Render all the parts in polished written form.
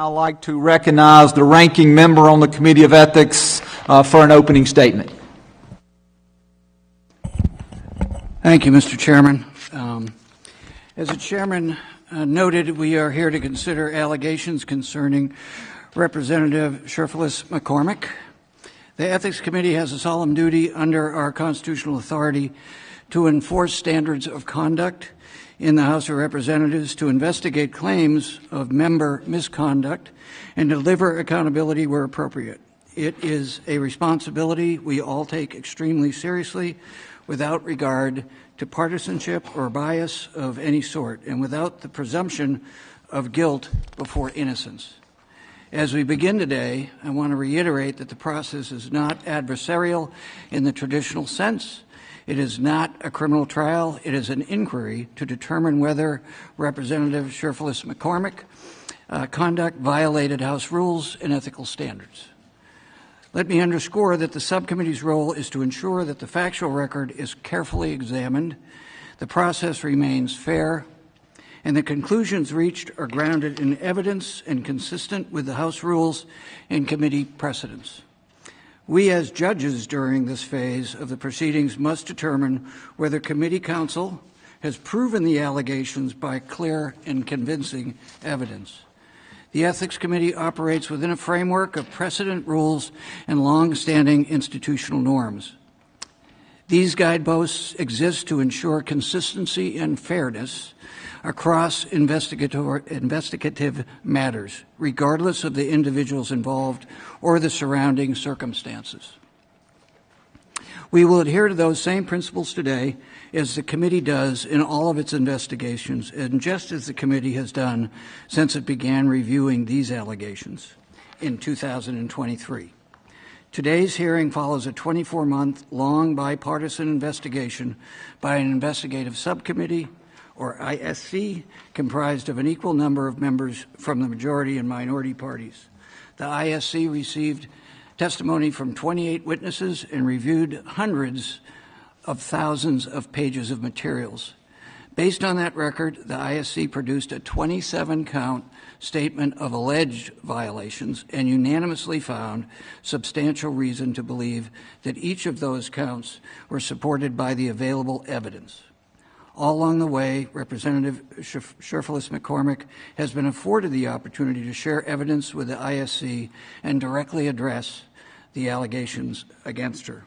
I'd like to recognize the ranking member on the Committee of Ethics for an opening statement. Thank you, Mr. Chairman. As the Chairman noted, we are here to consider allegations concerning Representative Cherfilus-McCormick. The Ethics Committee has a solemn duty under our constitutional authority to enforce standards of conduct in the House of Representatives, to investigate claims of member misconduct, and deliver accountability where appropriate. It is a responsibility we all take extremely seriously, without regard to partisanship or bias of any sort, and without the presumption of guilt before innocence. As we begin today, I want to reiterate that the process is not adversarial in the traditional sense. It is not a criminal trial. It is an inquiry to determine whether Representative Cherfilus-McCormick conduct violated House rules and ethical standards. Let me underscore that the subcommittee's role is to ensure that the factual record is carefully examined, the process remains fair, and the conclusions reached are grounded in evidence and consistent with the House rules and committee precedents. We as judges during this phase of the proceedings must determine whether committee counsel has proven the allegations by clear and convincing evidence. The Ethics Committee operates within a framework of precedent rules and long-standing institutional norms. These guideposts exist to ensure consistency and fairness across investigative matters, regardless of the individuals involved or the surrounding circumstances. We will adhere to those same principles today as the committee does in all of its investigations, and just as the committee has done since it began reviewing these allegations in 2023. Today's hearing follows a 24-month-long bipartisan investigation by an investigative subcommittee, or ISC, comprised of an equal number of members from the majority and minority parties. The ISC received testimony from 28 witnesses and reviewed hundreds of thousands of pages of materials. Based on that record, the ISC produced a 27-count statement of alleged violations and unanimously found substantial reason to believe that each of those counts were supported by the available evidence. All along the way, Representative Cherfilus-McCormick has been afforded the opportunity to share evidence with the ISC and directly address the allegations against her.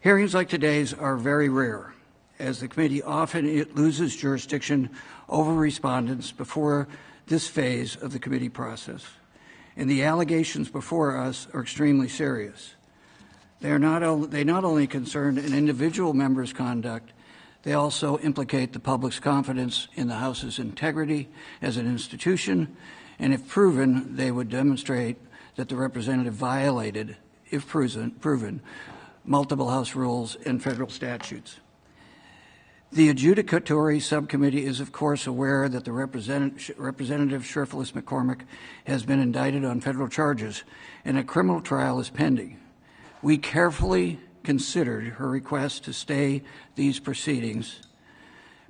Hearings like today's are very rare, as the committee often loses jurisdiction over respondents before this phase of the committee process. And the allegations before us are extremely serious. They not only concern an individual member's conduct, they also implicate the public's confidence in the House's integrity as an institution, and if proven, they would demonstrate that the representative violated, if proven, multiple House rules and federal statutes. The adjudicatory subcommittee is, of course, aware that the Representative Cherfilus-McCormick has been indicted on federal charges, and a criminal trial is pending. We carefully considered her request to stay these proceedings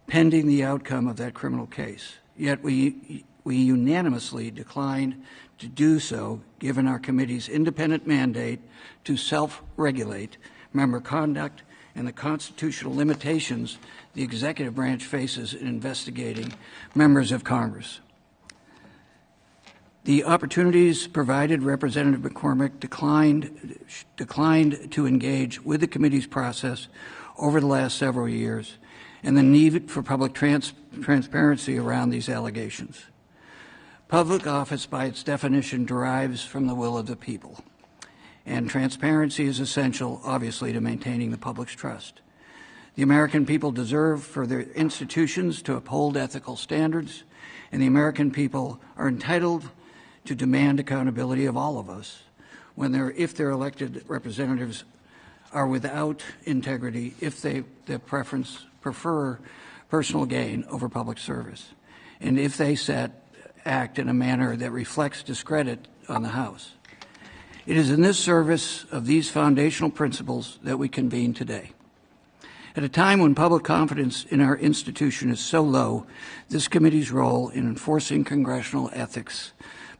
pending the outcome of that criminal case. Yet we unanimously declined to do so, given our committee's independent mandate to self-regulate member conduct and the constitutional limitations the executive branch faces in investigating members of Congress. The opportunities provided, Representative McCormick declined to engage with the committee's process over the last several years, and the need for public transparency around these allegations. Public office, by its definition, derives from the will of the people, and transparency is essential, obviously, to maintaining the public's trust. The American people deserve for their institutions to uphold ethical standards, and the American people are entitled to demand accountability of all of us if their elected representatives are without integrity, if they prefer personal gain over public service, and if they act in a manner that reflects discredit on the House. It is in this service of these foundational principles that we convene today. At a time when public confidence in our institution is so low, this committee's role in enforcing congressional ethics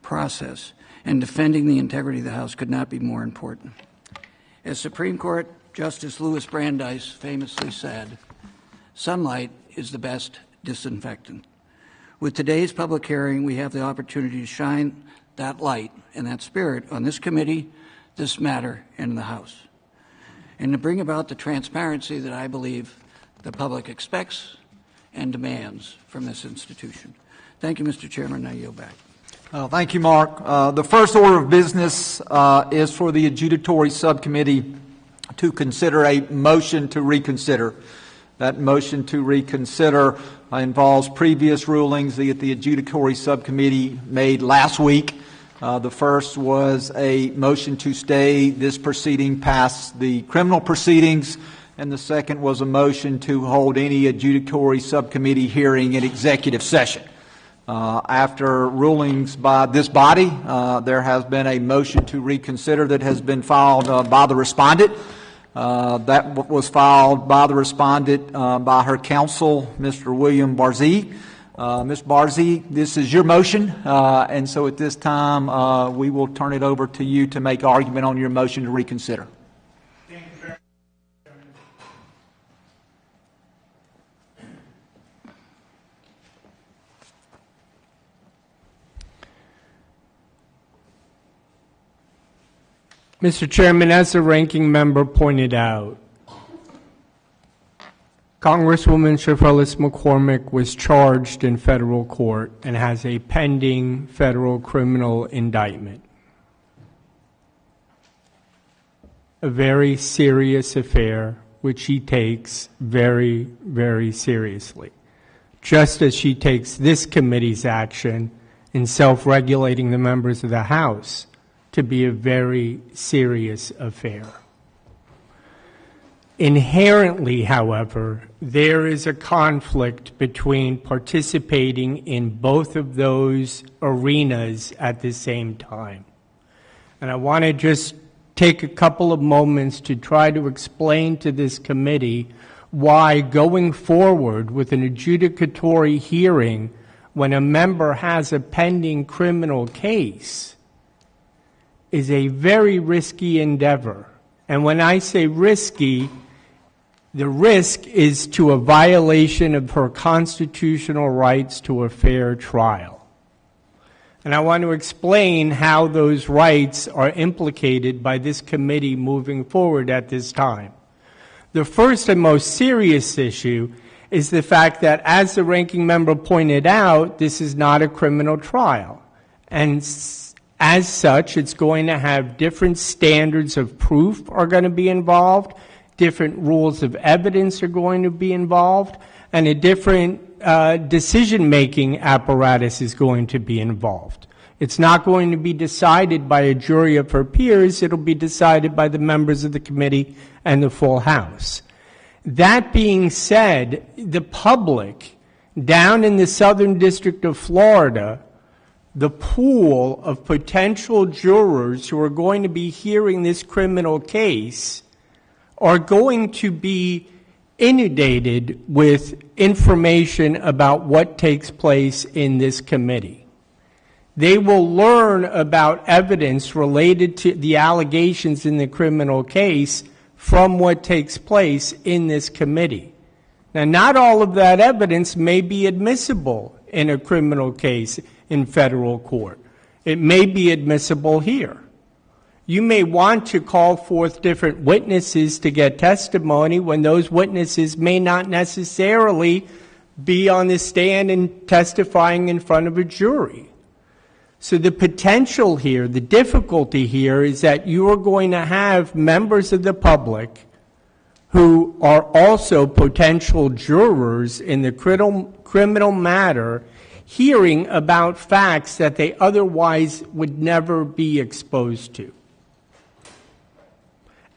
process and defending the integrity of the House could not be more important. As Supreme Court Justice Louis Brandeis famously said, "Sunlight is the best disinfectant." With today's public hearing, we have the opportunity to shine that light and that spirit on this committee, this matter, and the House, and to bring about the transparency that I believe the public expects and demands from this institution. Thank you, Mr. Chairman. I yield back. Thank you, Mark. The first order of business is for the adjudicatory subcommittee to consider a motion to reconsider. That motion to reconsider involves previous rulings that the adjudicatory subcommittee made last week. The first was a motion to stay this proceeding past the criminal proceedings, and the second was a motion to hold any adjudicatory subcommittee hearing in executive session. After rulings by this body, there has been a motion to reconsider that has been filed by the respondent. That was filed by the respondent by her counsel, Mr. William Barzee. Ms. Barzee, this is your motion, and so at this time we will turn it over to you to make argument on your motion to reconsider. Thank you very much. Mr. Chairman, as the ranking member pointed out, Congresswoman Cherfilus-McCormick was charged in federal court and has a pending federal criminal indictment. A very serious affair which she takes very, very seriously, just as she takes this committee's action in self-regulating the members of the House to be a very serious affair. Inherently, however, there is a conflict between participating in both of those arenas at the same time. And I want to just take a couple of moments to try to explain to this committee why going forward with an adjudicatory hearing when a member has a pending criminal case is a very risky endeavor. And when I say risky, the risk is to a violation of her constitutional rights to a fair trial. And I want to explain how those rights are implicated by this committee moving forward at this time. The first and most serious issue is the fact that, as the ranking member pointed out, this is not a criminal trial. And as such, it's going to have different standards of proof are going to be involved, different rules of evidence are going to be involved, and a different decision-making apparatus is going to be involved. It's not going to be decided by a jury of her peers. It'll be decided by the members of the committee and the full House. That being said, the public down in the Southern District of Florida, the pool of potential jurors who are going to be hearing this criminal case are going to be inundated with information about what takes place in this committee. They will learn about evidence related to the allegations in the criminal case from what takes place in this committee. Now, not all of that evidence may be admissible in a criminal case in federal court. It may be admissible here. You may want to call forth different witnesses to get testimony when those witnesses may not necessarily be on the stand and testifying in front of a jury. So the potential here, the difficulty here, is that you are going to have members of the public who are also potential jurors in the criminal matter hearing about facts that they otherwise would never be exposed to.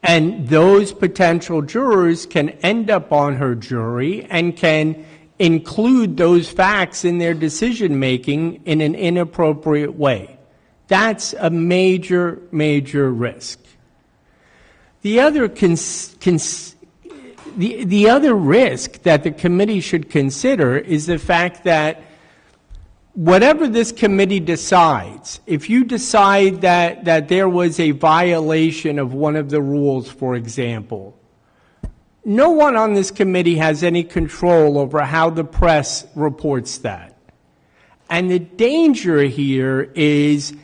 And those potential jurors can end up on her jury and can include those facts in their decision-making in an inappropriate way. That's a major, major risk. The other The other risk that the committee should consider is the fact that whatever this committee decides, if you decide that there was a violation of one of the rules, for example, no one on this committee has any control over how the press reports that. And the danger here is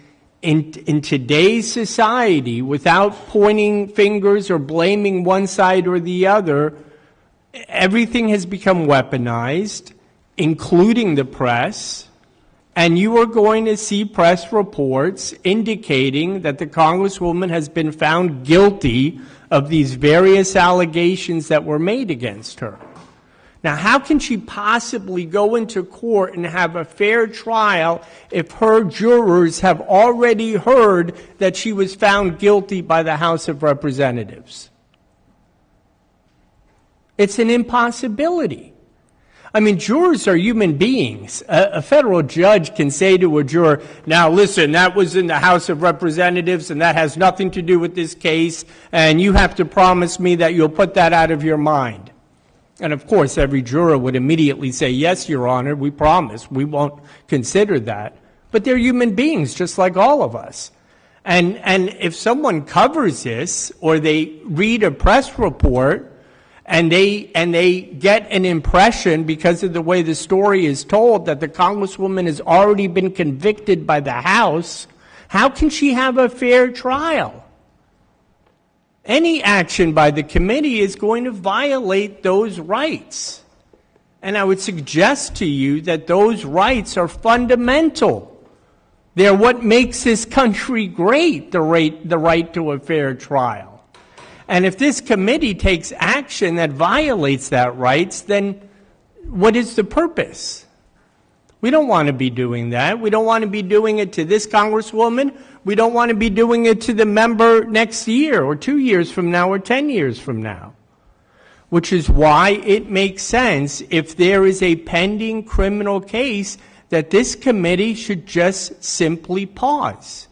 in today's society, without pointing fingers or blaming one side or the other, everything has become weaponized, including the press. And you are going to see press reports indicating that the Congresswoman has been found guilty of these various allegations that were made against her. Now, how can she possibly go into court and have a fair trial if her jurors have already heard that she was found guilty by the House of Representatives? It's an impossibility. I mean, jurors are human beings. A federal judge can say to a juror, now listen, that was in the House of Representatives and that has nothing to do with this case, and you have to promise me that you'll put that out of your mind. And of course, every juror would immediately say, yes, Your Honor, we promise, we won't consider that. But they're human beings, just like all of us. And if someone covers this, or they read a press report, and they get an impression because of the way the story is told that the Congresswoman has already been convicted by the House, how can she have a fair trial? Any action by the committee is going to violate those rights. And I would suggest to you that those rights are fundamental. They're what makes this country great, the right to a fair trial. And if this committee takes action that violates that rights, then what is the purpose? We don't want to be doing that. We don't want to be doing it to this Congresswoman. We don't want to be doing it to the member next year or 2 years from now or 10 years from now. Which is why it makes sense, if there is a pending criminal case, that this committee should just simply pause.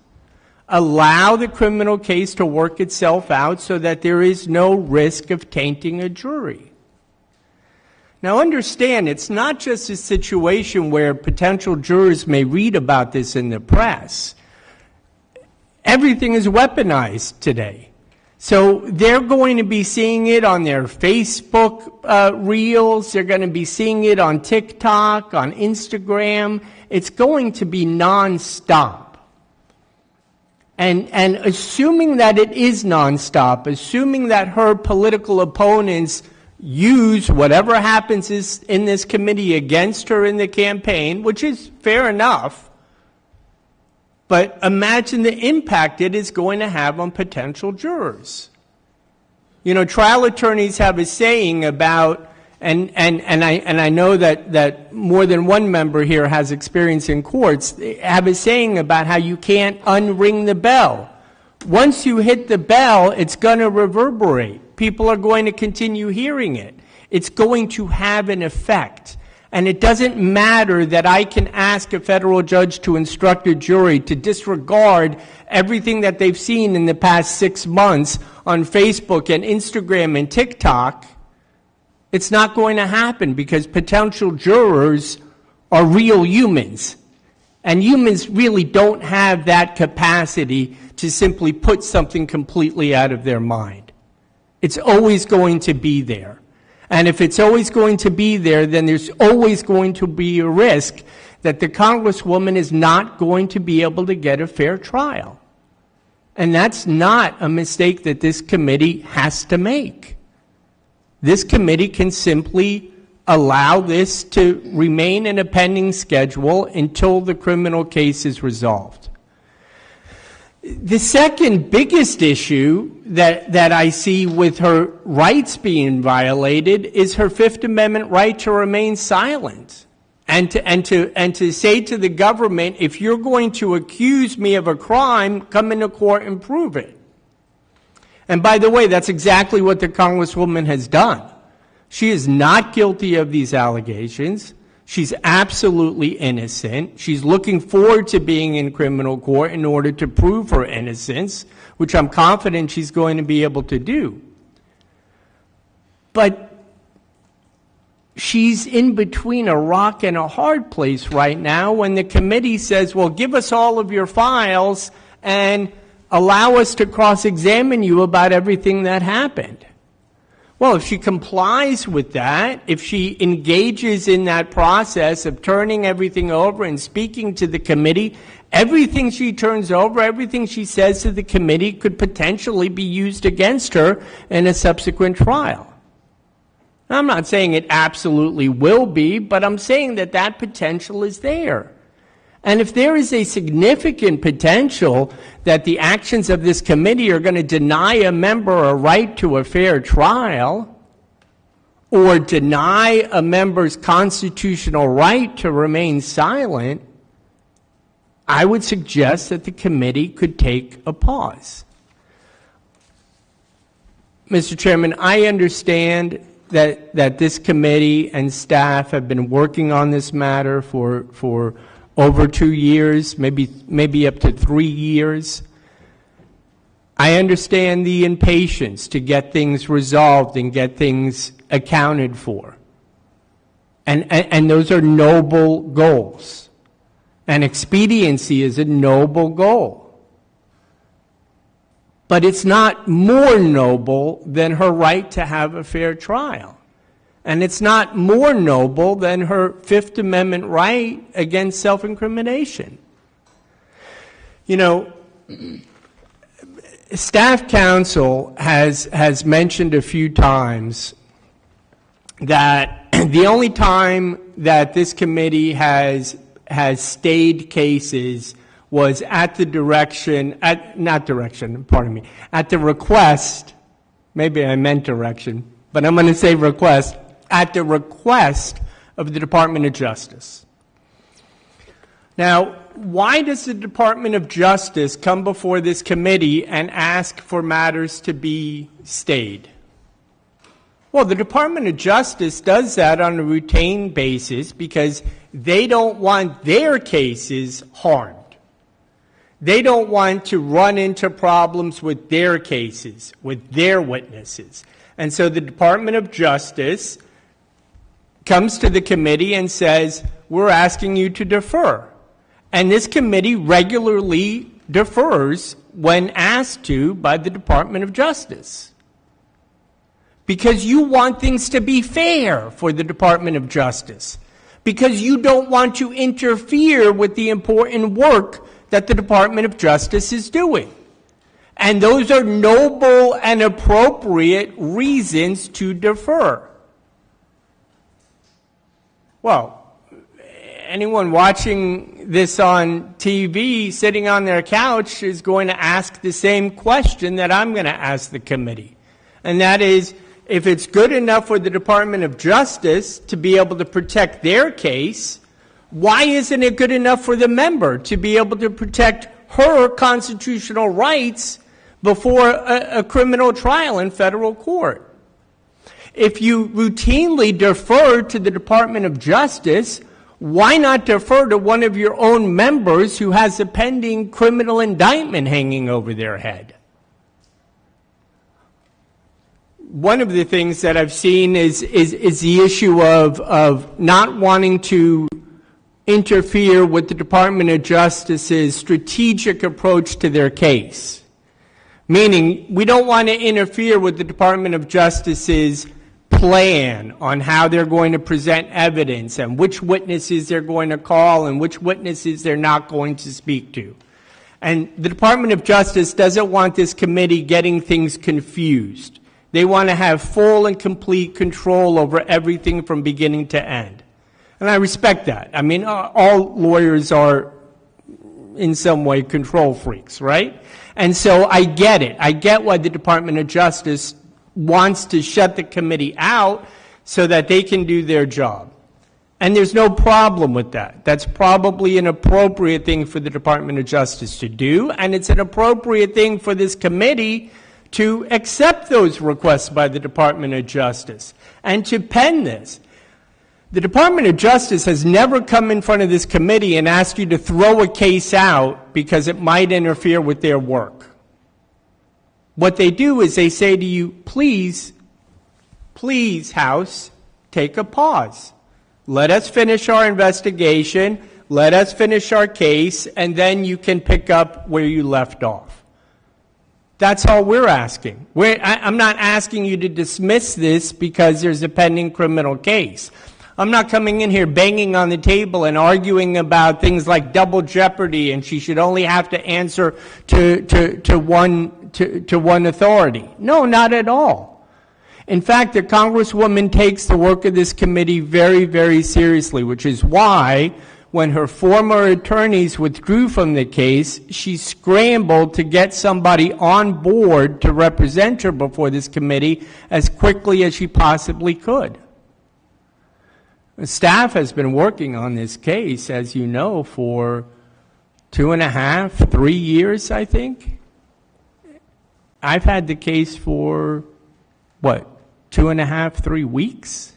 Allow the criminal case to work itself out so that there is no risk of tainting a jury. Now understand, it's not just a situation where potential jurors may read about this in the press. Everything is weaponized today. So they're going to be seeing it on their Facebook reels. They're going to be seeing it on TikTok, on Instagram. It's going to be nonstop. And assuming that it is nonstop, assuming that her political opponents use whatever happens in this committee against her in the campaign, which is fair enough, but imagine the impact it is going to have on potential jurors. You know, trial attorneys have a saying about, and I know that more than one member here has experience in courts, they have a saying about how you can't unring the bell. Once you hit the bell, it's going to reverberate. People are going to continue hearing it. It's going to have an effect. And it doesn't matter that I can ask a federal judge to instruct a jury to disregard everything that they've seen in the past 6 months on Facebook and Instagram and TikTok. It's not going to happen because potential jurors are real humans. And humans really don't have that capacity to simply put something completely out of their mind. It's always going to be there. And if it's always going to be there, then there's always going to be a risk that the Congresswoman is not going to be able to get a fair trial. And that's not a mistake that this committee has to make. This committee can simply allow this to remain in a pending schedule until the criminal case is resolved. The second biggest issue that I see with her rights being violated is her Fifth Amendment right to remain silent and to say to the government, if you're going to accuse me of a crime, come into court and prove it. And by the way, that's exactly what the Congresswoman has done. She is not guilty of these allegations. She's absolutely innocent. She's looking forward to being in criminal court in order to prove her innocence, which I'm confident she's going to be able to do. But she's in between a rock and a hard place right now when the committee says, well, give us all of your files and allow us to cross-examine you about everything that happened. Well, if she complies with that, if she engages in that process of turning everything over and speaking to the committee, everything she turns over, everything she says to the committee could potentially be used against her in a subsequent trial. Now, I'm not saying it absolutely will be, but I'm saying that that potential is there. And if there is a significant potential that the actions of this committee are going to deny a member a right to a fair trial, or deny a member's constitutional right to remain silent, I would suggest that the committee could take a pause. Mr. Chairman, I understand that this committee and staff have been working on this matter for over 2 years, maybe up to 3 years. I understand the impatience to get things resolved and get things accounted for. And those are noble goals. And expediency is a noble goal. But it's not more noble than her right to have a fair trial. And it's not more noble than her Fifth Amendment right against self-incrimination. You know, staff counsel has mentioned a few times that the only time that this committee has stayed cases was at the request, maybe I meant direction, but I'm going to say request, at the request of the Department of Justice. Now, why does the Department of Justice come before this committee and ask for matters to be stayed? Well, the Department of Justice does that on a routine basis because they don't want their cases harmed. They don't want to run into problems with their cases, with their witnesses. And so the Department of Justice comes to the committee and says, we're asking you to defer. And this committee regularly defers when asked to by the Department of Justice. Because you want things to be fair for the Department of Justice. Because you don't want to interfere with the important work that the Department of Justice is doing. And those are noble and appropriate reasons to defer. Well, anyone watching this on TV, sitting on their couch, is going to ask the same question that I'm going to ask the committee. And that is, if it's good enough for the Department of Justice to be able to protect their case, why isn't it good enough for the member to be able to protect her constitutional rights before a criminal trial in federal court? If you routinely defer to the Department of Justice, why not defer to one of your own members who has a pending criminal indictment hanging over their head? One of the things that I've seen is the issue of not wanting to interfere with the Department of Justice's strategic approach to their case. Meaning, we don't want to interfere with the Department of Justice's plan on how they're going to present evidence and which witnesses they're going to call and which witnesses they're not going to speak to. And the Department of Justice doesn't want this committee getting things confused. They want to have full and complete control over everything from beginning to end. And I respect that. I mean, all lawyers are in some way control freaks, right? And so I get it. I get why the Department of Justice wants to shut the committee out so that they can do their job. And there's no problem with that. That's probably an appropriate thing for the Department of Justice to do, and it's an appropriate thing for this committee to accept those requests by the Department of Justice and to pen this. The Department of Justice has never come in front of this committee and asked you to throw a case out because it might interfere with their work. What they do is they say to you, please, House, take a pause. Let us finish our investigation, let us finish our case, and then you can pick up where you left off. That's all we're asking. I'm not asking you to dismiss this because there's a pending criminal case. I'm not coming in here banging on the table and arguing about things like double jeopardy and she should only have to answer to one authority. No, not at all. In fact, the Congresswoman takes the work of this committee very, very seriously, which is why when her former attorneys withdrew from the case, she scrambled to get somebody on board to represent her before this committee as quickly as she possibly could. The staff has been working on this case, as you know, for 2.5, 3 years, I think. I've had the case for, 2.5, 3 weeks?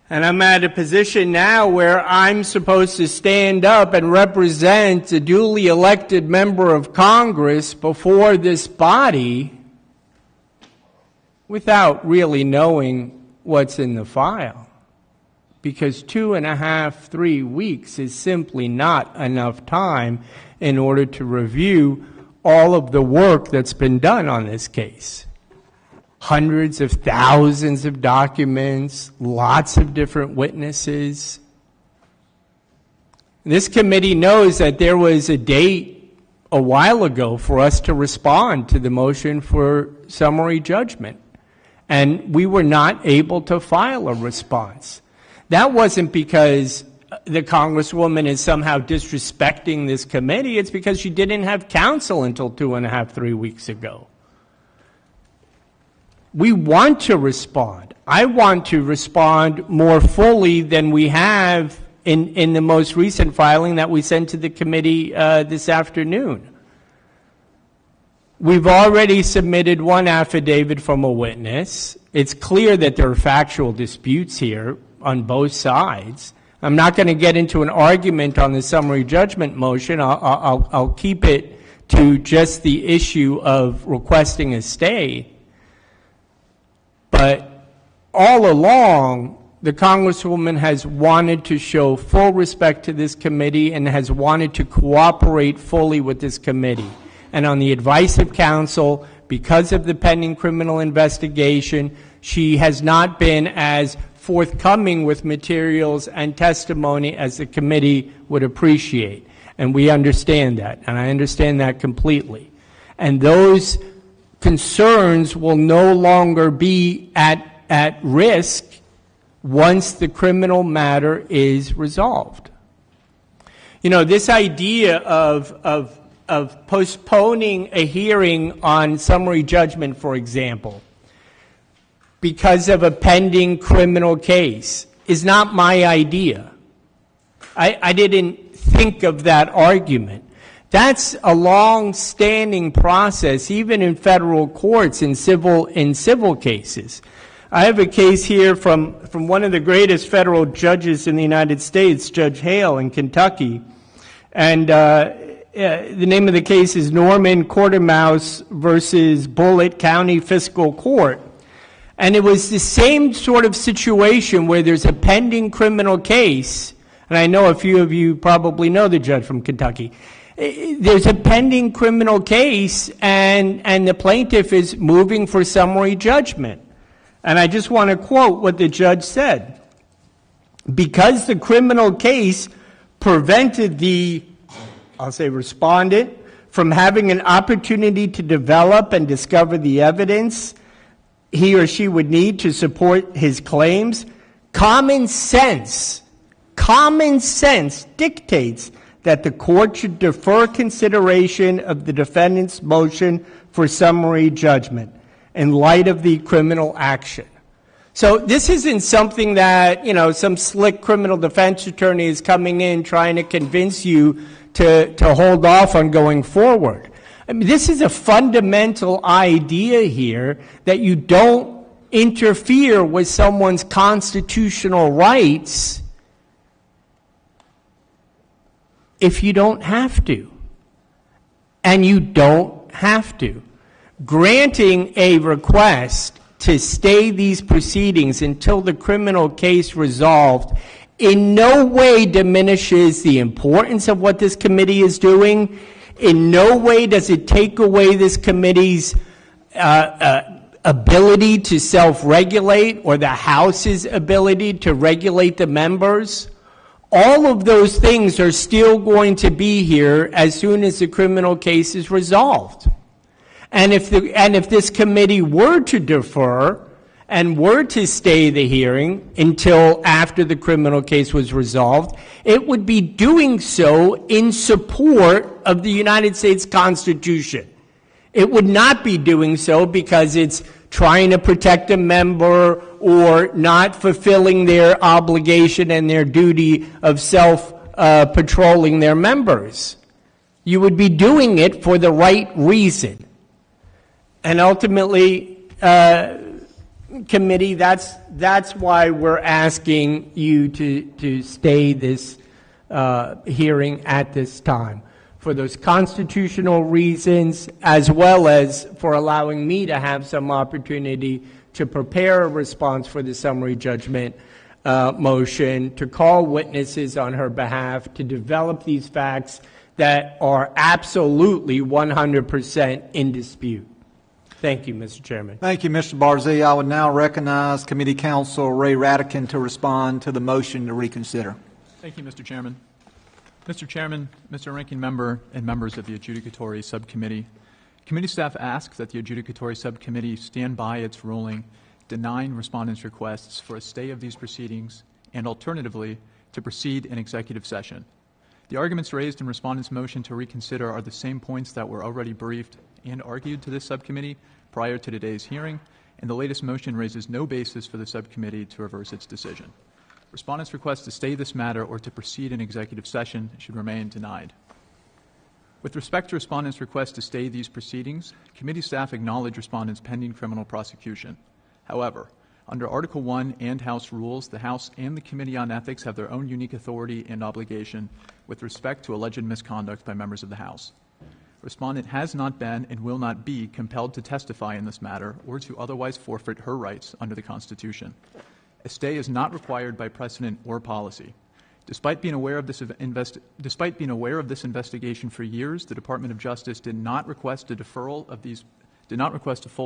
And I'm at a position now where I'm supposed to stand up and represent a duly elected member of Congress before this body without really knowing what's in the file. Because 2.5, 3 weeks is simply not enough time in order to review all of the work that's been done on this case. Hundreds of thousands of documents, lots of different witnesses. This committee knows that there was a date a while ago for us to respond to the motion for summary judgment, and we were not able to file a response. That wasn't because the Congresswoman is somehow disrespecting this committee. It's because she didn't have counsel until 2.5, 3 weeks ago. We want to respond. I want to respond more fully than we have in the most recent filing that we sent to the committee this afternoon. We've already submitted one affidavit from a witness. It's clear that there are factual disputes here on both sides. I'm not going to get into an argument on the summary judgment motion. I'll keep it to just the issue of requesting a stay. But all along, the Congresswoman has wanted to show full respect to this committee and has wanted to cooperate fully with this committee. And on the advice of counsel, because of the pending criminal investigation, she has not been as forthcoming with materials and testimony as the committee would appreciate. And we understand that, and I understand that completely. And those concerns will no longer be at risk once the criminal matter is resolved. You know, this idea of postponing a hearing on summary judgment, for example, because of a pending criminal case is not my idea. I didn't think of that argument. That's a long-standing process, even in federal courts, in civil cases. I have a case here from one of the greatest federal judges in the United States, Judge Hale in Kentucky. And the name of the case is Norman Quartermouse versus Bullitt County Fiscal Court. And it was the same sort of situation where there's a pending criminal case, and I know a few of you probably know the judge from Kentucky. There's a pending criminal case, and the plaintiff is moving for summary judgment. And I just want to quote what the judge said. Because the criminal case prevented the, I'll say, respondent from having an opportunity to develop and discover the evidence he or she would need to support his claims, common sense dictates that the court should defer consideration of the defendant's motion for summary judgment in light of the criminal action. So this isn't something that, some slick criminal defense attorney is coming in trying to convince you to hold off on going forward. I mean, this is a fundamental idea here that you don't interfere with someone's constitutional rights if you don't have to. And you don't have to. Granting a request to stay these proceedings until the criminal case resolved in no way diminishes the importance of what this committee is doing. In no way does it take away this committee's ability to self-regulate or the House's ability to regulate the members. All of those things are still going to be here as soon as the criminal case is resolved. And if this committee were to defer and were to stay the hearing until after the criminal case was resolved, it would be doing so in support of the United States Constitution. It would not be doing so because it's trying to protect a member or not fulfilling their obligation and their duty of self-patrolling their members. You would be doing it for the right reason. And ultimately, committee, that's why we're asking you to stay this hearing at this time, for those constitutional reasons, as well as for allowing me to have some opportunity to prepare a response for the summary judgment motion, to call witnesses on her behalf, to develop these facts that are absolutely 100% in dispute. Thank you, Mr. Chairman. Thank you, Mr. Barzee. I would now recognize Committee Counsel Ray Ratican to respond to the motion to reconsider. Thank you, Mr. Chairman. Mr. Chairman, Mr. Ranking Member, and members of the Adjudicatory Subcommittee, committee staff asks that the Adjudicatory Subcommittee stand by its ruling denying respondents' requests for a stay of these proceedings and, alternatively, to proceed in executive session. The arguments raised in respondents' motion to reconsider are the same points that were already briefed and argued to this subcommittee prior to today's hearing, and the latest motion raises no basis for the subcommittee to reverse its decision. Respondents' request to stay this matter or to proceed in executive session should remain denied. With respect to respondents' request to stay these proceedings, committee staff acknowledge respondents' pending criminal prosecution. However, under Article 1 and House rules, the House and the Committee on Ethics have their own unique authority and obligation with respect to alleged misconduct by members of the House. Respondent has not been and will not be compelled to testify in this matter or to otherwise forfeit her rights under the Constitution. A stay is not required by precedent or policy. Despite being aware of this investigation for years, the Department of Justice did not request a full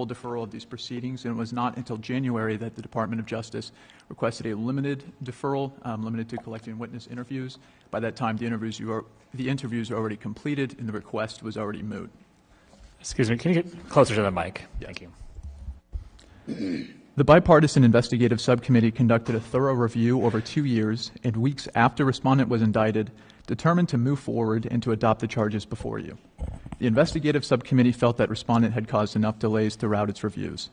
deferral of these proceedings, and it was not until January that the Department of Justice requested a limited deferral, limited to collecting witness interviews. By that time, the interviews were already completed, and the request was already moot. Excuse me, can you get closer to the mic? Yes. Thank you. The Bipartisan Investigative Subcommittee conducted a thorough review over 2 years and weeks after respondent was indicted, determined to move forward and to adopt the charges before you. The investigative subcommittee felt that respondent had caused enough delays throughout its reviews.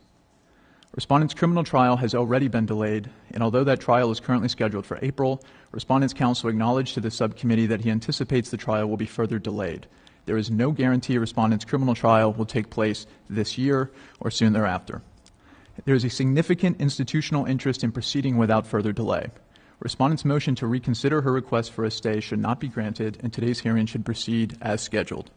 Respondent's criminal trial has already been delayed, and although that trial is currently scheduled for April, respondent's counsel acknowledged to the subcommittee that he anticipates the trial will be further delayed. There is no guarantee respondent's criminal trial will take place this year or soon thereafter. There is a significant institutional interest in proceeding without further delay. Respondent's motion to reconsider her request for a stay should not be granted, and today's hearing should proceed as scheduled.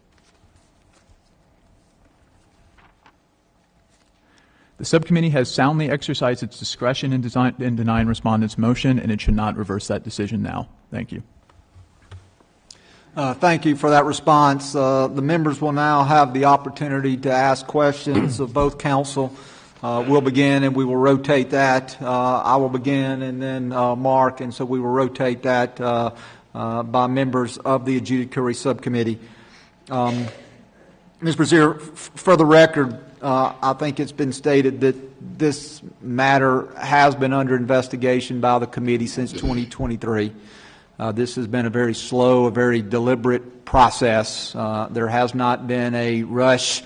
The subcommittee has soundly exercised its discretion in denying respondent's motion, and it should not reverse that decision now. Thank you. Thank you for that response. The members will now have the opportunity to ask questions of both counsel. We'll begin and we will rotate that. I will begin and then Mark, and so we will rotate that by members of the Adjudicatory Subcommittee. Ms. Brazier, for the record, I think it's been stated that this matter has been under investigation by the committee since 2023. This has been a very slow, a very deliberate process. There has not been a rush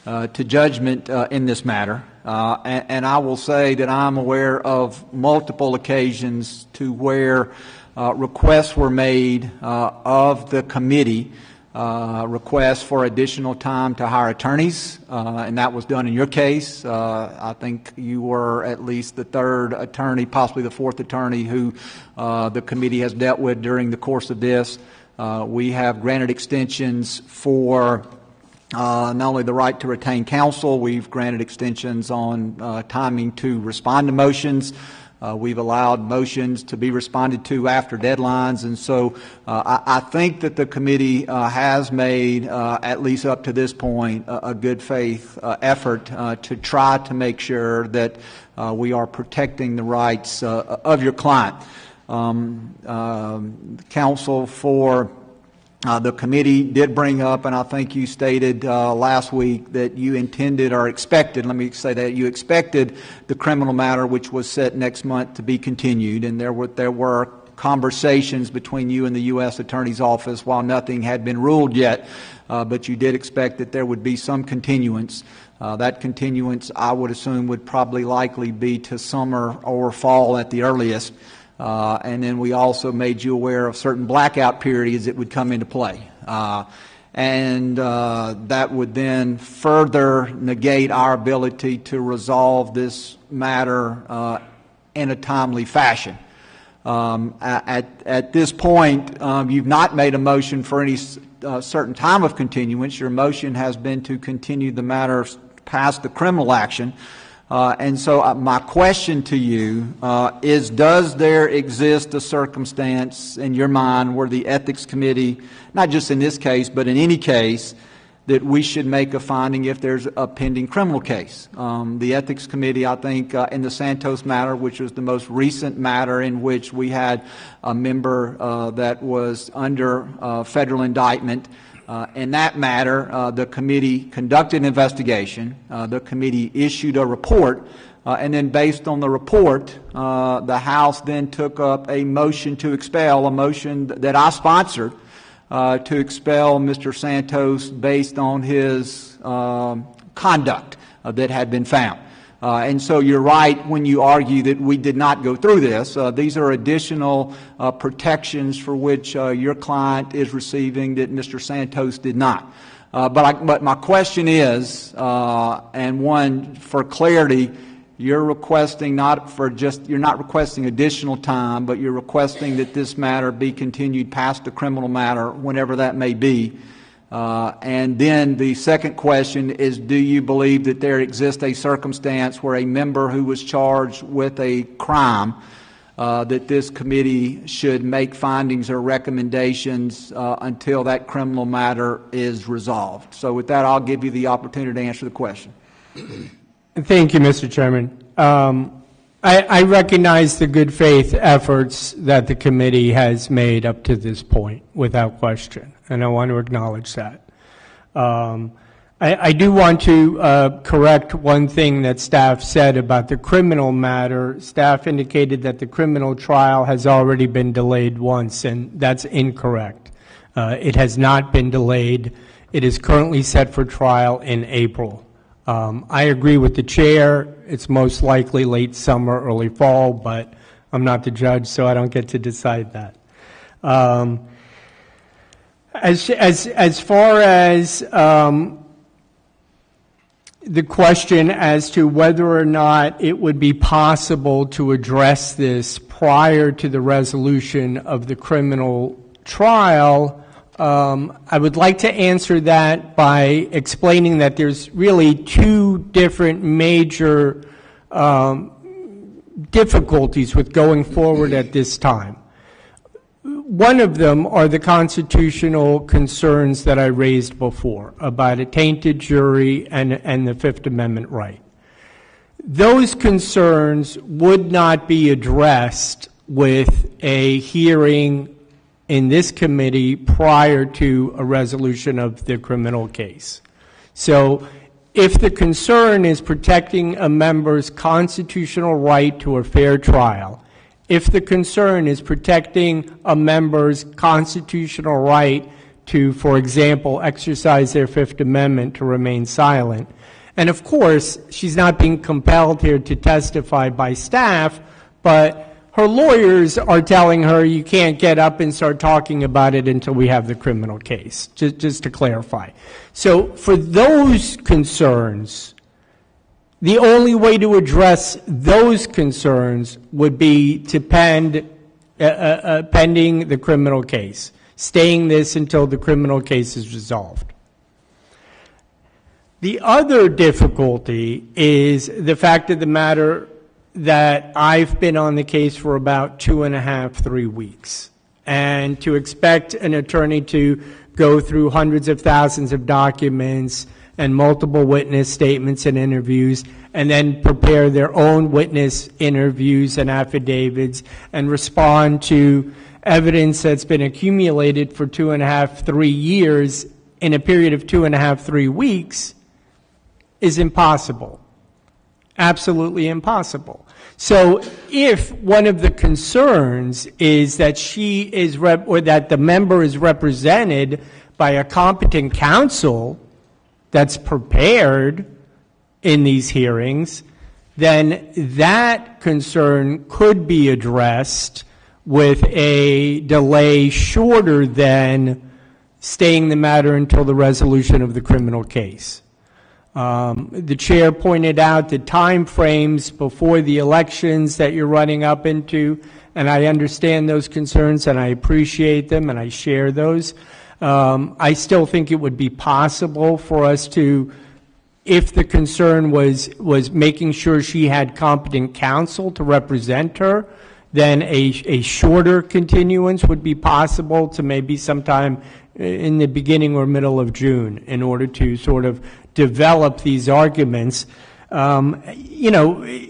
to judgment in this matter. And I will say that I'm aware of multiple occasions to where requests were made of the committee, requests for additional time to hire attorneys, and that was done in your case. I think you were at least the third attorney, possibly the fourth attorney who the committee has dealt with during the course of this. We have granted extensions for not only the right to retain counsel, we've granted extensions on timing to respond to motions. We've allowed motions to be responded to after deadlines, and so I think that the committee has made, at least up to this point, a good faith effort to try to make sure that we are protecting the rights of your client. Counsel for the committee did bring up, and I think you stated last week that you intended or expected, let me say that, you expected the criminal matter, which was set next month, to be continued, and there were conversations between you and the U.S. Attorney's Office while nothing had been ruled yet, but you did expect that there would be some continuance. That continuance, I would assume, would probably likely be to summer or fall at the earliest. And then we also made you aware of certain blackout periods that would come into play. And that would then further negate our ability to resolve this matter in a timely fashion. At this point, you've not made a motion for any certain time of continuance. Your motion has been to continue the matter past the criminal action. And so my question to you is, does there exist a circumstance in your mind where the Ethics Committee, not just in this case, but in any case, that we should make a finding if there's a pending criminal case? The Ethics Committee, I think, in the Santos matter, which was the most recent matter in which we had a member that was under federal indictment, in that matter, the committee conducted an investigation. The committee issued a report, and then based on the report, the House then took up a motion to expel, a motion that I sponsored, to expel Mr. Santos based on his conduct that had been found. And so you're right when you argue that we did not go through this. These are additional protections for which your client is receiving that Mr. Santos did not. But my question is, and one for clarity, you're requesting you're not requesting additional time, but you're requesting that this matter be continued past the criminal matter, whenever that may be. And then the second question is, do you believe that there exists a circumstance where a member who was charged with a crime, that this committee should make findings or recommendations until that criminal matter is resolved? So with that, I'll give you the opportunity to answer the question. Thank you, Mr. Chairman. I recognize the good faith efforts that the committee has made up to this point, without question, and I want to acknowledge that. I do want to correct one thing that staff said about the criminal matter. Staff indicated that the criminal trial has already been delayed once, and that's incorrect. It has not been delayed. It is currently set for trial in April. I agree with the chair. It's most likely late summer, early fall, but I'm not the judge, so I don't get to decide that. As far as the question as to whether or not it would be possible to address this prior to the resolution of the criminal trial, I would like to answer that by explaining that there's really two different major difficulties with going forward at this time. One of them are the constitutional concerns that I raised before about a tainted jury and the Fifth Amendment right. Those concerns would not be addressed with a hearing in this committee prior to a resolution of the criminal case. So if the concern is protecting a member's constitutional right to a fair trial, if the concern is protecting a member's constitutional right to, for example, exercise their Fifth Amendment to remain silent, and of course, she's not being compelled here to testify by staff, but her lawyers are telling her you can't get up and start talking about it until we have the criminal case, just to clarify. So for those concerns, the only way to address those concerns would be to pending the criminal case, staying this until the criminal case is resolved. The other difficulty is the fact of the matter that I've been on the case for about 2.5, 3 weeks. And to expect an attorney to go through hundreds of thousands of documents and multiple witness statements and interviews, and then prepare their own witness interviews and affidavits and respond to evidence that's been accumulated for 2.5, 3 years in a period of 2.5, 3 weeks is impossible. Absolutely impossible. So if one of the concerns is that she is or that the member is represented by a competent counsel that's prepared in these hearings, then that concern could be addressed with a delay shorter than staying the matter until the resolution of the criminal case. The chair pointed out the time frames before the elections that you're running up into, and I understand those concerns and I appreciate them and I share those. I still think it would be possible for us to, if the concern was making sure she had competent counsel to represent her, then a shorter continuance would be possible to maybe sometime in the beginning or middle of June in order to sort of develop these arguments. You know,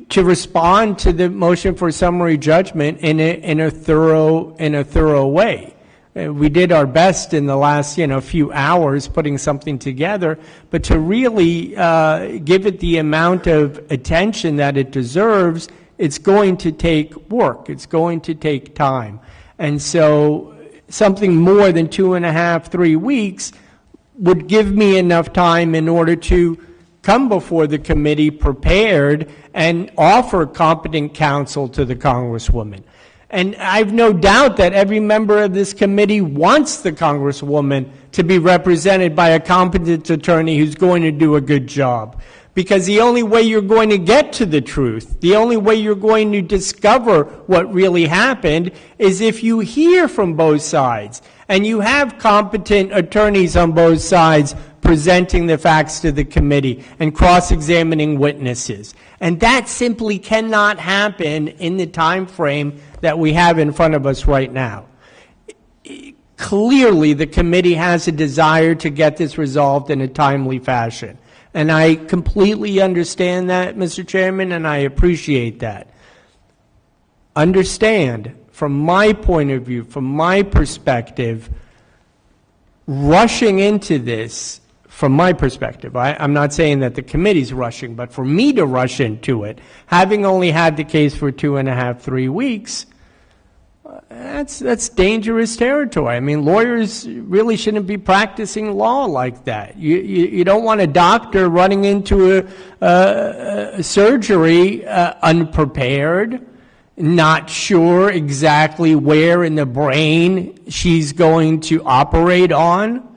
to respond to the motion for summary judgment in a thorough way. We did our best in the last few hours putting something together, but to really give it the amount of attention that it deserves, it's going to take work. It's going to take time. And so something more than 2.5, 3 weeks would give me enough time in order to come before the committee prepared and offer competent counsel to the Congresswoman. And I've no doubt that every member of this committee wants the Congresswoman to be represented by a competent attorney who's going to do a good job. Because the only way you're going to get to the truth, the only way you're going to discover what really happened is if you hear from both sides and you have competent attorneys on both sides presenting the facts to the committee and cross-examining witnesses. And that simply cannot happen in the time frame that we have in front of us right now. Clearly, the committee has a desire to get this resolved in a timely fashion. And I completely understand that, Mr. Chairman, and I appreciate that. Understand, from my point of view, from my perspective, rushing into this, from my perspective, I'm not saying that the committee's rushing, but for me to rush into it, having only had the case for 2.5, 3 weeks, that's dangerous territory. I mean, lawyers really shouldn't be practicing law like that. You don't want a doctor running into a surgery unprepared, not sure exactly where in the brain she's going to operate on.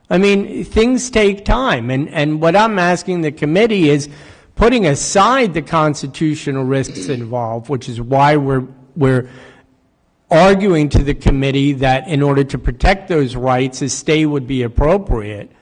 I mean, things take time. And what I'm asking the committee is, putting aside the constitutional risks involved, which is why we're arguing to the committee that in order to protect those rights, a stay would be appropriate,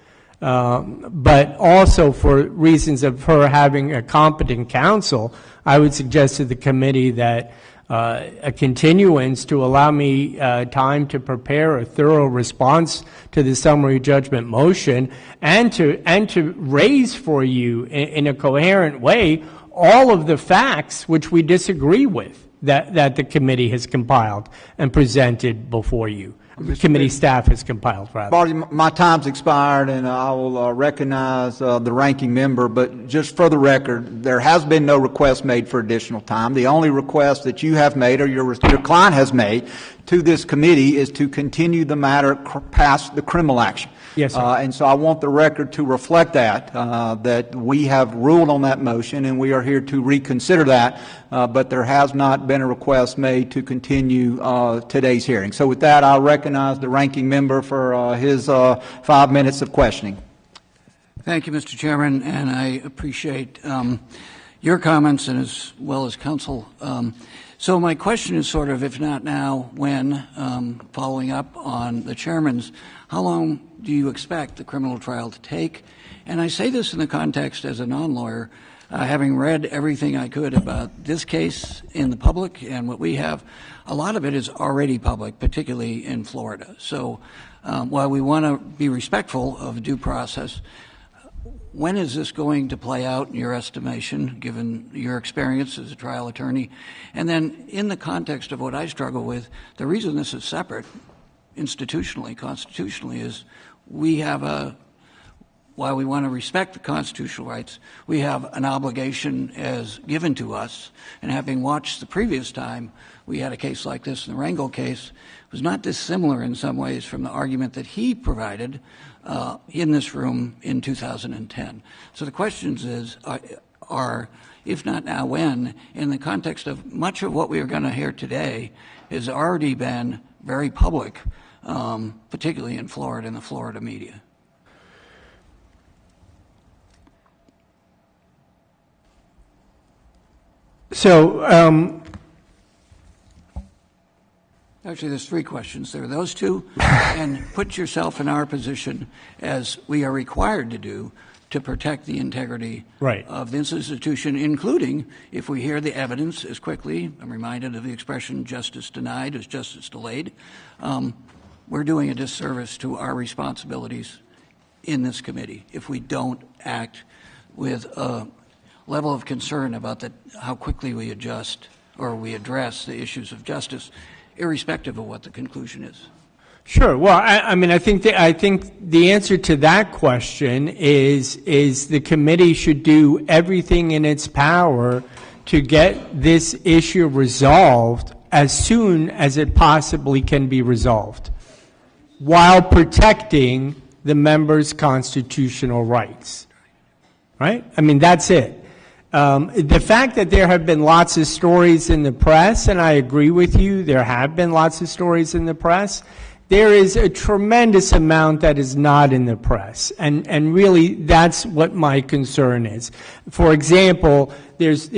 but also for reasons of her having a competent counsel, I would suggest to the committee that a continuance to allow me time to prepare a thorough response to the summary judgment motion and to raise for you in a coherent way all of the facts which we disagree with that the committee has compiled and presented before you. The committee staff has compiled, rather. Barty, my time's expired, and I will recognize the ranking member, but just for the record, there has been no request made for additional time. The only request that you have made, or your client has made, to this committee is to continue the matter past the criminal action. Yes, sir. And so I want the record to reflect that we have ruled on that motion and we are here to reconsider that, but there has not been a request made to continue today's hearing. So with that, I'll recognize the ranking member for his 5 minutes of questioning. Thank you, Mr. Chairman, and I appreciate your comments and as well as counsel. So my question is sort of, if not now, when, following up on the chairman's, how long do you expect the criminal trial to take? And I say this in the context as a non-lawyer, having read everything I could about this case in the public and what we have, a lot of it is already public, particularly in Florida. So while we want to be respectful of due process, when is this going to play out in your estimation, given your experience as a trial attorney? And then in the context of what I struggle with, the reason this is separate institutionally, constitutionally, is we have while we want to respect the constitutional rights, we have an obligation as given to us. And having watched the previous time we had a case like this, in the Rangel case, was not dissimilar in some ways from the argument that he provided in this room in 2010. So the questions are, if not now, when, in the context of much of what we are going to hear today has already been very public, particularly in Florida and the Florida media. So, actually, there's three questions. There are those two, and put yourself in our position as we are required to do to protect the integrity of this institution, including if we hear the evidence as quickly. I'm reminded of the expression justice denied is justice delayed. We're doing a disservice to our responsibilities in this committee if we don't act with a level of concern about how quickly we adjust or we address the issues of justice, irrespective of what the conclusion is. Sure. Well, I mean, I think the answer to that question is the committee should do everything in its power to get this issue resolved as soon as it possibly can be resolved, while protecting the members' constitutional rights. Right? I mean, that's it. The fact that there have been lots of stories in the press, and I agree with you, there have been lots of stories in the press, there is a tremendous amount that is not in the press. And really, that's what my concern is. For example, there's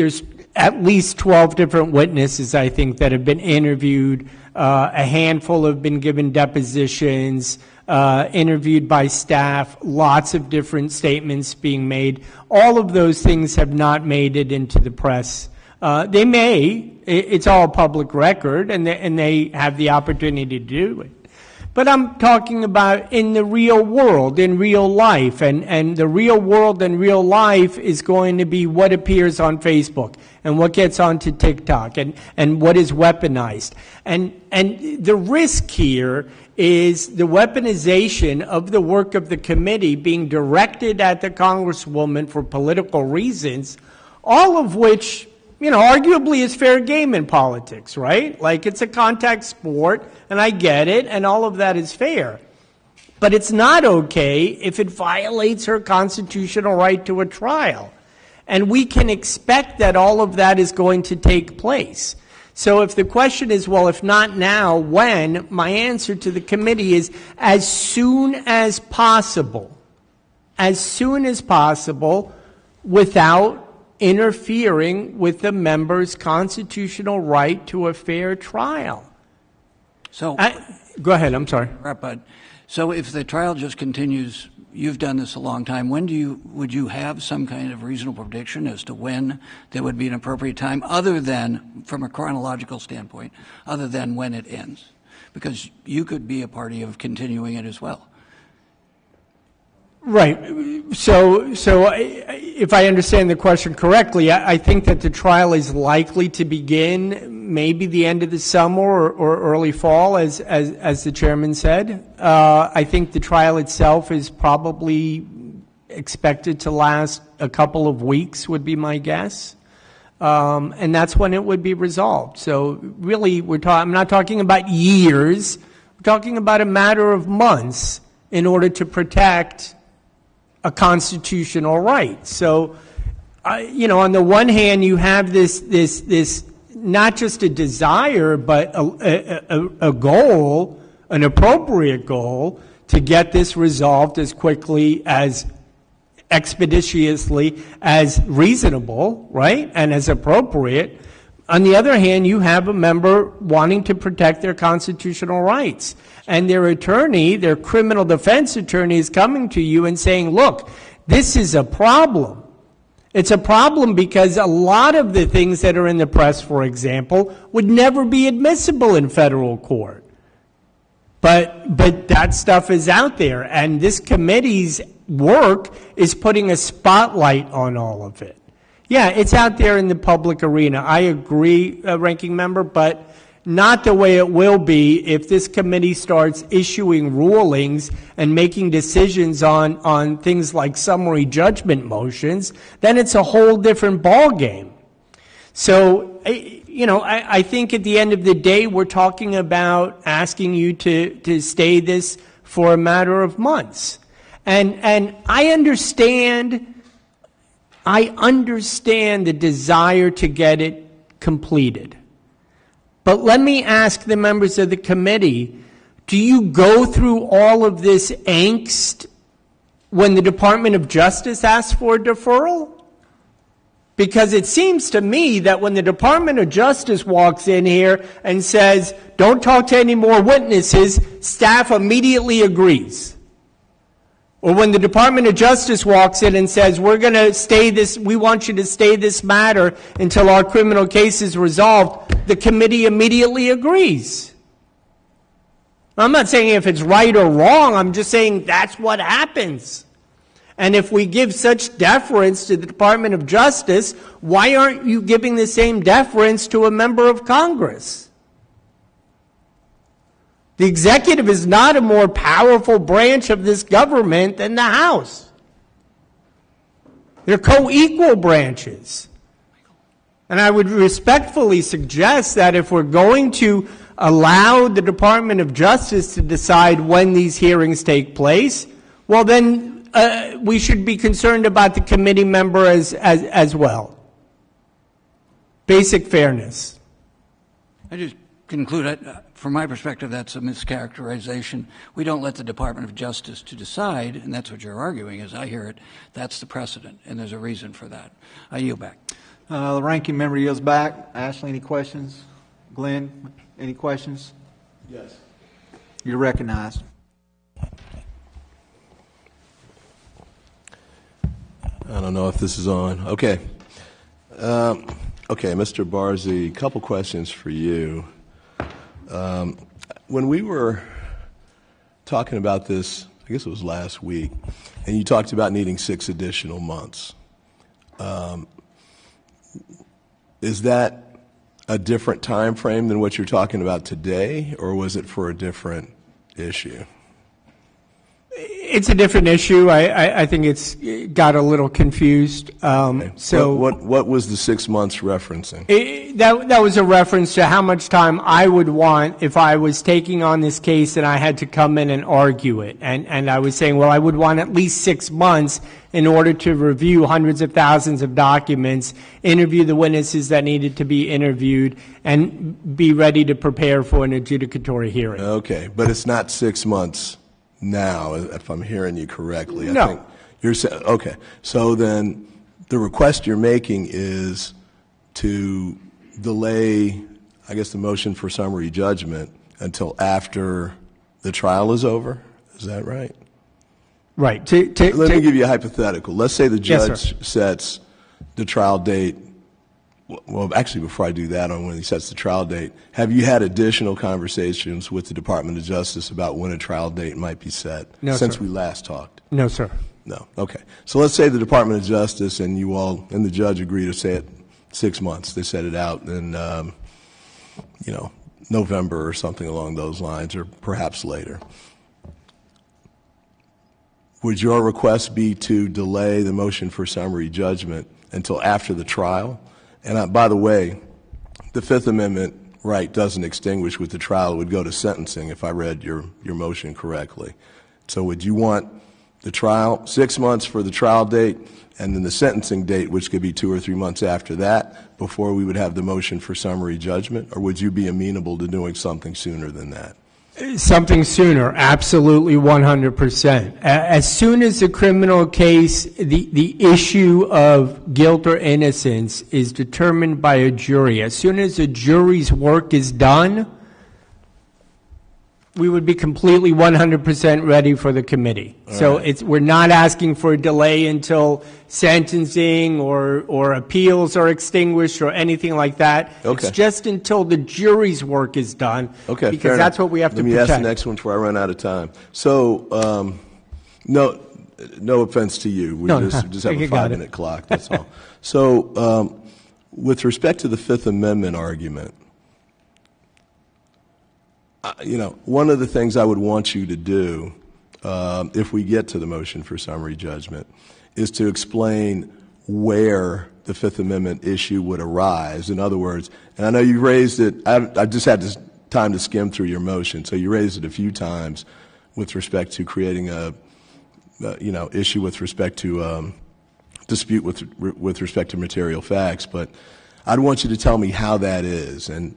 at least 12 different witnesses, I think, that have been interviewed. A handful have been given depositions, interviewed by staff, lots of different statements being made. All of those things have not made it into the press. They may. It's all public record, and they have the opportunity to do it. But I'm talking about in the real world, in real life, and the real world and real life is going to be what appears on Facebook and what gets onto TikTok and what is weaponized. And the risk here is the weaponization of the work of the committee being directed at the Congresswoman for political reasons, all of which, you know, arguably is fair game in politics, right? Like, it's a contact sport, and I get it, and all of that is fair. But it's not okay if it violates her constitutional right to a trial. And we can expect that all of that is going to take place. So if the question is, well, if not now, when? My answer to the committee is as soon as possible. As soon as possible, without interfering with the member's constitutional right to a fair trial. So, go ahead, I'm sorry. So if the trial just continues, you've done this a long time, would you have some kind of reasonable prediction as to when there would be an appropriate time, other than, from a chronological standpoint, other than when it ends? Because you could be a party of continuing it as well. Right. So if I understand the question correctly, I think that the trial is likely to begin maybe the end of the summer or early fall, as the chairman said. I think the trial itself is probably expected to last a couple of weeks, would be my guess. And that's when it would be resolved. So really, I'm not talking about years. We're talking about a matter of months in order to protect a constitutional right. So, on the one hand, you have this not just a desire, but a goal, an appropriate goal, to get this resolved as quickly as expeditiously as reasonable, right, and as appropriate. On the other hand, you have a member wanting to protect their constitutional rights, and their attorney, their criminal defense attorney, is coming to you and saying, look, this is a problem. It's a problem because a lot of the things that are in the press, for example, would never be admissible in federal court. But that stuff is out there, and this committee's work is putting a spotlight on all of it. Yeah, it's out there in the public arena. I agree, Ranking Member, but not the way it will be if this committee starts issuing rulings and making decisions on things like summary judgment motions. Then it's a whole different ballgame. So, I think at the end of the day, we're talking about asking you to stay this for a matter of months. And I understand the desire to get it completed. But let me ask the members of the committee, do you go through all of this angst when the Department of Justice asks for a deferral? Because it seems to me that when the Department of Justice walks in here and says, don't talk to any more witnesses, staff immediately agrees. Or when the Department of Justice walks in and says, we're going to stay this, we want you to stay this matter until our criminal case is resolved, the committee immediately agrees. I'm not saying if it's right or wrong, I'm just saying that's what happens. And if we give such deference to the Department of Justice, why aren't you giving the same deference to a member of Congress? The executive is not a more powerful branch of this government than the House. They're co-equal branches. And I would respectfully suggest that if we're going to allow the Department of Justice to decide when these hearings take place, well then we should be concerned about the committee member as well. Basic fairness. I just conclude, from my perspective, that's a mischaracterization. We don't let the Department of Justice to decide, and that's what you're arguing, as I hear it. That's the precedent, and there's a reason for that. I yield back. The ranking member yields back. Ashley, any questions? Glenn, any questions? Yes. You're recognized. I don't know if this is on. Okay. Okay, Mr. Barzee, a couple questions for you. When we were talking about this, I guess it was last week, and you talked about needing 6 additional months. Is that a different time frame than what you're talking about today, or was it for a different issue? It's a different issue. I think it's got a little confused. Okay. So what was the 6 months referencing? That was a reference to how much time I would want if I was taking on this case and I had to come in and argue it. And I was saying, well, I would want at least 6 months in order to review hundreds of thousands of documents, interview the witnesses that needed to be interviewed, and be ready to prepare for an adjudicatory hearing. Okay, but it's not 6 months now, if I'm hearing you correctly. No. I think you're saying, okay. So then the request you're making is to delay, I guess, the motion for summary judgment until after the trial is over? Is that right? Right. Let me give you a hypothetical. Let's say the Yes, judge sets the trial date. Well, actually, before I do that, on when he sets the trial date, have you had additional conversations with the Department of Justice about when a trial date might be set since we last talked? No, sir. No. Okay. So let's say the Department of Justice and you all and the judge agree to say it 6 months. They set it out in, November or something along those lines, or perhaps later. Would your request be to delay the motion for summary judgment until after the trial? And by the way, the Fifth Amendment right doesn't extinguish with the trial. It would go to sentencing if I read your motion correctly. So would you want the trial, 6 months for the trial date, and then the sentencing date, which could be 2 or 3 months after that, before we would have the motion for summary judgment? Or would you be amenable to doing something sooner than that? Something sooner, absolutely 100%. As soon as the criminal case, the issue of guilt or innocence is determined by a jury, as soon as the jury's work is done, we would be completely 100% ready for the committee. So we're not asking for a delay until sentencing or appeals are extinguished or anything like that. Okay. It's just until the jury's work is done. Okay, because that's what we have to protect. Let me ask the next one before I run out of time. So, no offense to you. We just have a 5-minute clock, that's all. So, with respect to the Fifth Amendment argument, one of the things I would want you to do, if we get to the motion for summary judgment, is to explain where the Fifth Amendment issue would arise. In other words, and I know you raised it, I just had this time to skim through your motion, so you raised it a few times with respect to creating a, issue with respect to dispute with respect to material facts, but I'd want you to tell me how that is. And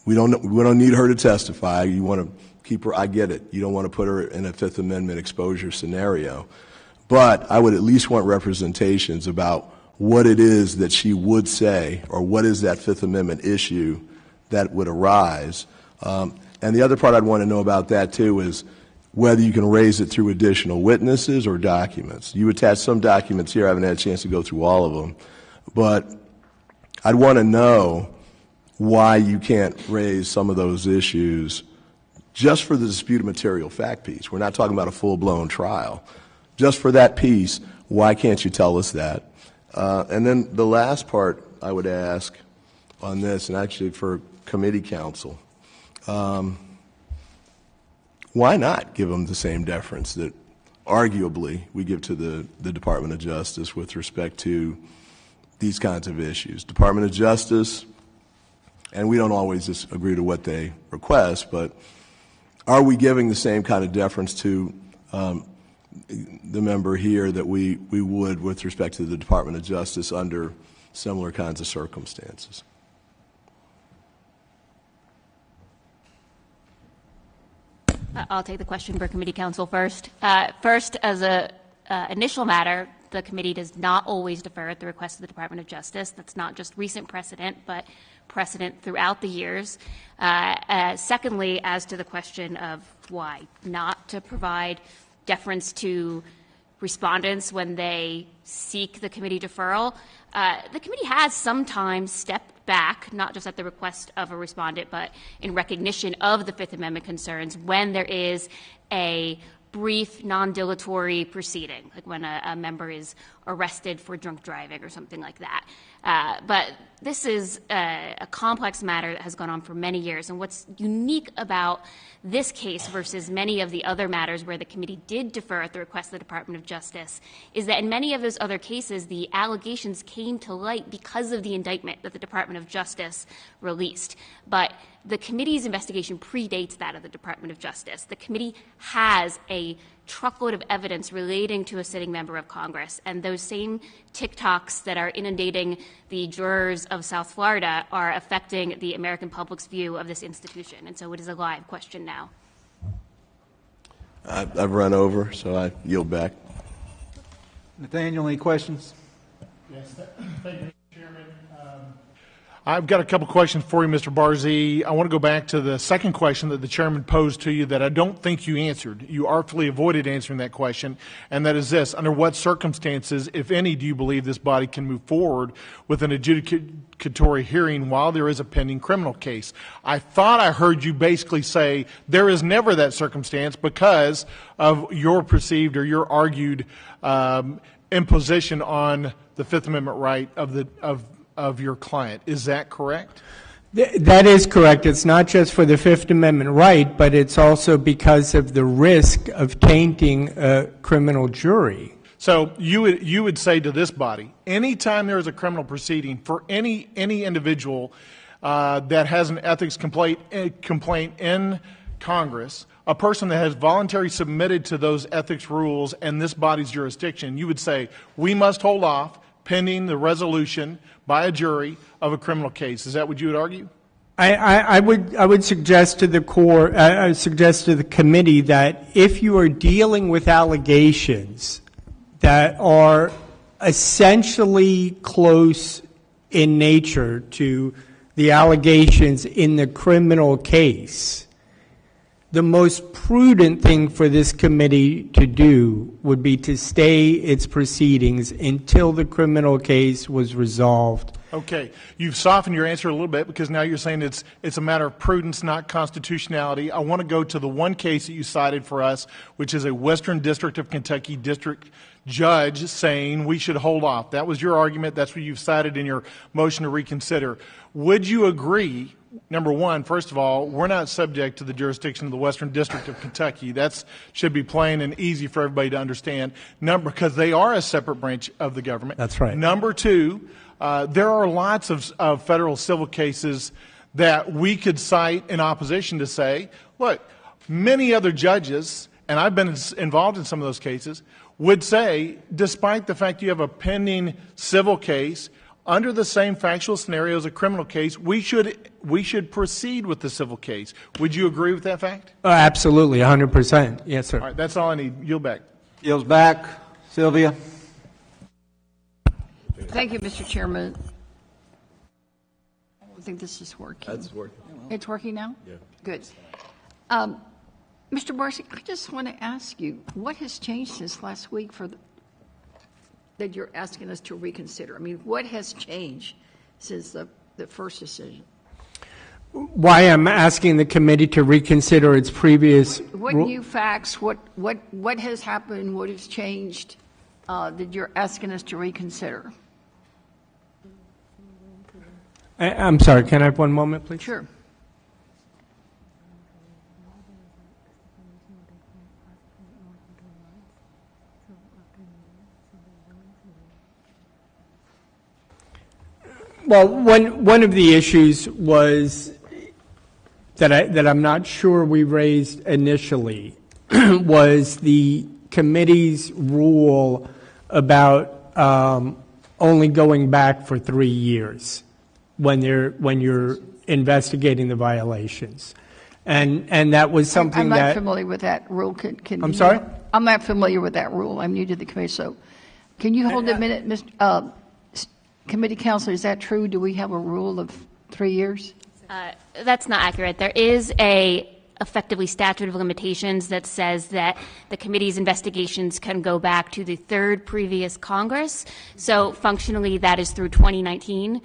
we don't need her to testify. You want to keep her, I get it. You don't want to put her in a Fifth Amendment exposure scenario. But I would at least want representations about what it is that she would say, or what is that Fifth Amendment issue that would arise. And the other part I'd want to know about that too is whether you can raise it through additional witnesses or documents. You attached some documents here. I haven't had a chance to go through all of them. But I'd want to know why you can't raise some of those issues just for the disputed material fact piece. We're not talking about a full-blown trial. Just for that piece, why can't you tell us that? And then the last part I would ask on this, and actually for committee counsel, why not give them the same deference that arguably we give to the Department of Justice with respect to these kinds of issues? Department of Justice, and we don't always just agree to what they request, but are we giving the same kind of deference to the member here that we would with respect to the Department of Justice under similar kinds of circumstances? I'll take the question for committee counsel first. First, as a initial matter, the committee does not always defer at the request of the Department of Justice. That's not just recent precedent, but precedent throughout the years. Secondly, as to the question of why not to provide deference to respondents when they seek the committee deferral, the committee has sometimes stepped back, not just at the request of a respondent, but in recognition of the Fifth Amendment concerns when there is a brief, non-dilatory proceeding, like when a member is arrested for drunk driving or something like that. But this is a complex matter that has gone on for many years, and what's unique about this case versus many of the other matters where the committee did defer at the request of the Department of Justice is that in many of those other cases, the allegations came to light because of the indictment that the Department of Justice released. But the committee's investigation predates that of the Department of Justice. The committee has a truckload of evidence relating to a sitting member of Congress, and those same TikToks that are inundating the jurors of South Florida are affecting the American public's view of this institution. And so it is a live question now. I've run over, so I yield back. Nathaniel, any questions? Yes, thank you, Mr. Chairman. I've got a couple questions for you, Mr. Barzee. I want to go back to the second question that the chairman posed to you that I don't think you answered. You artfully avoided answering that question, and that is this. Under what circumstances, if any, do you believe this body can move forward with an adjudicatory hearing while there is a pending criminal case? I thought I heard you basically say there is never that circumstance because of your perceived or your argued imposition on the Fifth Amendment right of your client. Is that correct? That is correct. It's not just for the Fifth Amendment right, but it's also because of the risk of tainting a criminal jury. So you would say to this body, anytime there is a criminal proceeding for any individual that has an ethics complaint in Congress, a person that has voluntarily submitted to those ethics rules and this body's jurisdiction, you would say we must hold off pending the resolution by a jury of a criminal case. Is that what you would argue? I would suggest to the court, suggest to the committee that if you are dealing with allegations that are essentially close in nature to the allegations in the criminal case, the most prudent thing for this committee to do would be to stay its proceedings until the criminal case was resolved. Okay, you've softened your answer a little bit because now you're saying it's a matter of prudence, not constitutionality. I want to go to the one case that you cited for us, which is a Western District of Kentucky district judge saying we should hold off. That was your argument. That's what you've cited in your motion to reconsider. Would you agree, number one, first of all, we're not subject to the jurisdiction of the Western District of Kentucky. That should be plain and easy for everybody to understand, because they are a separate branch of the government. That's right. Number two, there are lots of federal civil cases that we could cite in opposition to say, look, many other judges, and I've been involved in some of those cases, would say, despite the fact you have a pending civil case, under the same factual scenario as a criminal case, we should proceed with the civil case. Would you agree with that fact? Absolutely, 100%. Yes, sir. All right, that's all I need. Yield back. Yields back. Sylvia. Thank you, Mr. Chairman. I don't think this is working. That's working. It's working now? Yeah. Good. Mr. Barcy, I just want to ask you, what has changed since last week that you're asking us to reconsider? I mean, what has changed since the first decision? Why I'm asking the committee to reconsider its previous... What new facts, what has happened, what has changed that you're asking us to reconsider? I'm sorry, can I have one moment, please? Sure. Well, one of the issues was that I'm not sure we raised initially was the committee's rule about only going back for 3 years when you're investigating the violations, and that was something I'm not that familiar with that rule. I'm sorry? I'm not familiar with that rule. I'm new to the committee, so can you hold a minute, Mr. Committee Counsel? Is that true? Do we have a rule of 3 years? That's not accurate. There is a effectively statute of limitations that says that the committee's investigations can go back to the third previous Congress. So functionally, that is through 2019,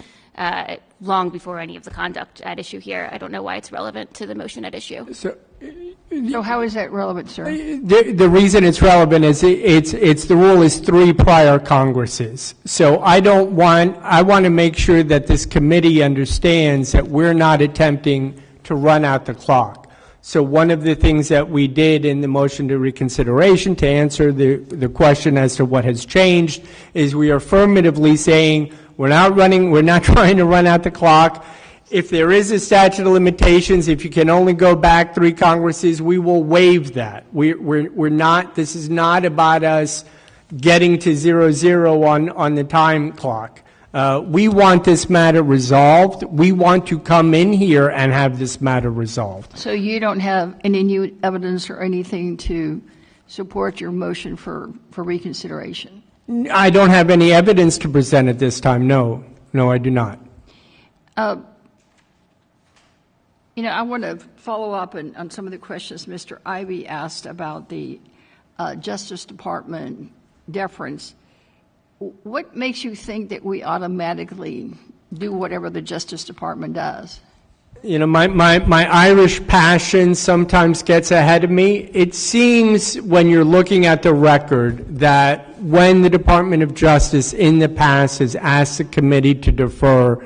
long before any of the conduct at issue here. I don't know why it's relevant to the motion at issue. So how is that relevant, sir? The reason it's relevant is it's the rule is 3 prior Congresses. So I want to make sure that this committee understands that we're not attempting to run out the clock. So one of the things that we did in the motion to reconsideration to answer the question as to what has changed is we are affirmatively saying we're not trying to run out the clock. If there is a statute of limitations, if you can only go back 3 Congresses, we will waive that. We're not, this is not about us getting to 0-0 on the time clock. We want this matter resolved. We want to come in here and have this matter resolved. So you don't have any new evidence or anything to support your motion for reconsideration? I don't have any evidence to present at this time. No, I do not. I want to follow up on some of the questions Mr. Ivey asked about the Justice Department deference. What makes you think that we automatically do whatever the Justice Department does? My Irish passion sometimes gets ahead of me. It seems when you're looking at the record that when the Department of Justice in the past has asked the committee to defer,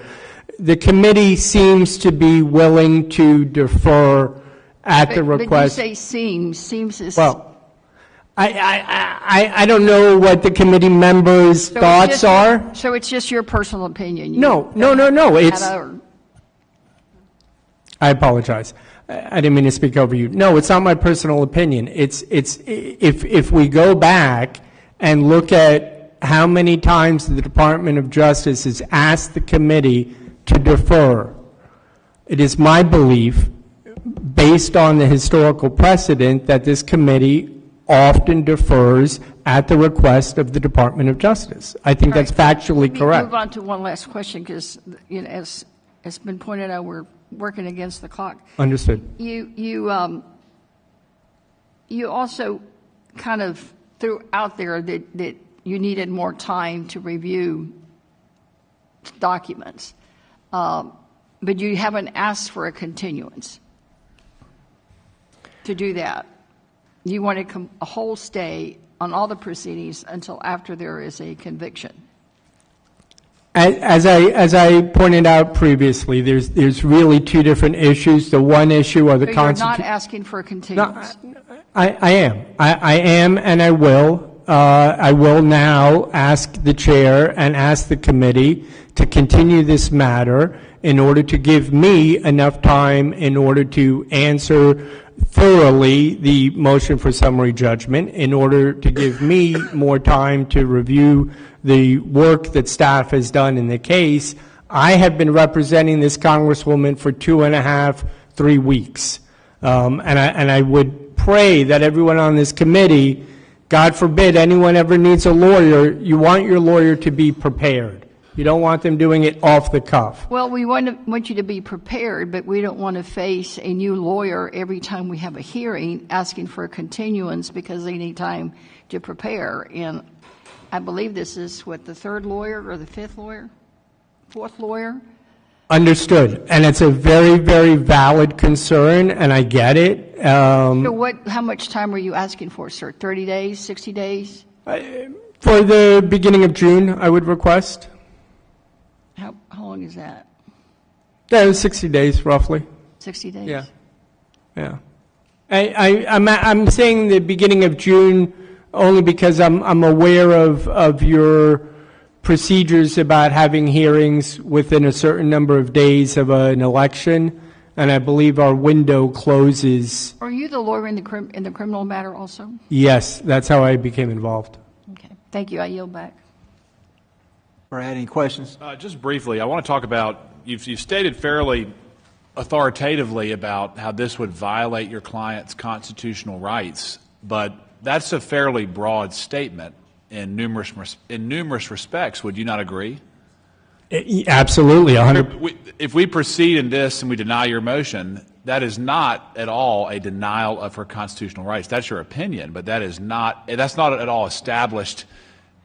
the committee seems to be willing to defer at the request. But you say seems is... Well, I don't know what the committee members' thoughts are. So it's just your personal opinion? No. It's... I apologize. I didn't mean to speak over you. No, it's not my personal opinion. It's if we go back and look at how many times the Department of Justice has asked the committee to defer, It is my belief, based on the historical precedent, that this committee often defers at the request of the Department of Justice. I think that's factually correct. Move on to one last question, because as it's been pointed out, we're working against the clock. Understood. You also kind of threw out there that you needed more time to review documents, but you haven't asked for a continuance to do that. You want a whole stay on all the proceedings until after there is a conviction. As I pointed out previously, there's really two different issues. The one issue are the Constitution. You're not asking for a continuance. No, I am. I am, and I will. I will now ask the chair and ask the committee to continue this matter in order to give me enough time in order to answer thoroughly the motion for summary judgment, in order to give me more time to review the work that staff has done in the case. I have been representing this Congresswoman for 2.5, 3 weeks. And I would pray that everyone on this committee, God forbid anyone ever needs a lawyer, you want your lawyer to be prepared. You don't want them doing it off the cuff. Well, we want you to be prepared, but we don't want to face a new lawyer every time we have a hearing asking for a continuance because they need time to prepare. And I believe this is, the third lawyer or the fifth lawyer? Fourth lawyer? Understood. And it's a very, very valid concern, and I get it. So how much time are you asking for, sir? 30 days, 60 days? For the beginning of June, I would request. How long is that? That was 60 days, roughly. 60 days? Yeah. Yeah. I'm saying the beginning of June only because I'm aware of your procedures about having hearings within a certain number of days of an election, and I believe our window closes. Are you the lawyer in the criminal matter also? Yes, that's how I became involved. Okay. Thank you. I yield back. Brad, any questions? Just briefly, I want to talk about, you've stated fairly authoritatively about how this would violate your client's constitutional rights, but that's a fairly broad statement in numerous respects. Would you not agree? Absolutely. 100%. If we proceed in this and we deny your motion, that is not at all a denial of her constitutional rights. That's your opinion, but that's not at all established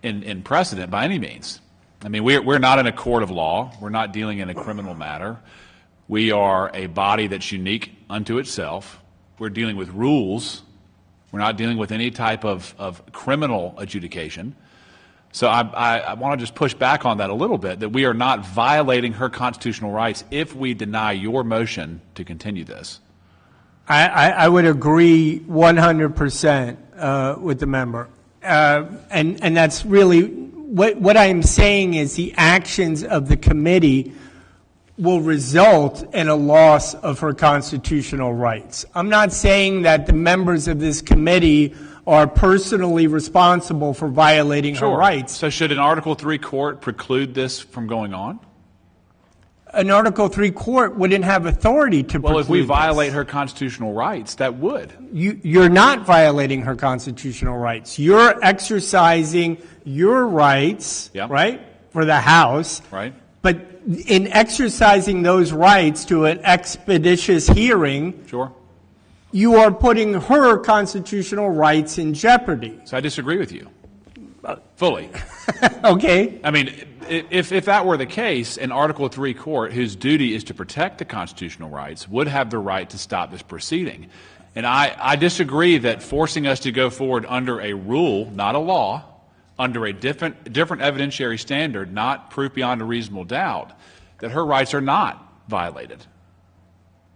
in precedent by any means. I mean, we're not in a court of law. We're not dealing in a criminal matter. We are a body that's unique unto itself. We're dealing with rules. We're not dealing with any type of criminal adjudication. So I want to just push back on that a little bit, that we are not violating her constitutional rights if we deny your motion to continue this. I would agree 100% with the member. And that's really what I am saying is the actions of the committee will result in a loss of her constitutional rights. I'm not saying that the members of this committee are personally responsible for violating her rights. So should an Article III court preclude this from going on? An Article III court wouldn't have authority to preclude Well, if we violate this. her constitutional rights, that would. You're not violating her constitutional rights. You're exercising your rights, right, for the House. Right. But in exercising those rights to an expeditious hearing, you are putting her constitutional rights in jeopardy. So I disagree with you fully. Okay. I mean, if that were the case, an Article III court whose duty is to protect the constitutional rights would have the right to stop this proceeding. And I disagree that forcing us to go forward under a rule, not a law, under a different evidentiary standard, not proof beyond a reasonable doubt, that her rights are not violated.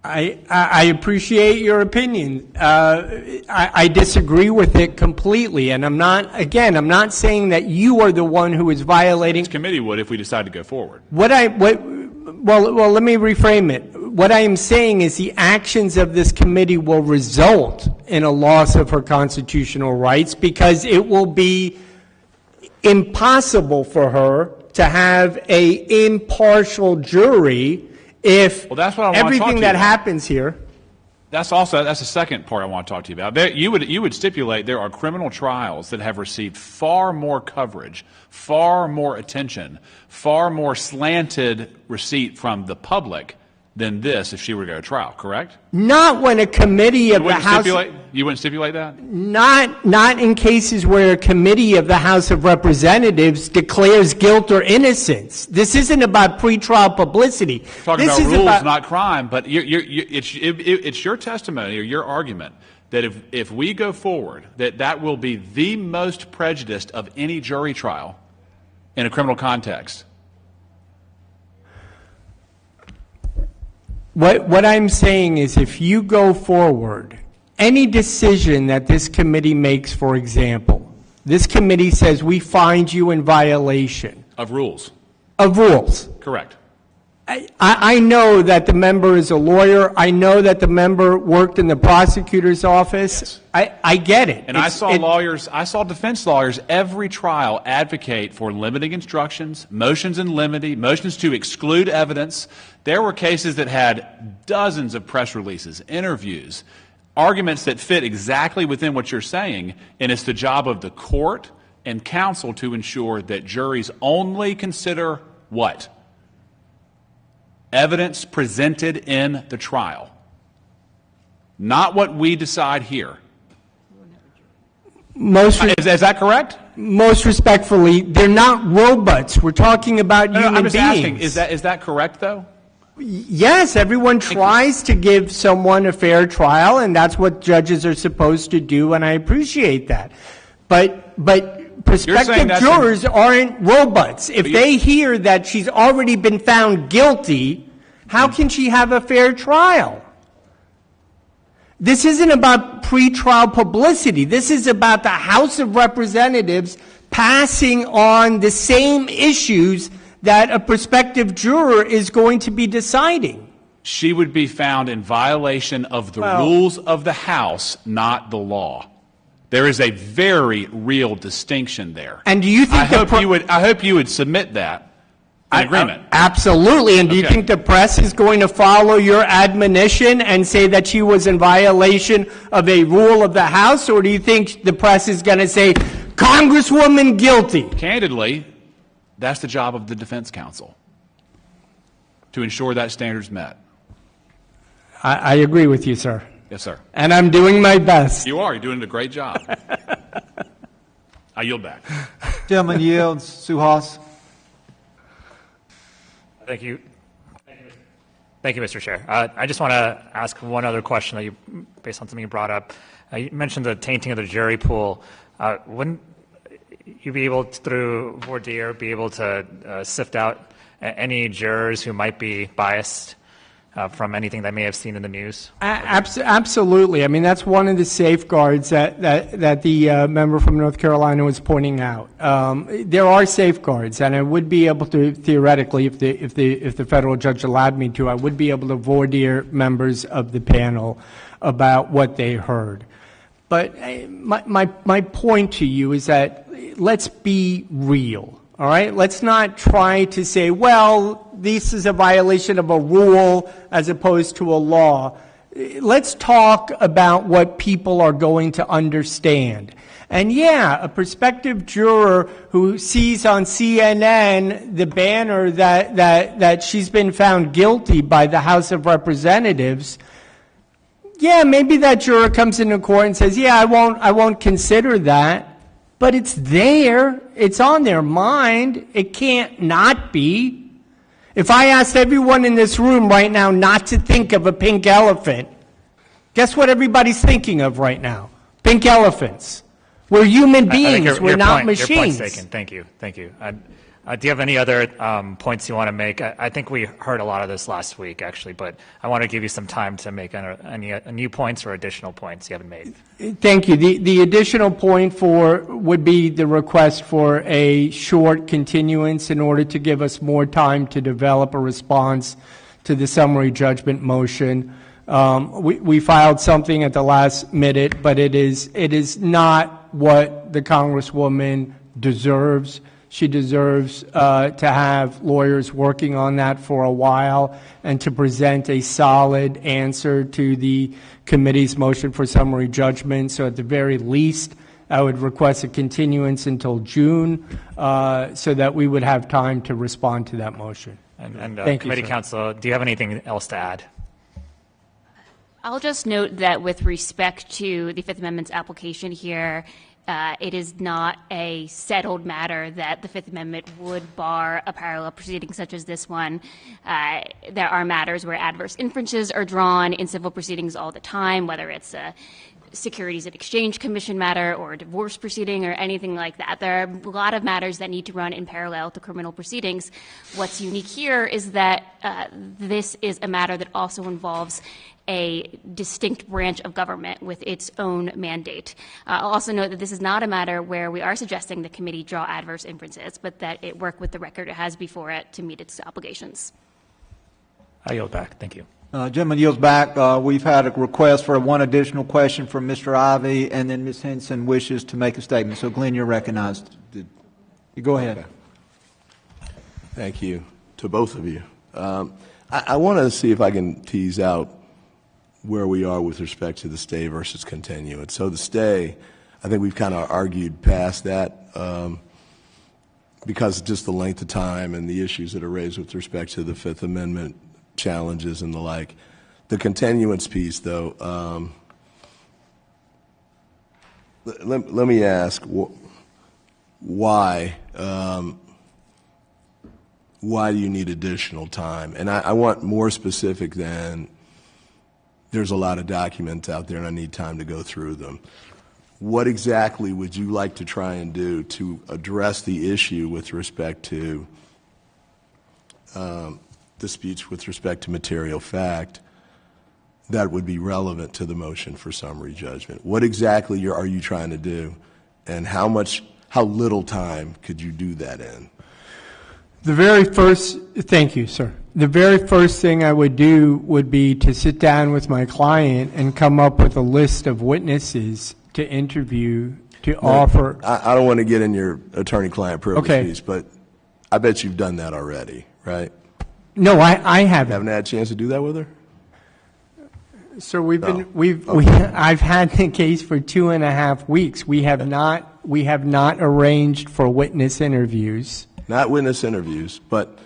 I appreciate your opinion. I disagree with it completely, and I'm not saying that you are the one who is violating. This committee would if we decide to go forward. Well, let me reframe it. What I am saying is the actions of this committee will result in a loss of her constitutional rights because it will be impossible for her to have an impartial jury if Well, that's what I want to talk to everything you that about. happens here, That's the second part I want to talk to you about. You would stipulate there are criminal trials that have received far more coverage, far more attention, far more slanted receipt from the public than this if she were to go to trial, correct? not when a committee of the House, You wouldn't stipulate that? not in cases where a committee of the House of Representatives declares guilt or innocence. This isn't about pretrial publicity. Talking This about is rules, not crime, but it's your testimony or your argument that if we go forward, that will be the most prejudiced of any jury trial in a criminal context. What I'm saying is if you go forward, any decision that this committee makes, for example, this committee says we find you in violation Of rules. of rules. Correct. I know that the member is a lawyer. I know that the member worked in the prosecutor's office. I get it. And I saw defense lawyers every trial advocate for limiting instructions, motions in limine, motions to exclude evidence. There were cases that had dozens of press releases, interviews, arguments that fit exactly within what you're saying, and it's the job of the court and counsel to ensure that juries only consider what? Evidence presented in the trial, not what we decide here. Is that correct? Most respectfully, they're not robots. We're talking about human I'm just beings. asking, is that correct, though? Yes, everyone tries to give someone a fair trial, and that's what judges are supposed to do, and I appreciate that. But prospective jurors aren't robots. If they hear that she's already been found guilty, how can she have a fair trial? This isn't about pretrial publicity. This is about the House of Representatives passing on the same issues that a prospective juror is going to be deciding. She would be found in violation of the rules of the House, not the law. There is a very real distinction there. And do you think I hope you would submit that in agreement. Absolutely. And do you think the press is going to follow your admonition and say that she was in violation of a rule of the House? Or do you think the press is going to say, Congresswoman guilty? Candidly, that's the job of the defense counsel, to ensure that standard's met. I agree with you, sir. Yes, sir. And I'm doing my best. You are. You're doing a great job. I yield back. Gentleman yields. Suhas. Thank you. Thank you, Mr. Chair. I just want to ask one other question based on something you brought up. You mentioned the tainting of the jury pool. Wouldn't you be able to, through voir dire, be able to sift out any jurors who might be biased from anything they may have seen in the news? Absolutely. I mean, that's one of the safeguards that the member from North Carolina was pointing out. There are safeguards, and I would be able to, theoretically, if the federal judge allowed me to, I would be able to voir dire members of the panel about what they heard. But my point to you is that let's be real. All right, let's not try to say, well, this is a violation of a rule as opposed to a law. Let's talk about what people are going to understand. And yeah, a prospective juror who sees on CNN the banner that she's been found guilty by the House of Representatives, yeah, maybe that juror comes into court and says, yeah, I won't consider that. But it's there. It's on their mind. It can't not be. If I asked everyone in this room right now not to think of a pink elephant, guess what everybody's thinking of right now? Pink elephants. We're human beings. We're not machines. Your point's taken. Thank you. Thank you. Do you have any other points you want to make? I think we heard a lot of this last week, actually, but I want to give you some time to make any new points or additional points you haven't made. Thank you. The additional point would be the request for a short continuance in order to give us more time to develop a response to the summary judgment motion. We filed something at the last minute, but it is not what the Congresswoman deserves. She deserves to have lawyers working on that for a while and to present a solid answer to the committee's motion for summary judgment. So at the very least, I would request a continuance until June so that we would have time to respond to that motion. And Thank Committee you, sir. Counsel, do you have anything else to add? I'll just note that with respect to the Fifth Amendment's application here, it is not a settled matter that the Fifth Amendment would bar a parallel proceeding such as this one. There are matters where adverse inferences are drawn in civil proceedings all the time, whether it's a Securities and Exchange Commission matter or a divorce proceeding or anything like that. There are a lot of matters that need to run in parallel to criminal proceedings. What's unique here is that this is a matter that also involves a distinct branch of government with its own mandate. I'll also note that this is not a matter where we are suggesting the committee draw adverse inferences, but that it work with the record it has before it to meet its obligations. I yield back. Thank you. Gentleman yields back. We've had a request for one additional question from Mr. Ivey, and then Ms. Henson wishes to make a statement. So, Glenn, you're recognized. You go ahead. Okay. Thank you to both of you. I want to see if I can tease out where we are with respect to the stay versus continuance. So the stay, I think we've kind of argued past that because of just the length of time and the issues that are raised with respect to the Fifth Amendment challenges and the like. The continuance piece, though, let me ask why do you need additional time? And I want more specific than there's a lot of documents out there and I need time to go through them. What exactly would you like to try and do to address the issue with respect to disputes with respect to material fact that would be relevant to the motion for summary judgment? What exactly are you trying to do, and how little time could you do that in? Thank you, sir. The very first thing I would do would be to sit down with my client and come up with a list of witnesses to interview, to offer. I don't want to get in your attorney-client privilege Okay. piece, but I bet you've done that already, right? No, I haven't. Haven't had a chance to do that with her? So Okay. I've had the case for 2.5 weeks. We have not arranged for witness interviews. Not witness interviews, but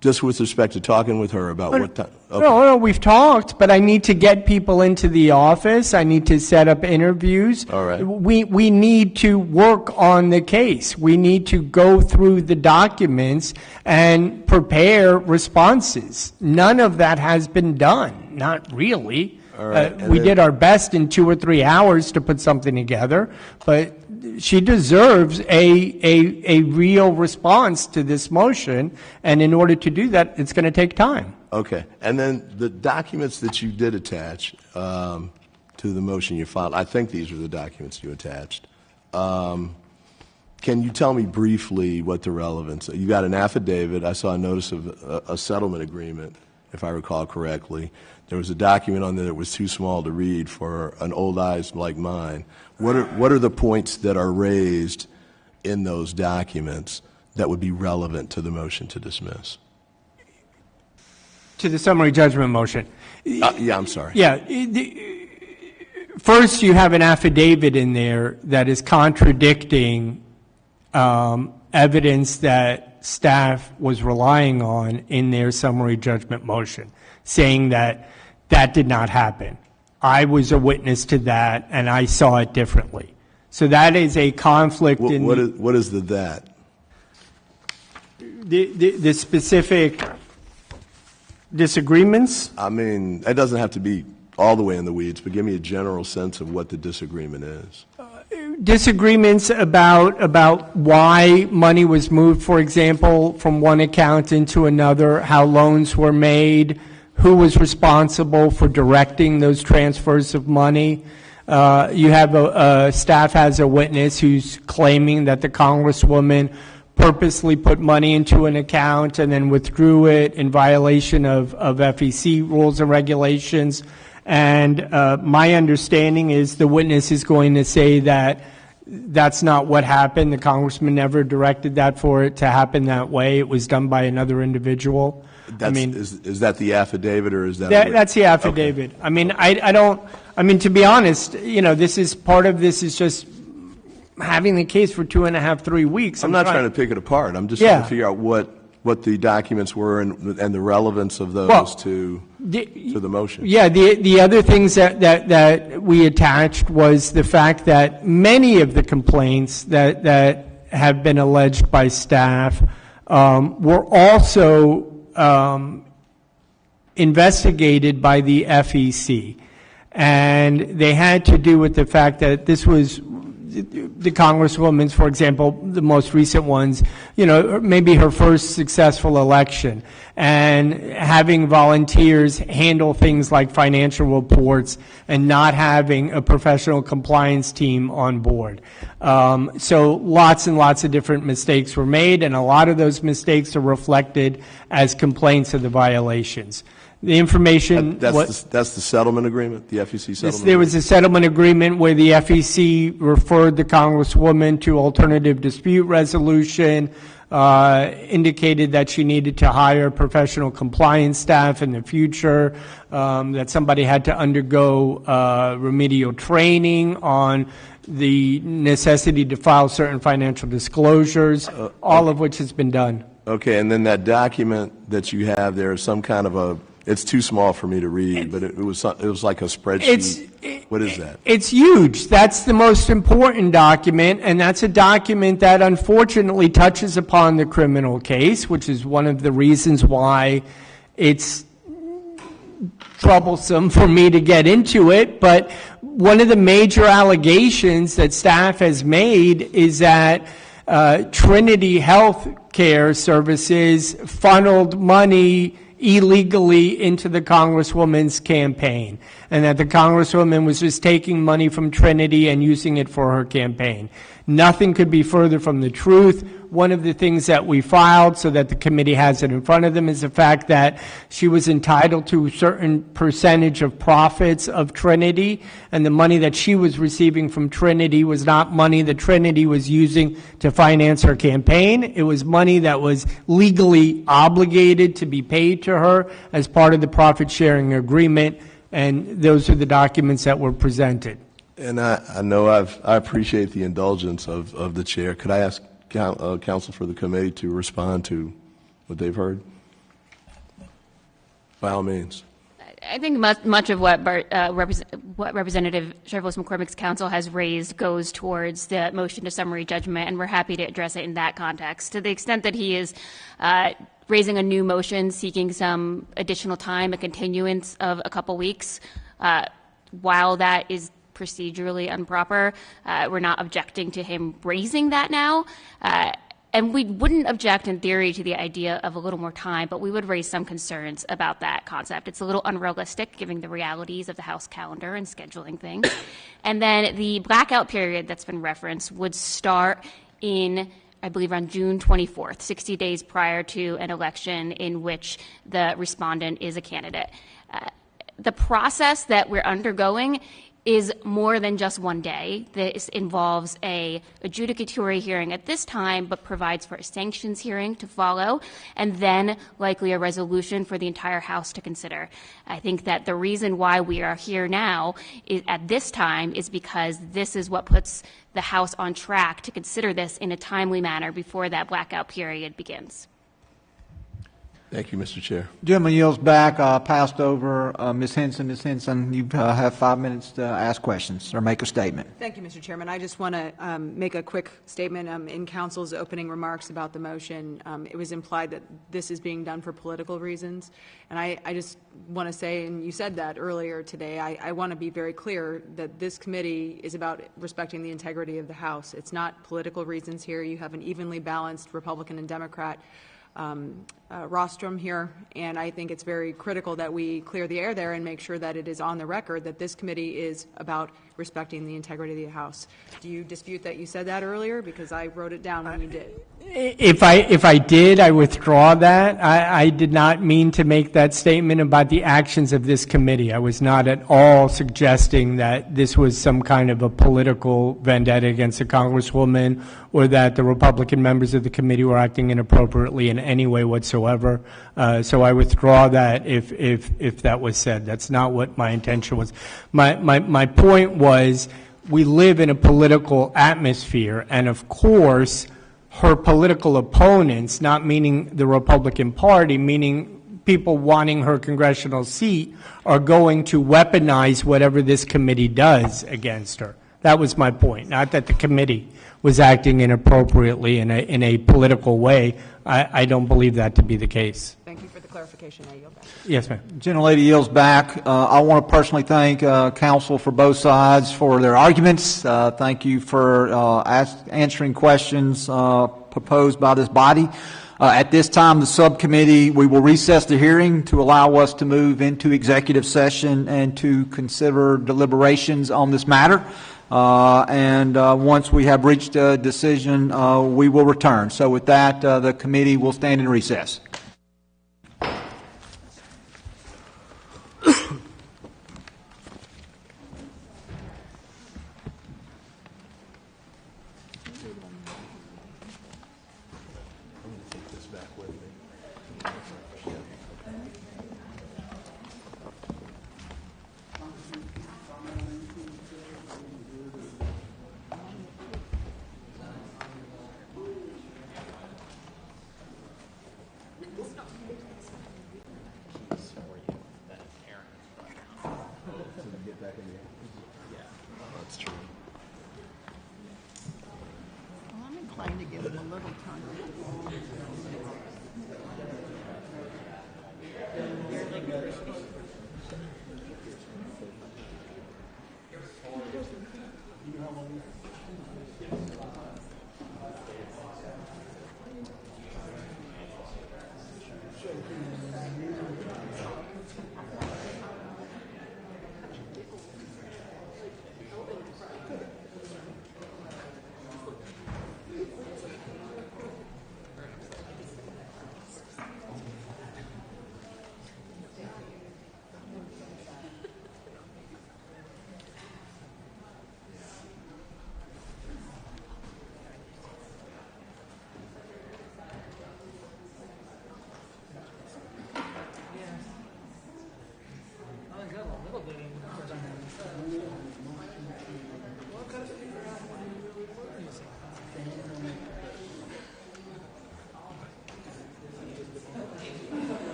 just with respect to talking with her about what time. Okay. No, we've talked, but I need to get people into the office. I need to set up interviews. All right. We need to work on the case. We need to go through the documents and prepare responses. None of that has been done. Not really. All right. We did our best in 2 or 3 hours to put something together, but she deserves a real response to this motion, and in order to do that, it's going to take time. Okay. And then the documents that you did attach to the motion you filed, I think these are the documents you attached. Can you tell me briefly what the relevance? You got an affidavit. I saw a notice of a settlement agreement, if I recall correctly. There was a document on there that was too small to read for an old eyes like mine. What are the points that are raised in those documents that would be relevant to the motion to dismiss? To the summary judgment motion. Yeah, I'm sorry. Yeah. First, you have an affidavit in there that is contradicting evidence that staff was relying on in their summary judgment motion, saying that that did not happen. I was a witness to that, and I saw it differently. So that is a conflict in what is that? The specific disagreements. I mean, it doesn't have to be all the way in the weeds, but give me a general sense of what the disagreement is. Disagreements about why money was moved, for example, from one account into another, how loans were made, who was responsible for directing those transfers of money. You have staff has a witness who's claiming that the Congresswoman purposely put money into an account and then withdrew it in violation of FEC rules and regulations. And my understanding is the witness is going to say that That's not what happened. The congressman never directed that for it to happen that way. It was done by another individual. Is that the affidavit, or is that? That's the affidavit. Okay. I mean, I don't, I mean, to be honest, this is part of this is just having the case for 2.5, 3 weeks. I'm not trying to pick it apart. I'm just trying to figure out what the documents were and the relevance of those to the motion. Yeah, the other things that we attached was the fact that many of the complaints that have been alleged by staff were also investigated by the FEC. And they had to do with the fact that this was the Congresswoman's, for example, the most recent ones, maybe her first successful election, and having volunteers handle things like financial reports and not having a professional compliance team on board. So lots and lots of different mistakes were made, and a lot of those mistakes are reflected as complaints of the violations. The information... That's the settlement agreement, the FEC settlement? There was a settlement agreement where the FEC referred the Congresswoman to alternative dispute resolution, indicated that she needed to hire professional compliance staff in the future, that somebody had to undergo remedial training on the necessity to file certain financial disclosures, all of which has been done. Okay, and then that document that you have there is some kind of a... It's too small for me to read, but it was like a spreadsheet. What is that? It's huge. That's the most important document, and that's a document that unfortunately touches upon the criminal case, which is one of the reasons why it's troublesome for me to get into it. But one of the major allegations that staff has made is that Trinity Health Care Services funneled money illegally into the Congresswoman's campaign, and that the Congresswoman was just taking money from Trinity and using it for her campaign. Nothing could be further from the truth. One of the things that we filed so that the committee has it in front of them is the fact that she was entitled to a certain percentage of profits of Trinity, and the money that she was receiving from Trinity was not money that Trinity was using to finance her campaign. It was money that was legally obligated to be paid to her as part of the profit-sharing agreement, and those are the documents that were presented. And I know I appreciate the indulgence of the chair. Could I ask counsel for the committee to respond to what they've heard? By all means. I think much of what Representative Cherfilus-McCormick's counsel has raised goes towards the motion to summary judgment, and we're happy to address it in that context. To the extent that he is raising a new motion seeking some additional time, a continuance of a couple weeks, while that is procedurally improper, we're not objecting to him raising that now. And we wouldn't object in theory to the idea of a little more time, but we would raise some concerns about that concept. It's a little unrealistic given the realities of the House calendar and scheduling things. And then the blackout period that's been referenced would start in, I believe, around June 24th, 60 days prior to an election in which the respondent is a candidate. The process that we're undergoing is more than just one day. This involves a adjudicatory hearing at this time, but provides for a sanctions hearing to follow, and then likely a resolution for the entire House to consider. I think that the reason why we are here now at this time is because this is what puts the House on track to consider this in a timely manner before that blackout period begins. Thank you, Mr. Chair. Gentleman yields back. Passed over. Ms. Henson. Ms. Henson, you have 5 minutes to ask questions or make a statement. Thank you, Mr. Chairman. I just want to make a quick statement. In counsel's opening remarks about the motion, it was implied that this is being done for political reasons. And I just want to say, and you said that earlier today, I want to be very clear that this committee is about respecting the integrity of the House. It's not political reasons here. You have an evenly balanced Republican and Democrat rostrum here, and I think it's very critical that we clear the air there and make sure that it is on the record that this committee is about respecting the integrity of the House. Do you dispute that you said that earlier? Because I wrote it down when you did. If I did, I withdraw that. I did not mean to make that statement about the actions of this committee. I was not at all suggesting that this was some kind of a political vendetta against a congresswoman or that the Republican members of the committee were acting inappropriately in any way whatsoever. So I withdraw that if that was said. That's not what my intention was. My point was we live in a political atmosphere, and of course, her political opponents, not meaning the Republican Party, meaning people wanting her congressional seat, are going to weaponize whatever this committee does against her. That was my point, not that the committee was acting inappropriately in a political way. I don't believe that to be the case. Thank you for the clarification. I yield back. Yes, ma'am. Gentlelady yields back. I want to personally thank counsel for both sides for their arguments. Thank you for answering questions proposed by this body. At this time, the subcommittee, we will recess the hearing to allow us to move into executive session and to consider deliberations on this matter. Once we have reached a decision, we will return. So with that, the committee will stand in recess. I'm inclined to give him a little time.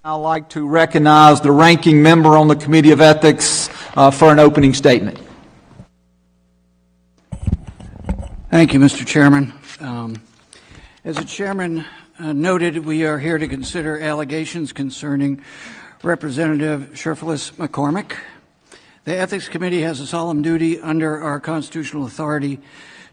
I'd like to recognize the ranking member on the Committee of Ethics for an opening statement. Thank you, Mr. Chairman. As the chairman noted, we are here to consider allegations concerning Representative Cherfilus-McCormick. The Ethics Committee has a solemn duty under our constitutional authority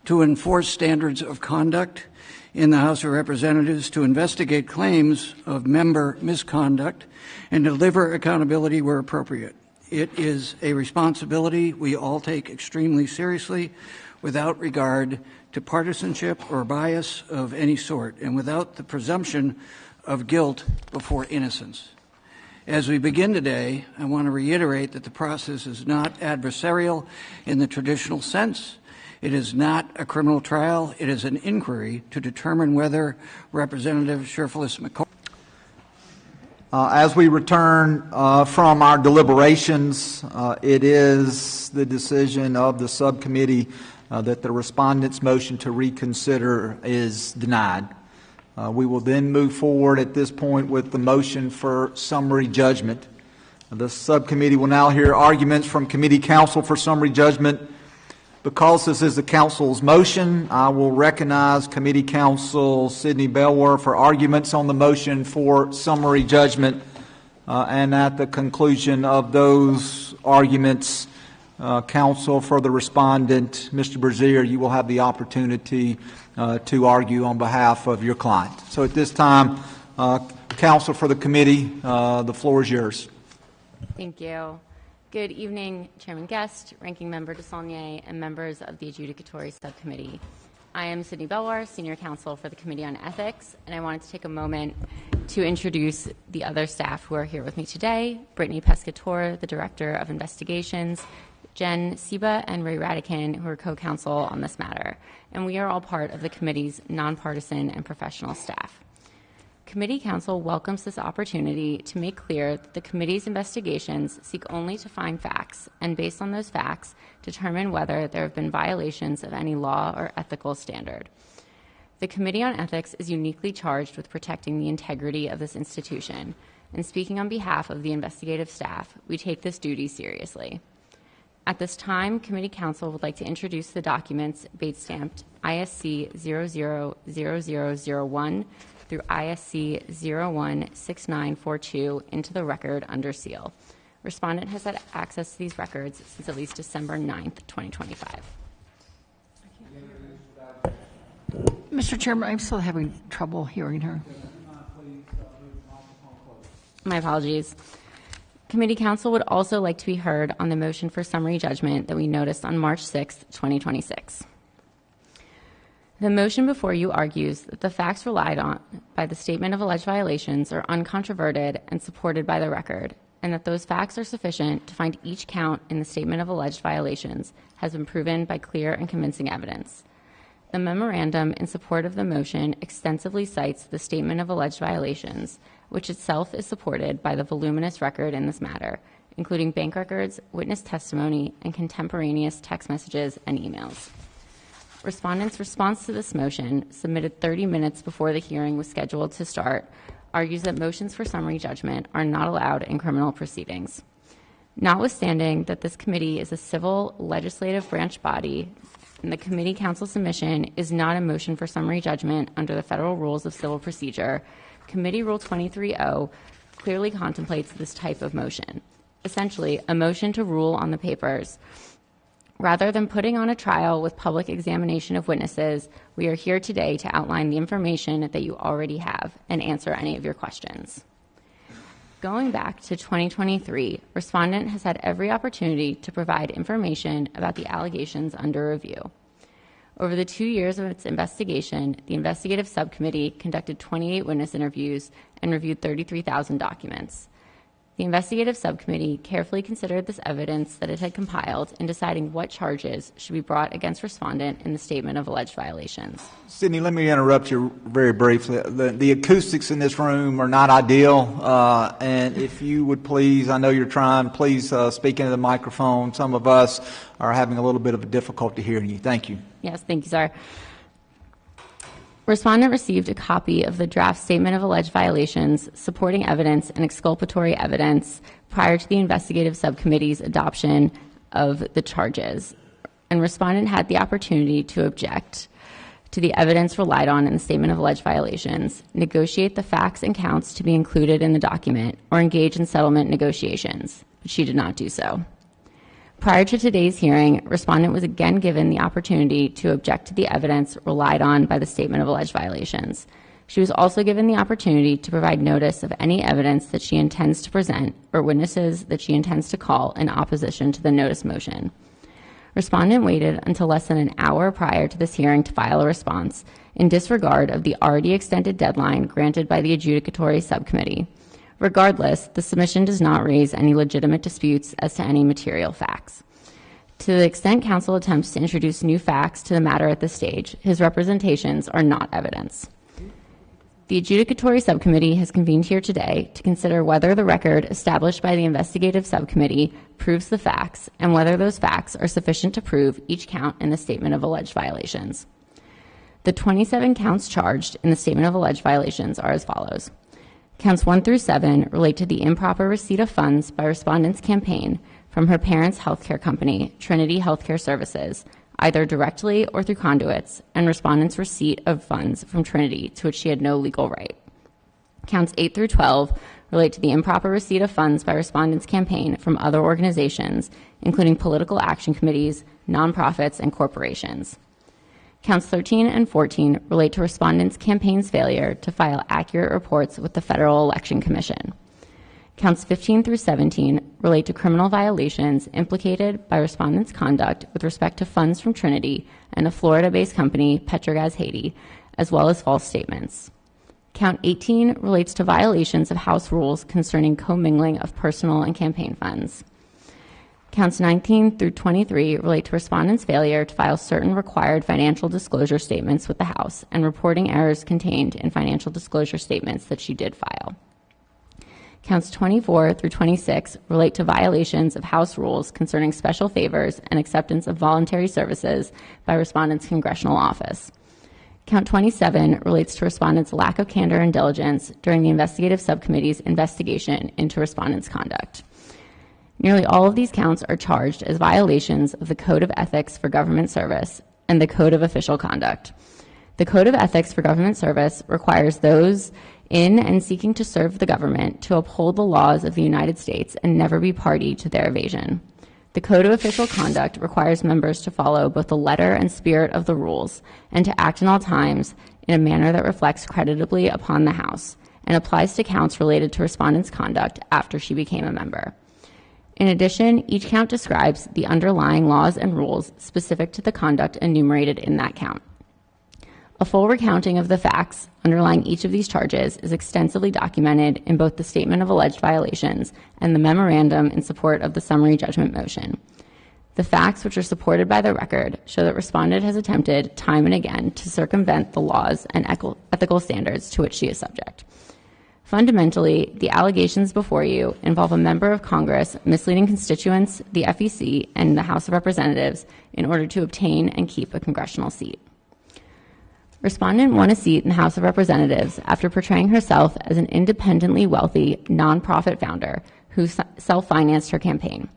to enforce standards of conduct in the House of Representatives, to investigate claims of member misconduct, and deliver accountability where appropriate. It is a responsibility we all take extremely seriously, without regard to partisanship or bias of any sort, and without the presumption of guilt before innocence. As we begin today, I want to reiterate that the process is not adversarial in the traditional sense. It is not a criminal trial. It is an inquiry to determine whether Representative Cherfilus-McCormick. As we return from our deliberations, it is the decision of the subcommittee that the respondent's motion to reconsider is denied. We will then move forward at this point with the motion for summary judgment. The subcommittee will now hear arguments from committee counsel for summary judgment. Because this is the council's motion, I will recognize committee counsel Sidney Belwer for arguments on the motion for summary judgment. And at the conclusion of those arguments, counsel for the respondent, Mr. Brazier, you will have the opportunity to argue on behalf of your client. So at this time, counsel for the committee, the floor is yours. Thank you. Good evening, Chairman Guest, Ranking Member DeSaulnier, and members of the Adjudicatory Subcommittee. I am Sidney Belwar, Senior Counsel for the Committee on Ethics, and I wanted to take a moment to introduce the other staff who are here with me today: Brittany Pescatore, the Director of Investigations, Jen Seba and Ray Radican, who are co-counsel on this matter, and we are all part of the committee's nonpartisan and professional staff. Committee counsel welcomes this opportunity to make clear that the committee's investigations seek only to find facts, and based on those facts, determine whether there have been violations of any law or ethical standard. The Committee on Ethics is uniquely charged with protecting the integrity of this institution, and speaking on behalf of the investigative staff, we take this duty seriously. At this time, committee counsel would like to introduce the documents Bates stamped ISC 000001 through ISC 016942 into the record under seal. Respondent has had access to these records since at least December 9th, 2025. Mr. Chairman, I'm still having trouble hearing her. My apologies. Committee counsel would also like to be heard on the motion for summary judgment that we noticed on March 6th, 2026. The motion before you argues that the facts relied on by the statement of alleged violations are uncontroverted and supported by the record, and that those facts are sufficient to find each count in the statement of alleged violations has been proven by clear and convincing evidence. The memorandum in support of the motion extensively cites the statement of alleged violations, which itself is supported by the voluminous record in this matter, including bank records, witness testimony, and contemporaneous text messages and emails. Respondent's response to this motion, submitted 30 minutes before the hearing was scheduled to start, argues that motions for summary judgment are not allowed in criminal proceedings. Notwithstanding that this committee is a civil legislative branch body, and the committee counsel submission is not a motion for summary judgment under the Federal Rules of Civil Procedure, Committee Rule 23-0 clearly contemplates this type of motion, essentially a motion to rule on the papers. Rather than putting on a trial with public examination of witnesses, we are here today to outline the information that you already have and answer any of your questions. Going back to 2023, respondent has had every opportunity to provide information about the allegations under review. Over the 2 years of its investigation, the investigative subcommittee conducted 28 witness interviews and reviewed 33,000 documents. The investigative subcommittee carefully considered this evidence that it had compiled in deciding what charges should be brought against respondent in the statement of alleged violations. Sidney, let me interrupt you very briefly. The acoustics in this room are not ideal, and if you would please, I know you're trying, please speak into the microphone. Some of us are having a little bit of a difficulty hearing you. Thank you. Yes, thank you, sir. Respondent received a copy of the draft statement of alleged violations, supporting evidence, and exculpatory evidence prior to the investigative subcommittee's adoption of the charges, and respondent had the opportunity to object to the evidence relied on in the statement of alleged violations, negotiate the facts and counts to be included in the document, or engage in settlement negotiations, but she did not do so. Prior to today's hearing, respondent was again given the opportunity to object to the evidence relied on by the statement of alleged violations. She was also given the opportunity to provide notice of any evidence that she intends to present or witnesses that she intends to call in opposition to the notice motion. Respondent waited until less than an hour prior to this hearing to file a response in disregard of the already extended deadline granted by the adjudicatory subcommittee. Regardless, the submission does not raise any legitimate disputes as to any material facts. To the extent counsel attempts to introduce new facts to the matter at this stage, his representations are not evidence. The adjudicatory subcommittee has convened here today to consider whether the record established by the investigative subcommittee proves the facts and whether those facts are sufficient to prove each count in the statement of alleged violations. The 27 counts charged in the statement of alleged violations are as follows. Counts 1 through 7 relate to the improper receipt of funds by respondent's campaign from her parents' healthcare company, Trinity Healthcare Services, either directly or through conduits, and respondent's receipt of funds from Trinity to which she had no legal right. Counts 8 through 12 relate to the improper receipt of funds by respondent's campaign from other organizations, including political action committees, nonprofits, and corporations. Counts 13 and 14 relate to respondent's campaign's failure to file accurate reports with the Federal Election Commission. Counts 15 through 17 relate to criminal violations implicated by respondent's conduct with respect to funds from Trinity and a Florida-based company, Petrogas Haiti, as well as false statements. Count 18 relates to violations of House rules concerning commingling of personal and campaign funds. Counts 19 through 23 relate to respondent's failure to file certain required financial disclosure statements with the House and reporting errors contained in financial disclosure statements that she did file. Counts 24 through 26 relate to violations of House rules concerning special favors and acceptance of voluntary services by respondent's congressional office. Count 27 relates to respondent's lack of candor and diligence during the investigative subcommittee's investigation into respondent's conduct. Nearly all of these counts are charged as violations of the Code of Ethics for Government Service and the Code of Official Conduct. The Code of Ethics for Government Service requires those in and seeking to serve the government to uphold the laws of the United States and never be party to their evasion. The Code of Official Conduct requires members to follow both the letter and spirit of the rules and to act in all times in a manner that reflects creditably upon the House and applies to counts related to respondent's conduct after she became a member. In addition, each count describes the underlying laws and rules specific to the conduct enumerated in that count. A full recounting of the facts underlying each of these charges is extensively documented in both the statement of alleged violations and the memorandum in support of the summary judgment motion. The facts, which are supported by the record, show that respondent has attempted time and again to circumvent the laws and ethical standards to which she is subject. Fundamentally, the allegations before you involve a member of Congress misleading constituents, the FEC, and the House of Representatives in order to obtain and keep a congressional seat. Respondent won a seat in the House of Representatives after portraying herself as an independently wealthy nonprofit founder who self-financed her campaign.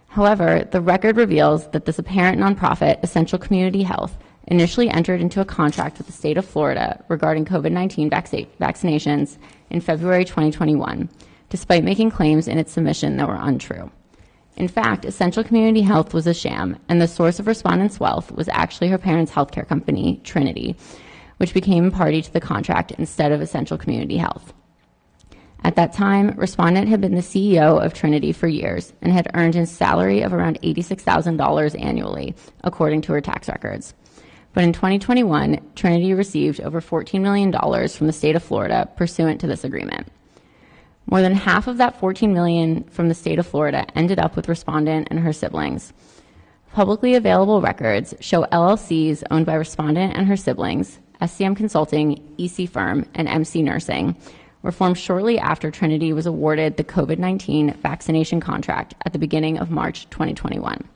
However, the record reveals that this apparent nonprofit, Essential Community Health, initially entered into a contract with the state of Florida regarding COVID-19 vaccinations in February 2021, despite making claims in its submission that were untrue. In fact, Essential Community Health was a sham, and the source of respondent's wealth was actually her parents' healthcare company, Trinity, which became party to the contract instead of Essential Community Health. At that time, respondent had been the CEO of Trinity for years and had earned a salary of around $86,000 annually, according to her tax records. But in 2021, Trinity received over $14 million from the state of Florida pursuant to this agreement. More than half of that $14 million from the state of Florida ended up with respondent and her siblings. Publicly available records show LLCs owned by respondent and her siblings, SCM Consulting, EC Firm, and MC Nursing, were formed shortly after Trinity was awarded the COVID-19 vaccination contract at the beginning of March 2021.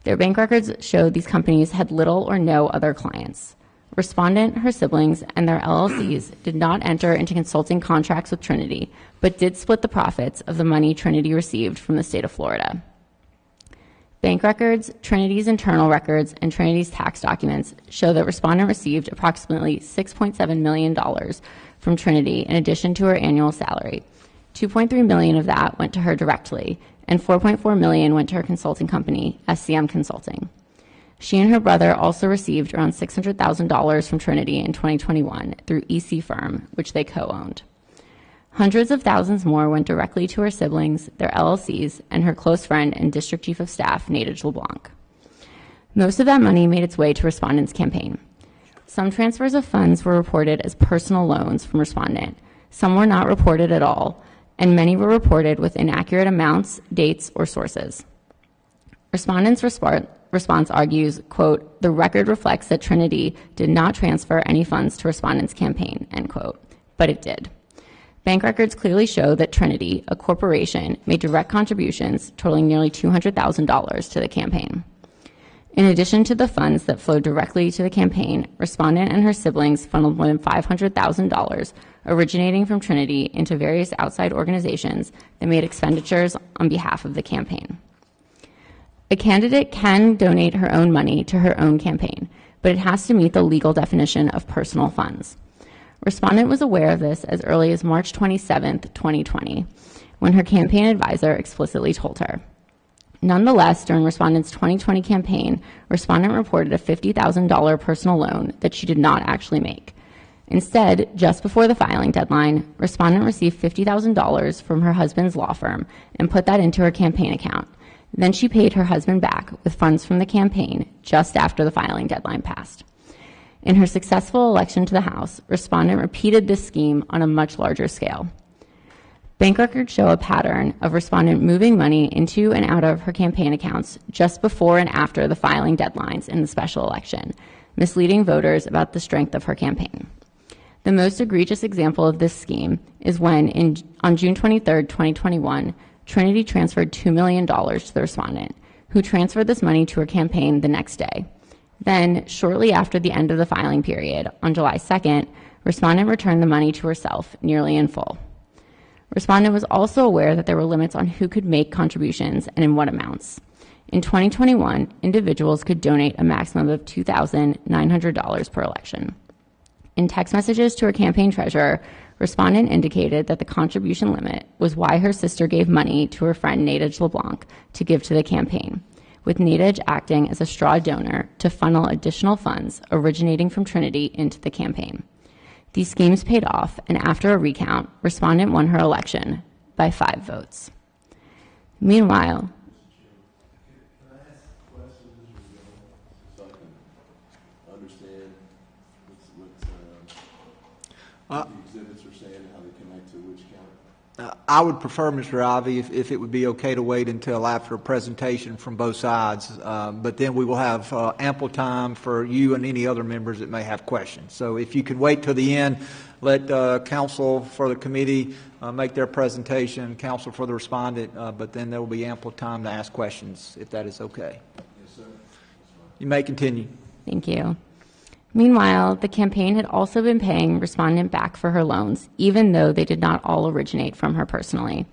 Their bank records showed these companies had little or no other clients. Respondent, her siblings, and their LLCs did not enter into consulting contracts with Trinity, but did split the profits of the money Trinity received from the state of Florida. Bank records, Trinity's internal records, and Trinity's tax documents show that Respondent received approximately $6.7 million from Trinity in addition to her annual salary. $2.3 million of that went to her directly, and $4.4 million went to her consulting company, SCM Consulting. She and her brother also received around $600,000 from Trinity in 2021 through EC Firm, which they co-owned. Hundreds of thousands more went directly to her siblings, their LLCs, and her close friend and District Chief of Staff, Nadege LeBlanc. Most of that money made its way to Respondent's campaign. Some transfers of funds were reported as personal loans from Respondent. Some were not reported at all, and many were reported with inaccurate amounts, dates, or sources. Respondent's response argues, quote, "The record reflects that Trinity did not transfer any funds to Respondent's campaign," end quote, but it did. Bank records clearly show that Trinity, a corporation, made direct contributions totaling nearly $200,000 to the campaign. In addition to the funds that flowed directly to the campaign, Respondent and her siblings funneled more than $500,000 originating from Trinity into various outside organizations that made expenditures on behalf of the campaign. A candidate can donate her own money to her own campaign, but it has to meet the legal definition of personal funds. Respondent was aware of this as early as March 27, 2020, when her campaign advisor explicitly told her. Nonetheless, during Respondent's 2020 campaign, Respondent reported a $50,000 personal loan that she did not actually make. Instead, just before the filing deadline, Respondent received $50,000 from her husband's law firm and put that into her campaign account. Then she paid her husband back with funds from the campaign just after the filing deadline passed. In her successful election to the House, Respondent repeated this scheme on a much larger scale. Bank records show a pattern of Respondent moving money into and out of her campaign accounts just before and after the filing deadlines in the special election, misleading voters about the strength of her campaign. The most egregious example of this scheme is when, on June 23, 2021, Trinity transferred $2 million to the Respondent, who transferred this money to her campaign the next day. Then, shortly after the end of the filing period, on July 2nd, Respondent returned the money to herself, nearly in full. Respondent was also aware that there were limits on who could make contributions and in what amounts. In 2021, individuals could donate a maximum of $2,900 per election. In text messages to her campaign treasurer, Respondent indicated that the contribution limit was why her sister gave money to her friend Nadege LeBlanc to give to the campaign, with Nadege acting as a straw donor to funnel additional funds originating from Trinity into the campaign. These schemes paid off, and after a recount, Respondent won her election by 5 votes. Meanwhile, exhibits are saying how they connect to which count? I would prefer, Mr. Ivey, if it would be okay to wait until after a presentation from both sides, but then we will have ample time for you and any other members that may have questions. So if you could wait till the end, let counsel for the committee make their presentation, counsel for the respondent, but then there will be ample time to ask questions, if that is okay. Yes, sir. You may continue. thank you. Meanwhile, the campaign had also been paying Respondent back for her loans, even though they did not all originate from her personally.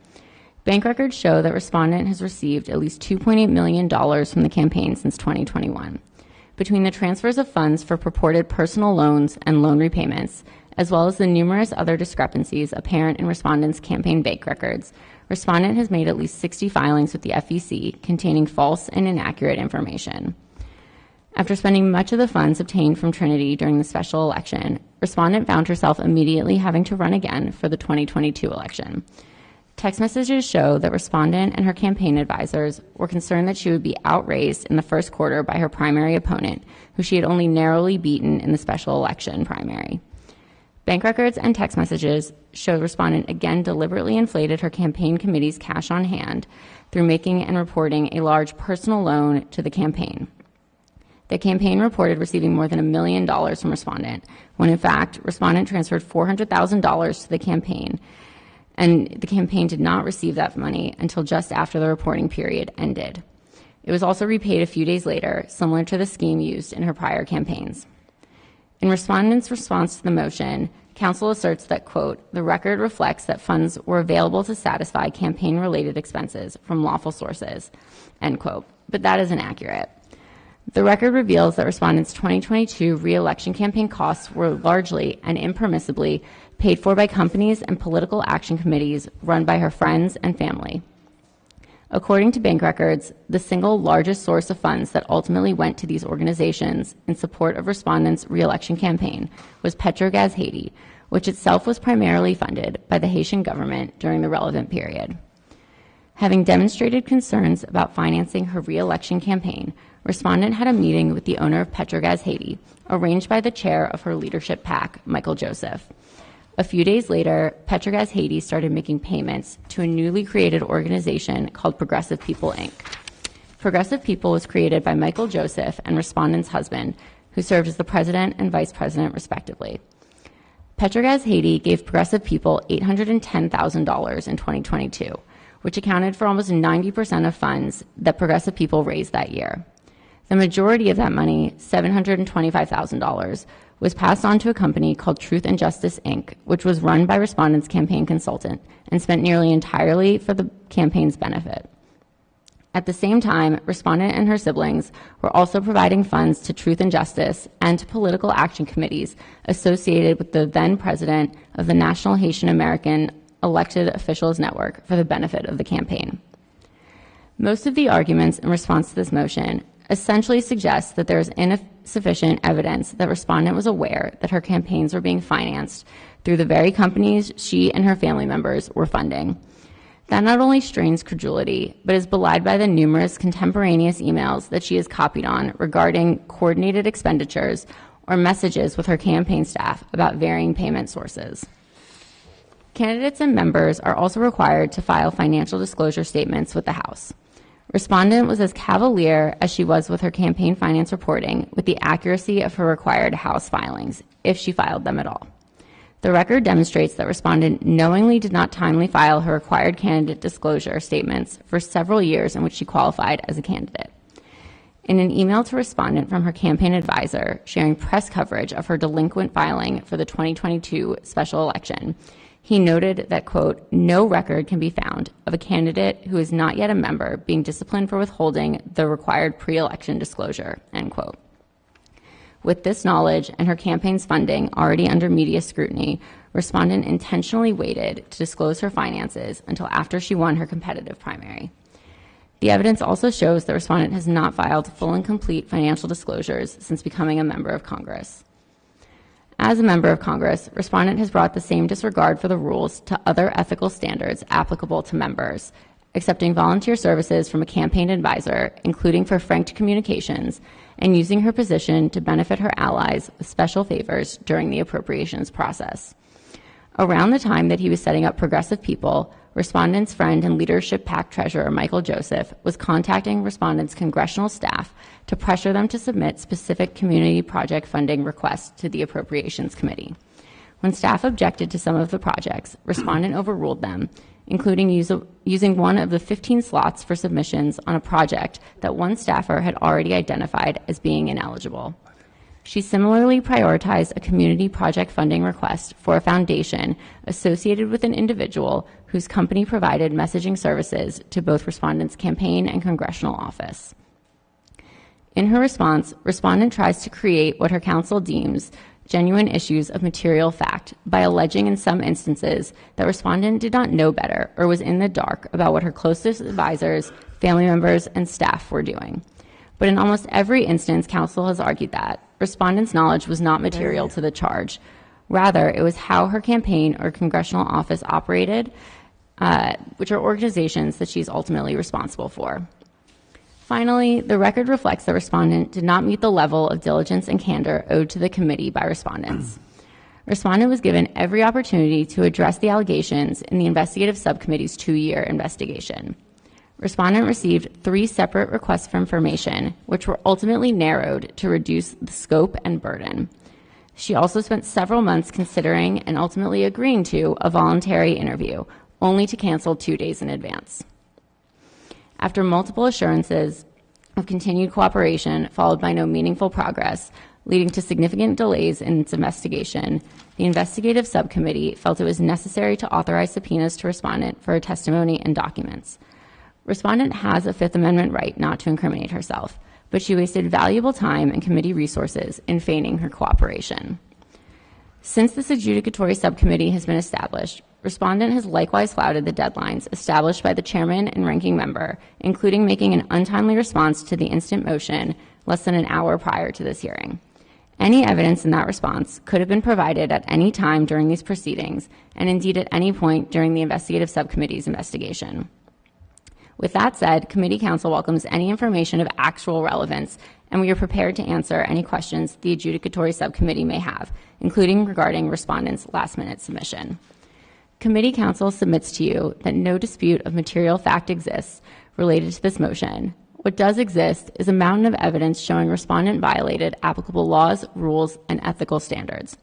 Bank records show that Respondent has received at least $2.8 million from the campaign since 2021. Between the transfers of funds for purported personal loans and loan repayments, as well as the numerous other discrepancies apparent in Respondent's campaign bank records, Respondent has made at least 60 filings with the FEC containing false and inaccurate information. After spending much of the funds obtained from Trinity during the special election, Respondent found herself immediately having to run again for the 2022 election. Text messages show that Respondent and her campaign advisors were concerned that she would be outraised in the first quarter by her primary opponent, who she had only narrowly beaten in the special election primary. Bank records and text messages show Respondent again deliberately inflated her campaign committee's cash on hand through making and reporting a large personal loan to the campaign. The campaign reported receiving more than $1 million from Respondent, when in fact, Respondent transferred $400,000 to the campaign, and the campaign did not receive that money until just after the reporting period ended. It was also repaid a few days later, similar to the scheme used in her prior campaigns. In respondents' response to the motion, counsel asserts that, quote, the record reflects that funds were available to satisfy campaign-related expenses from lawful sources, end quote. But that is inaccurate. The record reveals that respondents' 2022 re-election campaign costs were largely and impermissibly paid for by companies and political action committees run by her friends and family. According to bank records, the single largest source of funds that ultimately went to these organizations in support of respondents' re-election campaign was Petrogaz Haiti, which itself was primarily funded by the Haitian government during the relevant period. Having demonstrated concerns about financing her re-election campaign, respondent had a meeting with the owner of Petrogaz Haiti, arranged by the chair of her leadership PAC, Michael Joseph. A few days later, Petrogaz Haiti started making payments to a newly created organization called Progressive People, Inc. Progressive People was created by Michael Joseph and respondent's husband, who served as the president and vice president, respectively. Petrogaz Haiti gave Progressive People $810,000 in 2022, which accounted for almost 90% of funds that Progressive People raised that year. The majority of that money, $725,000, was passed on to a company called Truth and Justice, Inc., which was run by respondent's campaign consultant and spent nearly entirely for the campaign's benefit. At the same time, respondent and her siblings were also providing funds to Truth and Justice and to political action committees associated with the then president of the National Haitian American Elected Officials Network for the benefit of the campaign. Most of the arguments in response to this motion essentially suggest that there is insufficient evidence that respondent was aware that her campaigns were being financed through the very companies she and her family members were funding. That not only strains credulity, but is belied by the numerous contemporaneous emails that she is copied on regarding coordinated expenditures or messages with her campaign staff about varying payment sources. Candidates and members are also required to file financial disclosure statements with the House. Respondent was as cavalier as she was with her campaign finance reporting with the accuracy of her required House filings, if she filed them at all. The record demonstrates that respondent knowingly did not timely file her required candidate disclosure statements for several years in which she qualified as a candidate. In an email to respondent from her campaign advisor sharing press coverage of her delinquent filing for the 2022 special election, he noted that, quote, no record can be found of a candidate who is not yet a member being disciplined for withholding the required pre-election disclosure, end quote. With this knowledge and her campaign's funding already under media scrutiny, respondent intentionally waited to disclose her finances until after she won her competitive primary. The evidence also shows that respondent has not filed full and complete financial disclosures since becoming a member of Congress. As a member of Congress, respondent has brought the same disregard for the rules to other ethical standards applicable to members, accepting volunteer services from a campaign advisor, including for franked communications, and using her position to benefit her allies with special favors during the appropriations process. Around the time that he was setting up Progressive People, respondent's friend and leadership PAC treasurer Michael Joseph was contacting respondent's congressional staff to pressure them to submit specific community project funding requests to the Appropriations Committee. When staff objected to some of the projects, respondent overruled them, including using one of the 15 slots for submissions on a project that one staffer had already identified as being ineligible. She similarly prioritized a community project funding request for a foundation associated with an individual whose company provided messaging services to both respondent's campaign and congressional office. In her response, respondent tries to create what her counsel deems genuine issues of material fact by alleging in some instances that respondent did not know better or was in the dark about what her closest advisors, family members, and staff were doing. But in almost every instance, counsel has argued that respondent's knowledge was not material to the charge. Rather, it was how her campaign or congressional office operated, which are organizations that she's ultimately responsible for. Finally, the record reflects that respondent did not meet the level of diligence and candor owed to the committee by respondents. Respondent was given every opportunity to address the allegations in the investigative subcommittee's 2-year investigation. Respondent received 3 separate requests for information, which were ultimately narrowed to reduce the scope and burden. She also spent several months considering and ultimately agreeing to a voluntary interview, only to cancel 2 days in advance. After multiple assurances of continued cooperation followed by no meaningful progress, leading to significant delays in its investigation, the investigative subcommittee felt it was necessary to authorize subpoenas to respondent for her testimony and documents. Respondent has a Fifth Amendment right not to incriminate herself, but she wasted valuable time and committee resources in feigning her cooperation. Since this adjudicatory subcommittee has been established, Respondent has likewise flouted the deadlines established by the chairman and ranking member, including making an untimely response to the instant motion less than an hour prior to this hearing. Any evidence in that response could have been provided at any time during these proceedings, and indeed at any point during the investigative subcommittee's investigation. With that said, committee counsel welcomes any information of actual relevance, and we are prepared to answer any questions the adjudicatory subcommittee may have, including regarding respondent's last-minute submission. Committee counsel submits to you that no dispute of material fact exists related to this motion. What does exist is a mountain of evidence showing respondent violated applicable laws, rules, and ethical standards.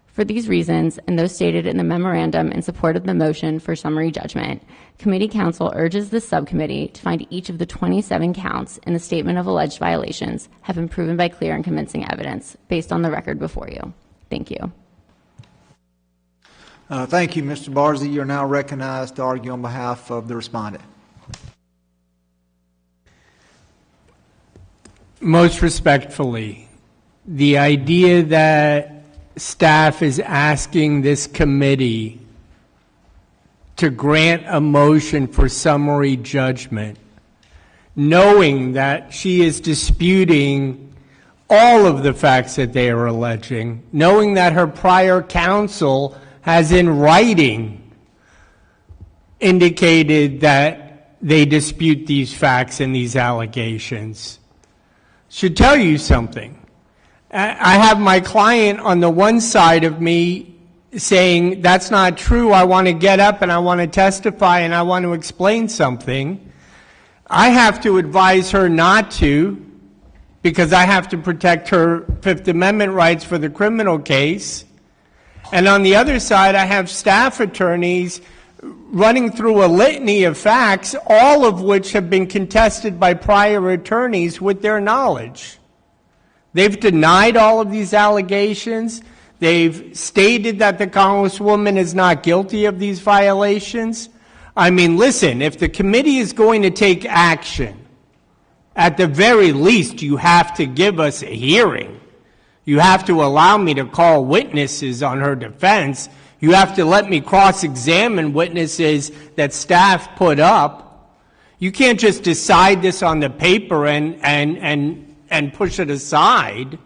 For these reasons, and those stated in the memorandum in support of the motion for summary judgment, committee counsel urges this subcommittee to find each of the 27 counts in the statement of alleged violations have been proven by clear and convincing evidence based on the record before you. Thank you. Thank you, Mr. Barzee. You're now recognized to argue on behalf of the respondent. Most respectfully, the idea that staff is asking this committee to grant a motion for summary judgment, knowing that she is disputing all of the facts that they are alleging, knowing that her prior counsel has in writing indicated that they dispute these facts and these allegations, should tell you something. I have my client on the one side of me saying, that's not true, I want to get up and I want to testify and I want to explain something. I have to advise her not to, because I have to protect her Fifth Amendment rights for the criminal case. And on the other side, I have staff attorneys running through a litany of facts, all of which have been contested by prior attorneys with their knowledge. They've denied all of these allegations. They've stated that the Congresswoman is not guilty of these violations. I mean, listen, if the committee is going to take action, at the very least, you have to give us a hearing. You have to allow me to call witnesses on her defense. You have to let me cross-examine witnesses that staff put up. You can't just decide this on the paper and push it aside.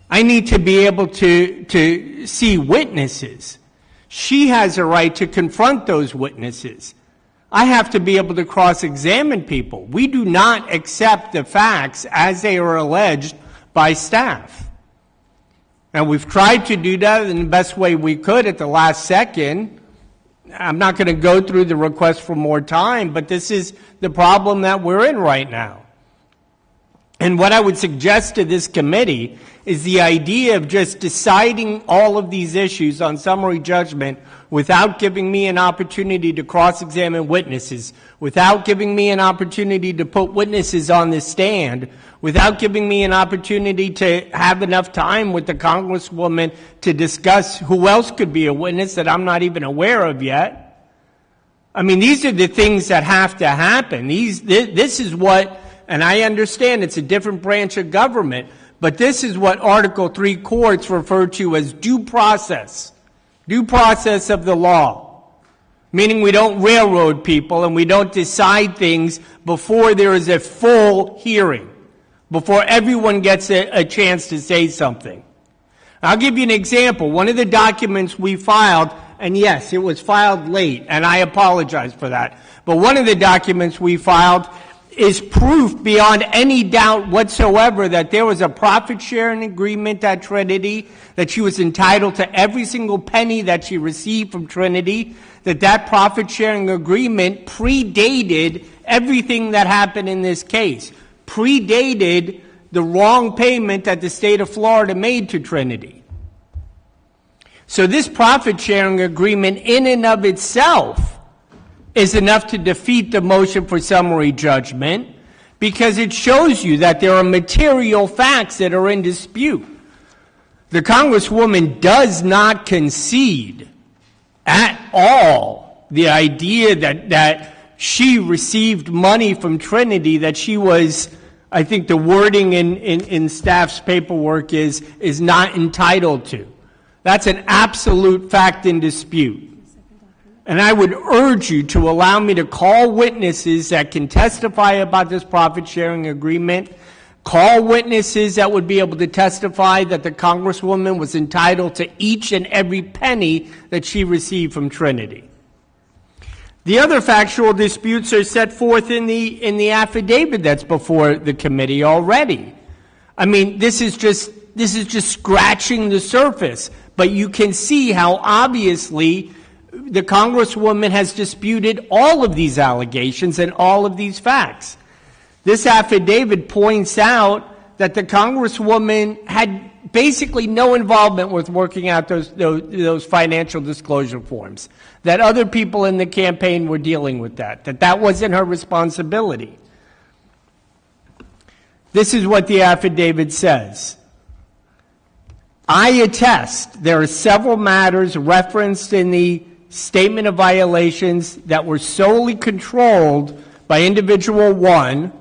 I need to be able to see witnesses. She has a right to confront those witnesses. I have to be able to cross-examine people. We do not accept the facts as they are alleged by staff. Now, we've tried to do that in the best way we could at the last second. I'm not going to go through the request for more time, but this is the problem that we're in right now. And what I would suggest to this committee is the idea of just deciding all of these issues on summary judgment without giving me an opportunity to cross-examine witnesses, without giving me an opportunity to put witnesses on the stand, without giving me an opportunity to have enough time with the Congresswoman to discuss who else could be a witness that I'm not even aware of yet. I mean, these are the things that have to happen. This is what, and I understand it's a different branch of government, but this is what Article 3 courts refer to as due process of the law, meaning we don't railroad people and we don't decide things before there is a full hearing, before everyone gets a chance to say something. I'll give you an example. One of the documents we filed, and yes, it was filed late, and I apologize for that, but one of the documents we filed is proof beyond any doubt whatsoever that there was a profit-sharing agreement at Trinity, that she was entitled to every single penny that she received from Trinity, that profit-sharing agreement predated everything that happened in this case, predated the wrong payment that the state of Florida made to Trinity. So this profit-sharing agreement in and of itself is enough to defeat the motion for summary judgment, because it shows you that there are material facts that are in dispute. The Congresswoman does not concede at all the idea that she received money from Trinity, that she was, I think the wording in staff's paperwork is not entitled to. That's an absolute fact in dispute. And I would urge you to allow me to call witnesses that can testify about this profit-sharing agreement, call witnesses that would be able to testify that the Congresswoman was entitled to each and every penny that she received from Trinity. The other factual disputes are set forth in the affidavit that's before the committee already. I mean, this is just scratching the surface, but you can see how obviously the Congresswoman has disputed all of these allegations and all of these facts. This affidavit points out that the Congresswoman had basically no involvement with working out those financial disclosure forms, that other people in the campaign were dealing with that wasn't her responsibility. This is what the affidavit says. I attest there are several matters referenced in the statement of violations that were solely controlled by individual one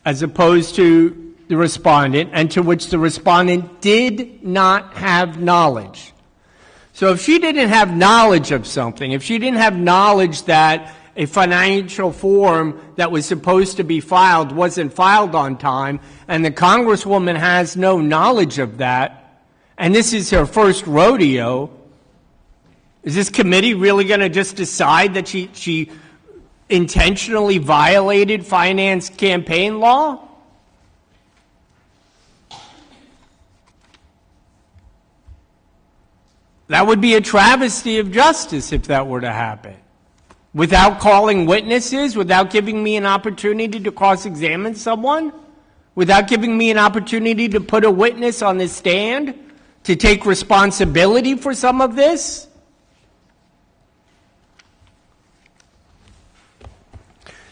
as opposed to the respondent, and to which the respondent did not have knowledge. So if she didn't have knowledge of something, if she didn't have knowledge that a financial form that was supposed to be filed wasn't filed on time, and the Congresswoman has no knowledge of that, and this is her first rodeo, is this committee really going to just decide that she intentionally violated finance campaign law? That would be a travesty of justice if that were to happen. Without calling witnesses, without giving me an opportunity to cross-examine someone, without giving me an opportunity to put a witness on the stand, to take responsibility for some of this.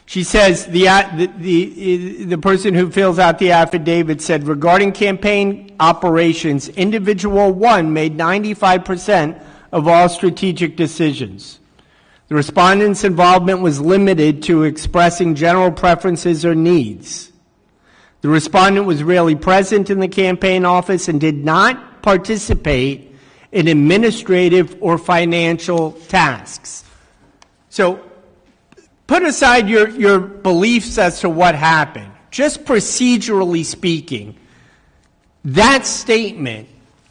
She says, the person who fills out the affidavit said, regarding campaign operations, individual one made 95% of all strategic decisions. The respondent's involvement was limited to expressing general preferences or needs. The respondent was rarely present in the campaign office and did not participate in administrative or financial tasks. So, put aside your beliefs as to what happened. Just procedurally speaking, that statement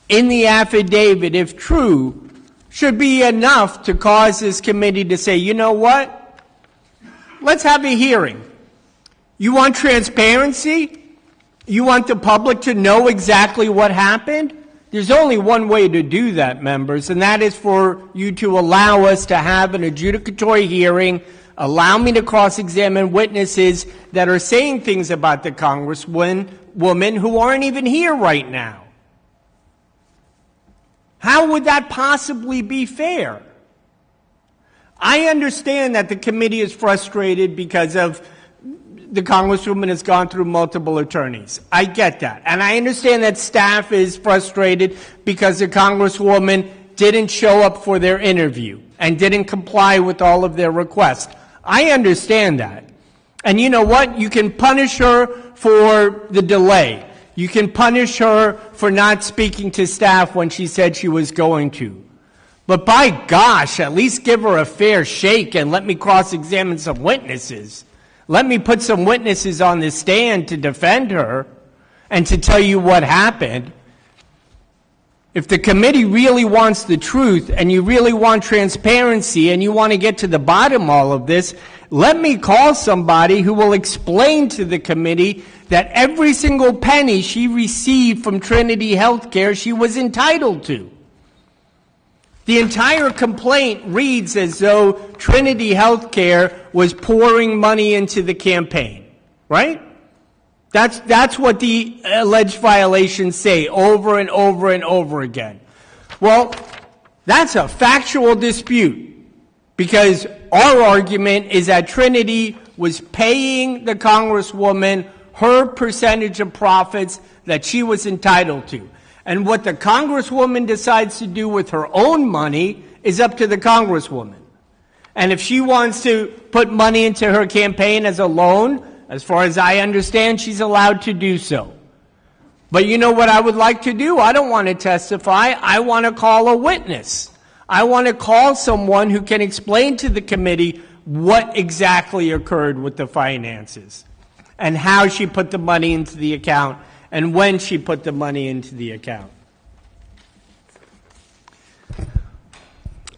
in the affidavit, if true, should be enough to cause this committee to say, you know what? Let's have a hearing. You want transparency? You want the public to know exactly what happened? There's only one way to do that, members, and that is for you to allow us to have an adjudicatory hearing. Allow me to cross-examine witnesses that are saying things about the Congresswoman who aren't even here right now. How would that possibly be fair? I understand that the committee is frustrated because of the Congresswoman has gone through multiple attorneys. I get that. And I understand that staff is frustrated because the Congresswoman didn't show up for their interview and didn't comply with all of their requests. I understand that. And you know what? You can punish her for the delay. You can punish her for not speaking to staff when she said she was going to. But by gosh, at least give her a fair shake and let me cross-examine some witnesses. Let me put some witnesses on the stand to defend her and to tell you what happened. If the committee really wants the truth and you really want transparency and you want to get to the bottom of all of this, let me call somebody who will explain to the committee that every single penny she received from Trinity Healthcare she was entitled to. The entire complaint reads as though Trinity Healthcare was pouring money into the campaign, right? That's what the alleged violations say over and over and over again. Well, that's a factual dispute because our argument is that Trinity was paying the Congresswoman her percentage of profits that she was entitled to. And what the Congresswoman decides to do with her own money is up to the Congresswoman. And if she wants to put money into her campaign as a loan, as far as I understand, she's allowed to do so. But you know what I would like to do? I don't want to testify. I want to call a witness. I want to call someone who can explain to the committee what exactly occurred with the finances and how she put the money into the account and when she put the money into the account.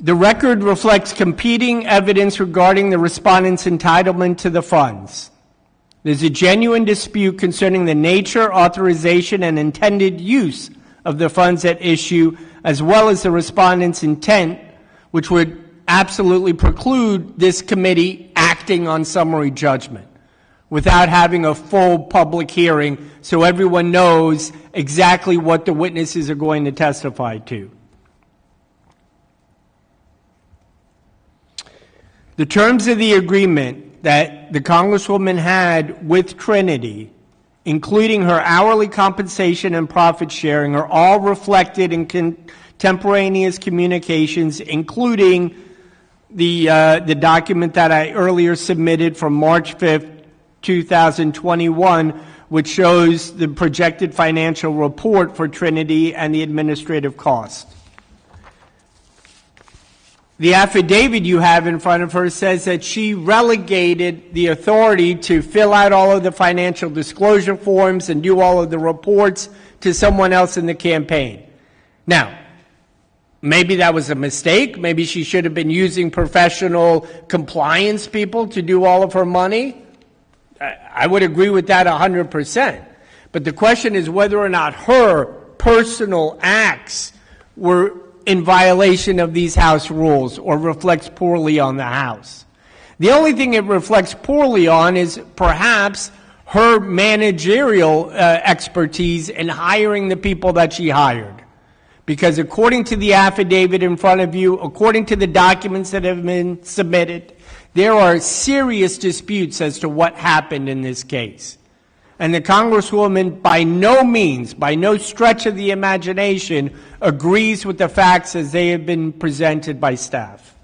The record reflects competing evidence regarding the respondent's entitlement to the funds. There's a genuine dispute concerning the nature, authorization, and intended use of the funds at issue, as well as the respondent's intent, which would absolutely preclude this committee acting on summary judgment without having a full public hearing so everyone knows exactly what the witnesses are going to testify to. The terms of the agreement that the Congresswoman had with Trinity, including her hourly compensation and profit sharing, are all reflected in contemporaneous communications, including the document that I earlier submitted from March 5th, 2021, which shows the projected financial report for Trinity and the administrative cost. The affidavit you have in front of her says that she relegated the authority to fill out all of the financial disclosure forms and do all of the reports to someone else in the campaign. Now, maybe that was a mistake. Maybe she should have been using professional compliance people to do all of her money. I would agree with that 100%. But the question is whether or not her personal acts were in violation of these House rules or reflects poorly on the House. The only thing it reflects poorly on is perhaps her managerial expertise in hiring the people that she hired. Because according to the affidavit in front of you, according to the documents that have been submitted, there are serious disputes as to what happened in this case. And the Congresswoman, by no means, by no stretch of the imagination, agrees with the facts as they have been presented by staff.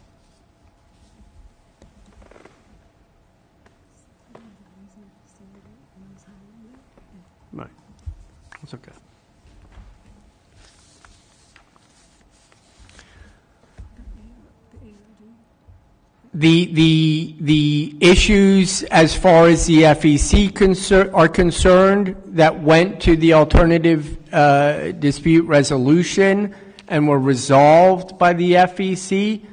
Right. That's okay. The issues as far as the FEC are concerned that went to the alternative dispute resolution and were resolved by the FEC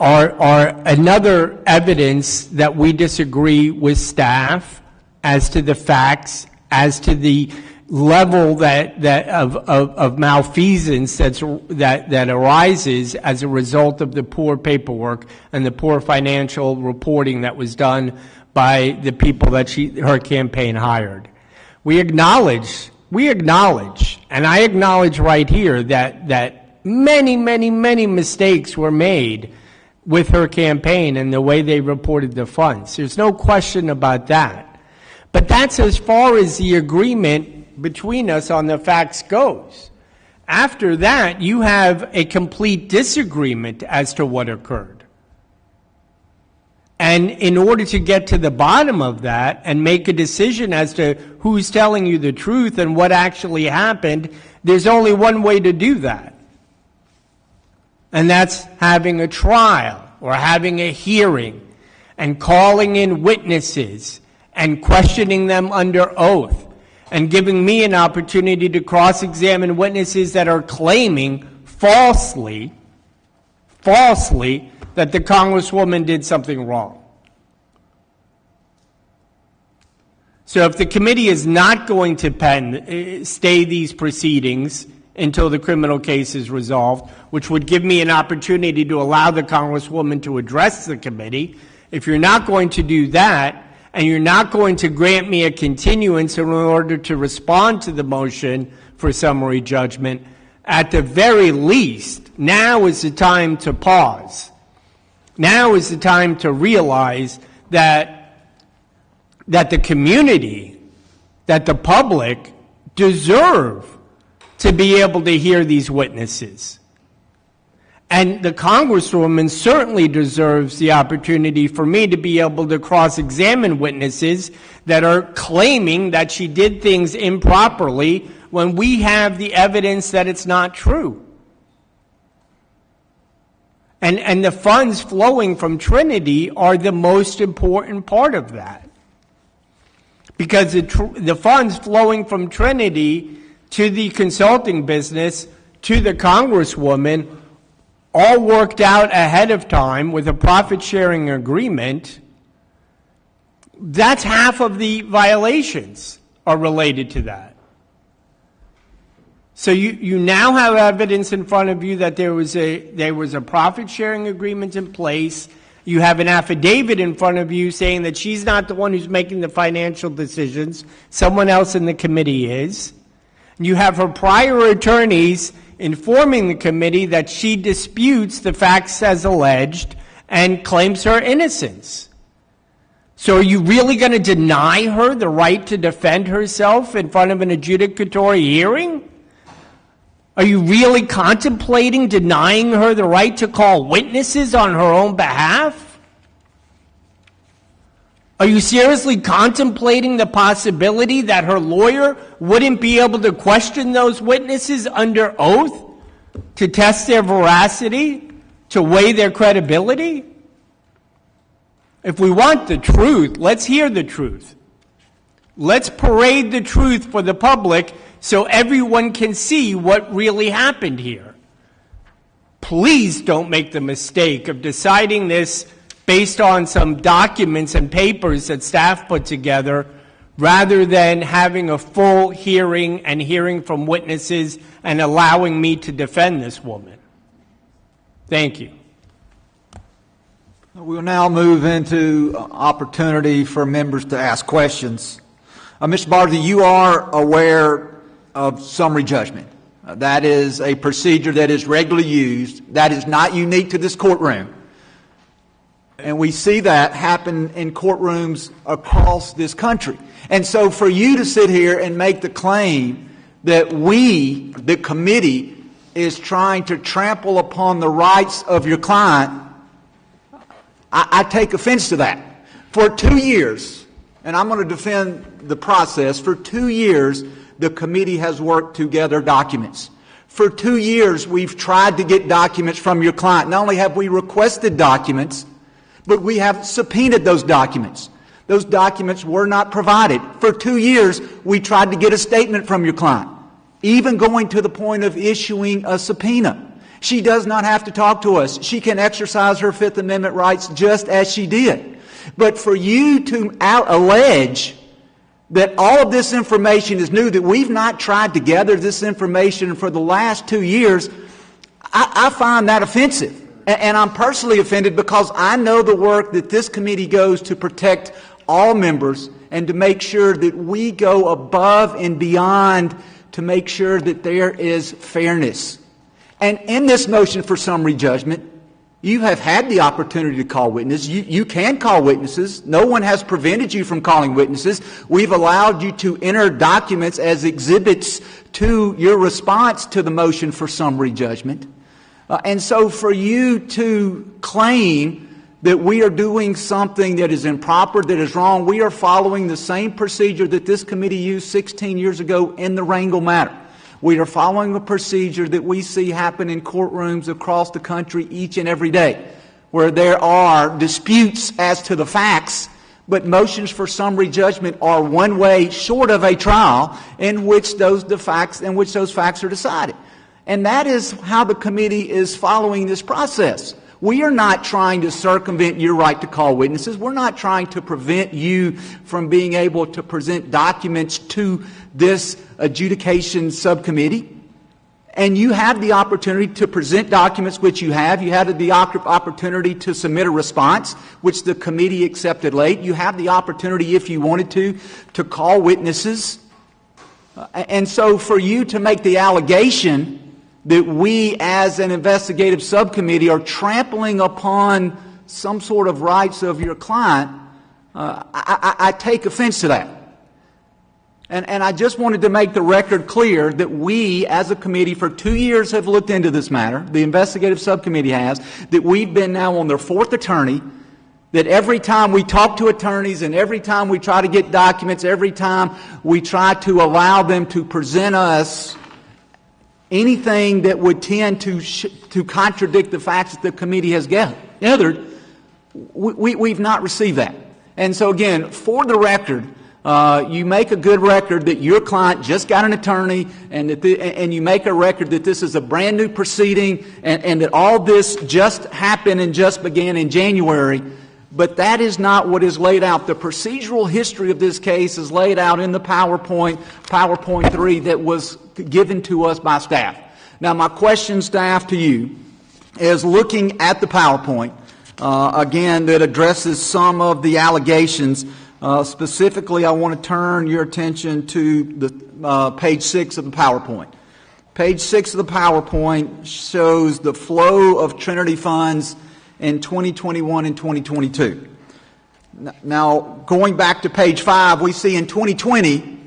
are another evidence that we disagree with staff as to the facts, as to the level of malfeasance that arises as a result of the poor paperwork and the poor financial reporting that was done by the people that her campaign hired. We acknowledge, and I acknowledge right here that many mistakes were made with her campaign and the way they reported the funds. There's no question about that. But that's as far as the agreement between us on the facts goes. After that, you have a complete disagreement as to what occurred. And in order to get to the bottom of that and make a decision as to who's telling you the truth and what actually happened, there's only one way to do that. And that's having a trial or having a hearing and calling in witnesses and questioning them under oath and giving me an opportunity to cross-examine witnesses that are claiming falsely that the Congresswoman did something wrong. So if the committee is not going to stay these proceedings until the criminal case is resolved, which would give me an opportunity to allow the Congresswoman to address the committee, if you're not going to do that, and you're not going to grant me a continuance in order to respond to the motion for summary judgment, at the very least, now is the time to pause. Now is the time to realize that the community, that the public deserve to be able to hear these witnesses. And the Congresswoman certainly deserves the opportunity for me to be able to cross-examine witnesses that are claiming that she did things improperly when we have the evidence that it's not true. And the funds flowing from Trinity are the most important part of that. Because the funds flowing from Trinity to the consulting business, to the Congresswoman, all worked out ahead of time with a profit-sharing agreement. That's half of the violations are related to that. So you now have evidence in front of you that there was a profit-sharing agreement in place. You have an affidavit in front of you saying that she's not the one who's making the financial decisions. Someone else in the committee is. You have her prior attorneys informing the committee that she disputes the facts as alleged and claims her innocence. So are you really going to deny her the right to defend herself in front of an adjudicatory hearing? Are you really contemplating denying her the right to call witnesses on her own behalf? Are you seriously contemplating the possibility that her lawyer wouldn't be able to question those witnesses under oath to test their veracity, to weigh their credibility? If we want the truth, let's hear the truth. Let's parade the truth for the public so everyone can see what really happened here. Please don't make the mistake of deciding this based on some documents and papers that staff put together rather than having a full hearing and hearing from witnesses and allowing me to defend this woman. Thank you. We'll now move into opportunity for members to ask questions. Mr. Barzee, you are aware of summary judgment. That is a procedure that is regularly used. That is not unique to this courtroom. And we see that happen in courtrooms across this country. And so for you to sit here and make the claim that we, the committee, is trying to trample upon the rights of your client, I take offense to that. For 2 years, and I'm going to defend the process, for 2 years the committee has worked to gather documents. For 2 years we've tried to get documents from your client. Not only have we requested documents, but we have subpoenaed those documents. Those documents were not provided. For 2 years we tried to get a statement from your client, even going to the point of issuing a subpoena. She does not have to talk to us. She can exercise her Fifth Amendment rights just as she did. But for you to allege that all of this information is new, that we've not tried to gather this information for the last 2 years, I find that offensive. And I'm personally offended because I know the work that this committee goes to protect all members and to make sure that we go above and beyond to make sure that there is fairness. And in this motion for summary judgment, you have had the opportunity to call witnesses. You can call witnesses. No one has prevented you from calling witnesses. We've allowed you to enter documents as exhibits to your response to the motion for summary judgment. And so for you to claim that we are doing something that is improper, that is wrong, we are following the same procedure that this committee used 16 years ago in the Rangel matter. We are following a procedure that we see happen in courtrooms across the country each and every day, where there are disputes as to the facts, but motions for summary judgment are one way short of a trial in which those facts are decided. And that is how the committee is following this process. We are not trying to circumvent your right to call witnesses. We're not trying to prevent you from being able to present documents to this adjudication subcommittee. And you have the opportunity to present documents, which you have. You had the opportunity to submit a response, which the committee accepted late. You have the opportunity, if you wanted to call witnesses. And so for you to make the allegation that we as an investigative subcommittee are trampling upon some sort of rights of your client, I take offense to that. And I just wanted to make the record clear that we, as a committee, for 2 years have looked into this matter. The investigative subcommittee has. That we've been now on their fourth attorney. That every time we talk to attorneys and every time we try to get documents, every time we try to allow them to present us anything that would tend to contradict the facts that the committee has gathered, we've not received that. And so again, for the record, you make a good record that your client just got an attorney, and and you make a record that this is a brand new proceeding, and that all this just happened and just began in January. But that is not what is laid out. The procedural history of this case is laid out in the PowerPoint 3 that was given to us by staff. Now, my question, staff, to you is looking at the PowerPoint, again, that addresses some of the allegations. Specifically, I want to turn your attention to the page 6 of the PowerPoint. Page 6 of the PowerPoint shows the flow of Trinity funds in 2021 and 2022. Now, going back to page 5, we see in 2020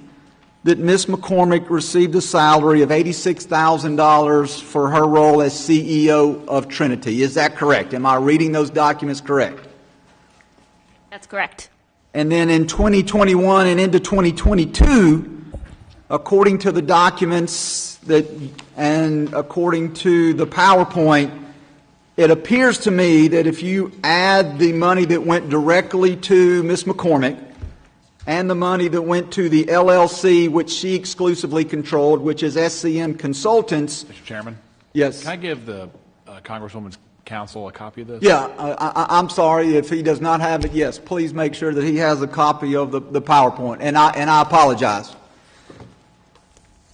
that Ms. McCormick received a salary of $86,000 for her role as CEO of Trinity. Is that correct? Am I reading those documents correct? That's correct. And then in 2021 and into 2022, according to the documents and according to the PowerPoint, it appears to me that if you add the money that went directly to Ms. McCormick and the money that went to the LLC, which she exclusively controlled, which is SCM Consultants. Mr. Chairman? Yes. Can I give the Congresswoman's counsel a copy of this? Yeah, I'm sorry if he does not have it. Yes, please make sure that he has a copy of the PowerPoint, and I apologize.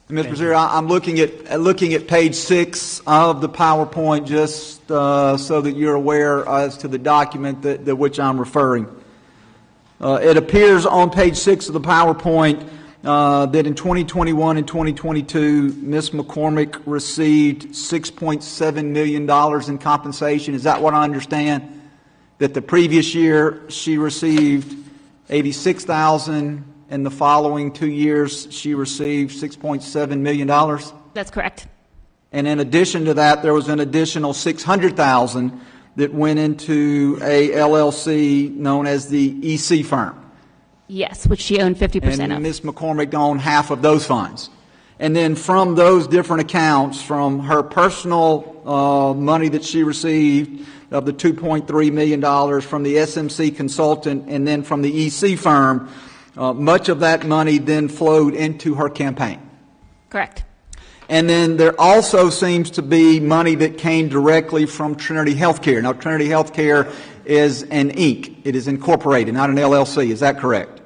Mr. Brazier, I'm looking at page 6 of the PowerPoint just so that you're aware as to the document that which I'm referring. It appears on page 6 of the PowerPoint that in 2021 and 2022, Ms. McCormick received $6.7 million in compensation. Is that what I understand? That the previous year she received $86,000. In the following 2 years, she received $6.7 million? That's correct. And in addition to that, there was an additional $600,000 that went into a LLC known as the EC firm. Yes, which she owned 50% and of. Ms. McCormick owned half of those funds. And then from those different accounts, from her personal money that she received of the $2.3 million, from the SMC consultant, and then from the EC firm, much of that money then flowed into her campaign. Correct. And then there also seems to be money that came directly from Trinity Healthcare. Now, Trinity Healthcare is an Inc. It is incorporated, not an LLC. Is that correct?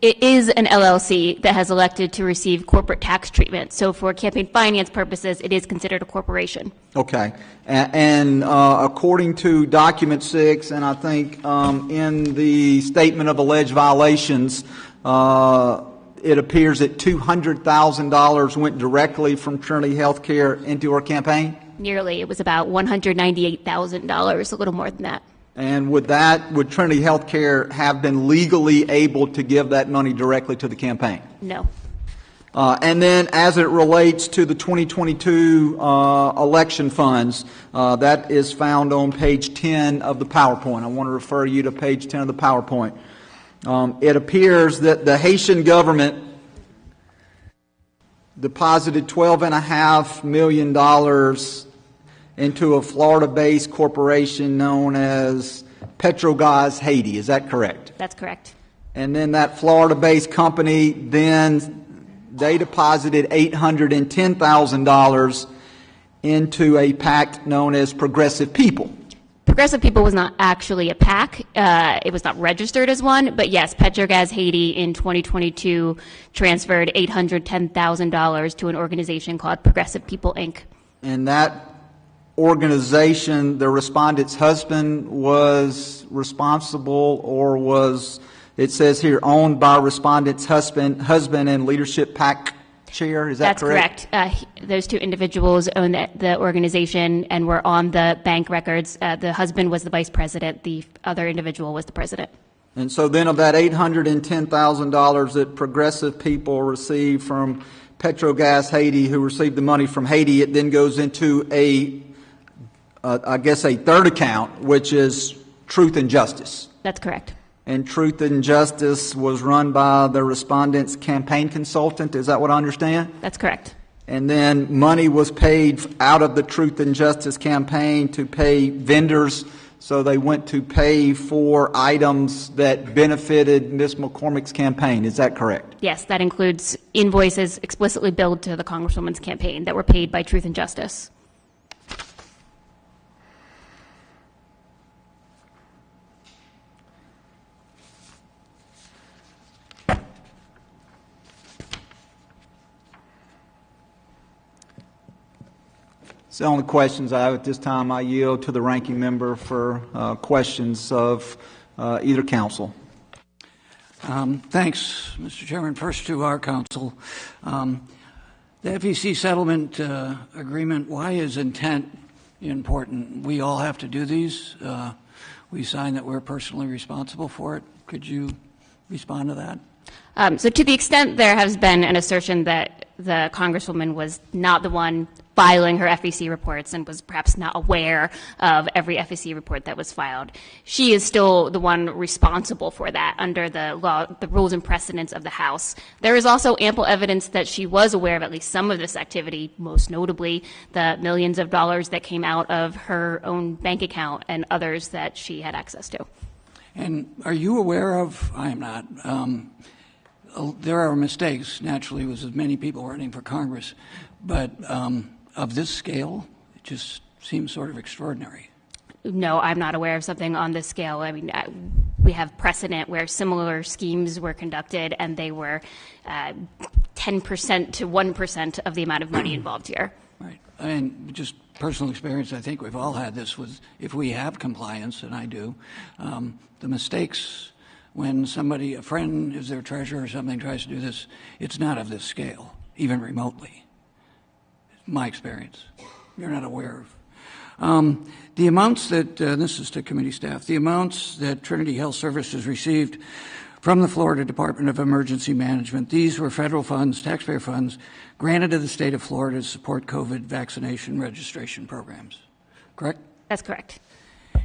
It is an LLC that has elected to receive corporate tax treatment. So for campaign finance purposes, it is considered a corporation. Okay. And according to document 6, and I think in the statement of alleged violations, it appears that $200,000 went directly from Trinity Healthcare into her campaign? Nearly. It was about $198,000, a little more than that. And would Trinity Healthcare have been legally able to give that money directly to the campaign? No. And then as it relates to the 2022 election funds, that is found on page 10 of the PowerPoint. I want to refer you to page 10 of the PowerPoint. It appears that the Haitian government deposited $12.5 million into a Florida-based corporation known as Petrogaz Haiti. Is that correct? That's correct. And then that Florida-based company, they deposited $810,000 into a PAC known as Progressive People. Progressive People was not actually a PAC. It was not registered as one. But yes, Petrogaz Haiti in 2022 transferred $810,000 to an organization called Progressive People, Inc. And that organization, the respondent's husband was responsible, or was, it says here, owned by respondent's husband and leadership PAC chair. Is that correct? That's correct. Those two individuals own the organization and were on the bank records. The husband was the vice president. The other individual was the president. And so then of that $810,000 that progressive people received from Petrogas Haiti, who received the money from Haiti, it then goes into I guess a third account, which is Truth and Justice. That's correct. And Truth and Justice was run by the respondent's campaign consultant. Is that what I understand? That's correct. And then money was paid out of the Truth and Justice campaign to pay vendors. So they went to pay for items that benefited Ms. McCormick's campaign. Is that correct? Yes, that includes invoices explicitly billed to the Congresswoman's campaign that were paid by Truth and Justice. It's the only questions I have at this time. I yield to the ranking member for questions of either counsel. Thanks, Mr. Chairman. First to our counsel. The FEC settlement agreement, why is intent important? We all have to do these. We sign that we're personally responsible for it. Could you respond to that? So to the extent there has been an assertion that the Congresswoman was not the one filing her FEC reports and was perhaps not aware of every FEC report that was filed, she is still the one responsible for that under the law, the rules and precedents of the House. There is also ample evidence that she was aware of at least some of this activity, most notably the millions of dollars that came out of her own bank account and others that she had access to. And are you aware of, I am not, there are mistakes, naturally, with as many people running for Congress, but of this scale, it just seems sort of extraordinary. No, I'm not aware of something on this scale. I mean, we have precedent where similar schemes were conducted and they were 10% to 1% of the amount of money involved here. Right. And just personal experience, I think we've all had this with, if we have compliance, and I do, the mistakes when somebody, a friend is their treasurer or something, tries to do this, it's not of this scale, even remotely. My experience. You're not aware of. The amounts that, this is to committee staff, the amounts that Trinity Health Services received from the Florida Department of Emergency Management, these were federal funds, taxpayer funds, granted to the state of Florida to support COVID vaccination registration programs. Correct? That's correct.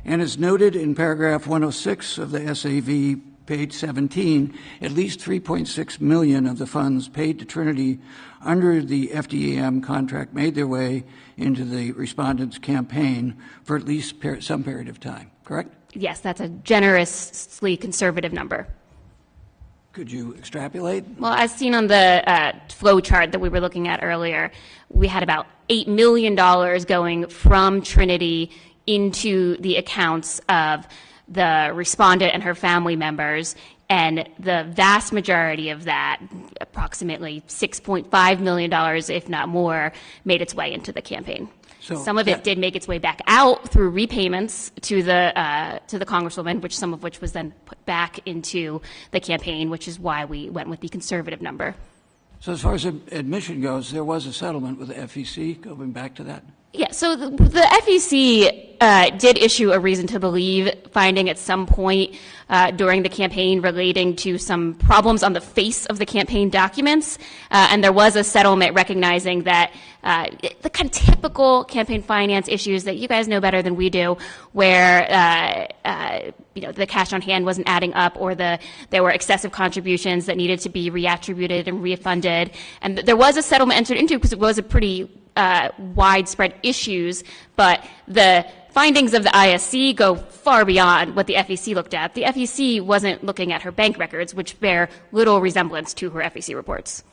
And as noted in paragraph 106 of the SAV, page 17, at least $3.6 million of the funds paid to Trinity under the FDEM contract made their way into the respondent's campaign for at least some period of time, correct? Yes, that's a generously conservative number. Could you extrapolate? Well, as seen on the flow chart that we were looking at earlier, we had about $8 million going from Trinity into the accounts of the respondent and her family members, and the vast majority of that, approximately $6.5 million, if not more, made its way into the campaign. So some of it did make its way back out through repayments to the Congresswoman, which some of which was then put back into the campaign, which is why we went with the conservative number. So as far as admission goes, there was a settlement with the FEC, going back to that? Yeah, so the FEC did issue a reason to believe finding at some point during the campaign relating to some problems on the face of the campaign documents, and there was a settlement recognizing that the kind of typical campaign finance issues that you guys know better than we do, where the cash on hand wasn't adding up, or there were excessive contributions that needed to be reattributed and refunded, and there was a settlement entered into because it was a pretty widespread issues, but the findings of the ISC go far beyond what the FEC looked at. The FEC wasn't looking at her bank records, which bear little resemblance to her FEC reports.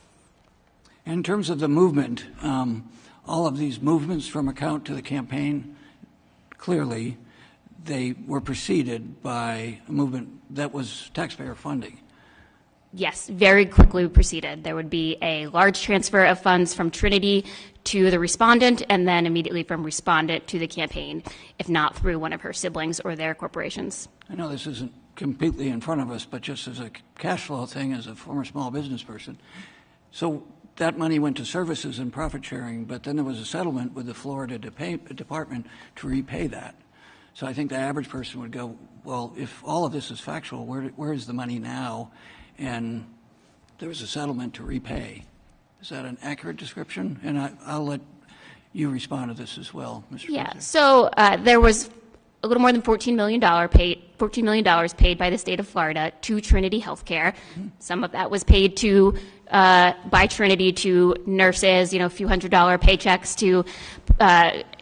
In terms of the movement, all of these movements from account to the campaign, clearly they were preceded by a movement that was taxpayer funding. Yes, very quickly proceeded. There would be a large transfer of funds from Trinity to the respondent, and then immediately from respondent to the campaign, if not through one of her siblings or their corporations. I know this isn't completely in front of us, but just as a cash flow thing, as a former small business person. So that money went to services and profit sharing, but then there was a settlement with the Florida Department to repay that. So I think the average person would go, well, if all of this is factual, where is the money now? And there was a settlement to repay. Is that an accurate description? And I'll let you respond to this as well, Mr. Yeah, President. so there was a little more than $14 million paid by the state of Florida to Trinity Healthcare. Some of that was paid to by Trinity to nurses, a few $100 paychecks to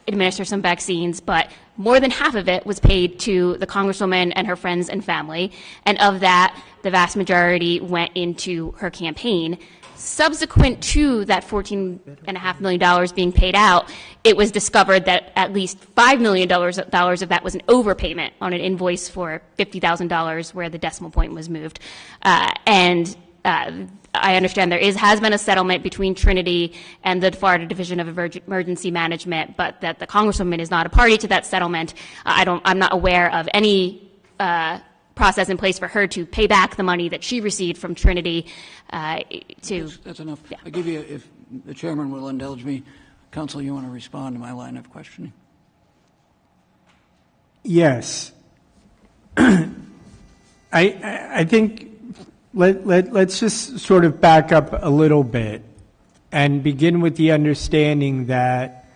administer some vaccines, but more than half of it was paid to the Congresswoman and her friends and family, and of that, the vast majority went into her campaign. Subsequent to that $14.5 million being paid out, it was discovered that at least $5 million of that was an overpayment on an invoice for $50,000 where the decimal point was moved. I understand there has been a settlement between Trinity and the Florida Division of Emergency Management, but that the Congresswoman is not a party to that settlement. I'm not aware of any process in place for her to pay back the money that she received from Trinity. That's enough. Yeah. I'll give you, if the chairman will indulge me, Counsel, you want to respond to my line of questioning? Yes. I think let's just sort of back up a little bit and begin with the understanding that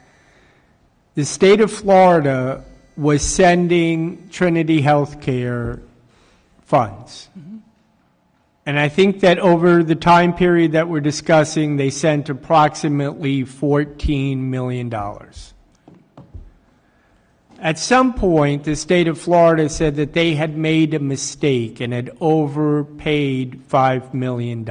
the state of Florida was sending Trinity Healthcare funds. Mm-hmm. And I think that over the time period that we're discussing, they sent approximately $14 million. At some point, the state of Florida said that they had made a mistake and had overpaid $5 million.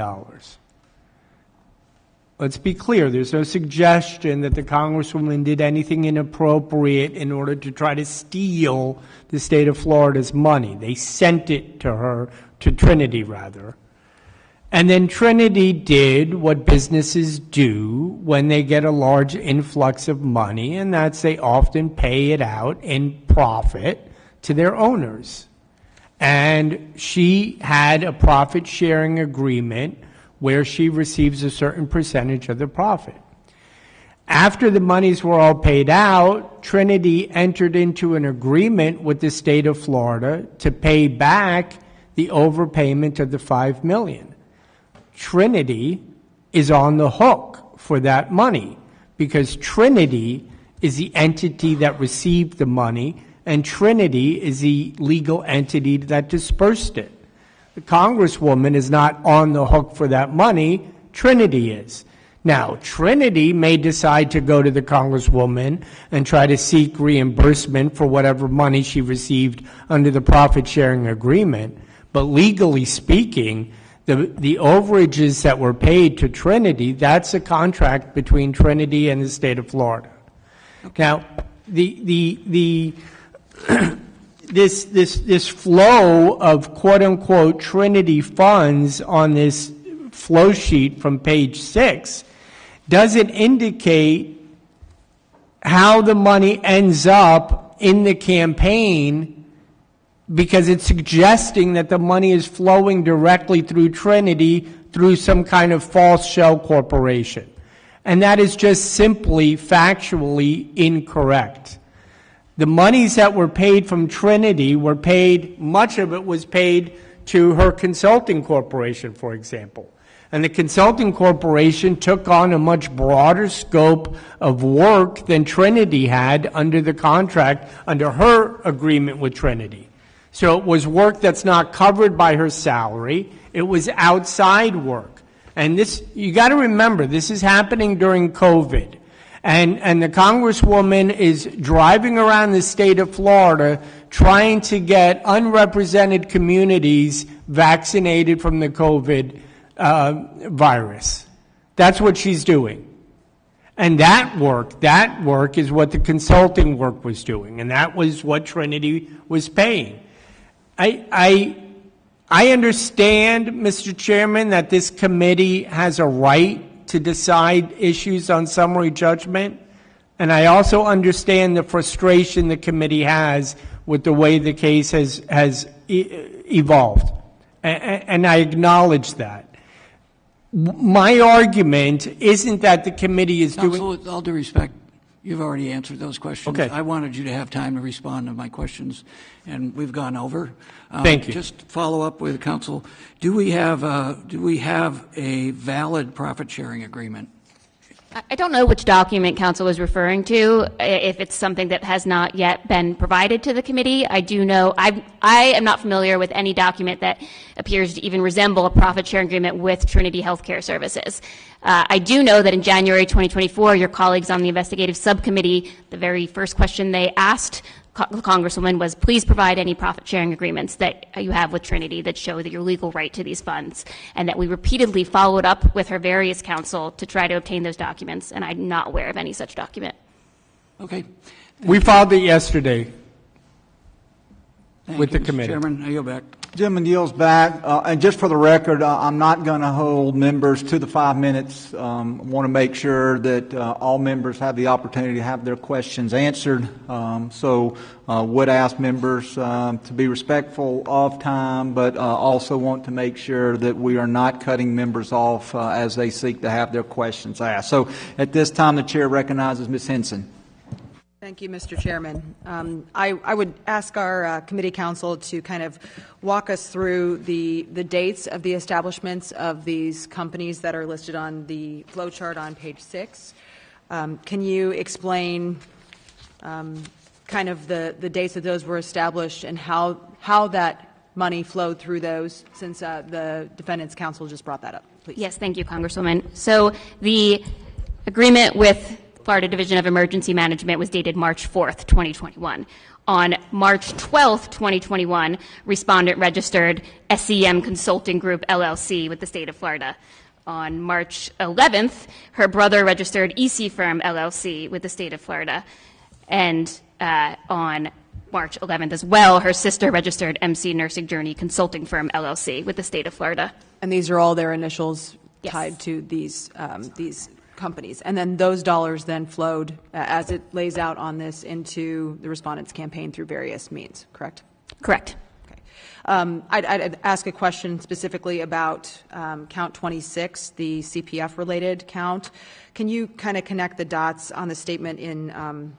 Let's be clear, there's no suggestion that the Congresswoman did anything inappropriate in order to try to steal the state of Florida's money. They sent it to her, to Trinity rather. And then Trinity did what businesses do when they get a large influx of money, and that's they often pay it out in profit to their owners. And she had a profit-sharing agreement where she receives a certain percentage of the profit. After the monies were all paid out, Trinity entered into an agreement with the state of Florida to pay back the overpayment of the $5 million. Trinity is on the hook for that money because Trinity is the entity that received the money and Trinity is the legal entity that dispersed it. The Congresswoman is not on the hook for that money, Trinity is. Now, Trinity may decide to go to the Congresswoman and try to seek reimbursement for whatever money she received under the profit-sharing agreement, but legally speaking, the overages that were paid to Trinity, that's a contract between Trinity and the state of Florida. Okay. Now, this flow of quote-unquote Trinity funds on this flow sheet from page 6 doesn't indicate how the money ends up in the campaign because it's suggesting that the money is flowing directly through Trinity through some kind of false shell corporation. And that is just simply factually incorrect. The monies that were paid from Trinity were paid, much of it was paid to her consulting corporation, for example. And the consulting corporation took on a much broader scope of work than Trinity had under the contract, under her agreement with Trinity. So it was work that's not covered by her salary. It was outside work. And this, you got to remember, this is happening during COVID. And the Congresswoman is driving around the state of Florida trying to get unrepresented communities vaccinated from the COVID virus. That's what she's doing. And that work is what the consulting work was doing, and that was what Trinity was paying. I understand, Mr. Chairman, that this committee has a right to decide issues on summary judgment, and I also understand the frustration the committee has with the way the case has evolved, and I acknowledge that. My argument isn't that the committee is doing... Counsel, with all due respect, You've already answered those questions. Okay. I wanted you to have time to respond to my questions, and we've gone over. Thank you. Just follow up with counsel. Do we have a valid profit sharing agreement? I don't know which document counsel is referring to, if it's something that has not yet been provided to the committee. I do know, I am not familiar with any document that appears to even resemble a profit sharing agreement with Trinity Healthcare Services. I do know that in January 2024, your colleagues on the investigative subcommittee, the very first question they asked the Congresswoman was, please provide any profit sharing agreements that you have with Trinity that show that your legal right to these funds, and that we repeatedly followed up with her various counsel to try to obtain those documents, and I'm not aware of any such document. Okay. We filed it yesterday Thank with you, the Mr. committee. Chairman, I yield back. Gentleman yields back. And just for the record, I'm not going to hold members to the 5 minutes. I want to make sure that all members have the opportunity to have their questions answered. So would ask members to be respectful of time, but also want to make sure that we are not cutting members off as they seek to have their questions asked. So at this time, the chair recognizes Ms. Henson. Thank you, Mr. Chairman. I would ask our committee counsel to kind of walk us through the dates of the establishments of these companies that are listed on the flow chart on page 6. Can you explain kind of the dates that those were established and how that money flowed through those, since the defendant's counsel just brought that up, please? Yes, thank you, Congresswoman. So the agreement with Florida Division of Emergency Management was dated March 4th, 2021. On March 12th, 2021, respondent registered SEM Consulting Group, LLC, with the state of Florida. On March 11th, her brother registered EC Firm, LLC, with the state of Florida. And on March 11th as well, her sister registered MC Nursing Journey Consulting Firm, LLC, with the state of Florida. And these are all their initials Yes. tied to these companies. And then those dollars then flowed, as it lays out on this, into the respondent's campaign through various means, correct? Correct. Okay. I'd ask a question specifically about count 26, the CPF-related count. Can you kind of connect the dots on the statement in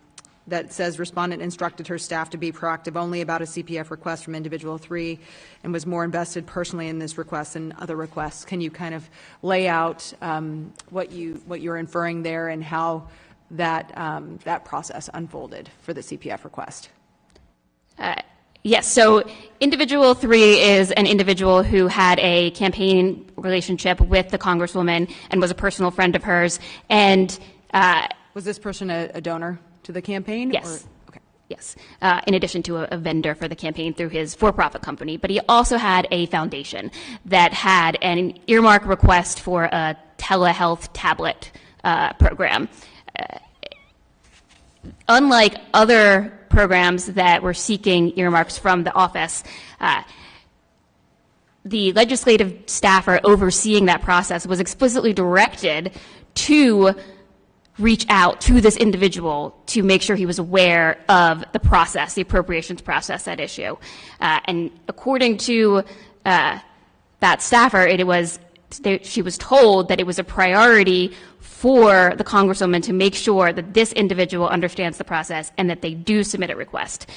that says respondent instructed her staff to be proactive only about a CPF request from individual 3 and was more invested personally in this request than other requests? Can you kind of lay out what you're inferring there and how that process unfolded for the CPF request? Yes, so individual 3 is an individual who had a campaign relationship with the Congresswoman and was a personal friend of hers. And was this person a donor to the campaign? Yes. Or? Okay. Yes, in addition to a vendor for the campaign through his for-profit company. But he also had a foundation that had an earmark request for a telehealth tablet program. Unlike other programs that were seeking earmarks from the office, the legislative staffer overseeing that process was explicitly directed to reach out to this individual to make sure he was aware of the process, the appropriations process at issue. And according to that staffer, she was told that it was a priority for the Congresswoman to make sure that this individual understands the process and that they do submit a request.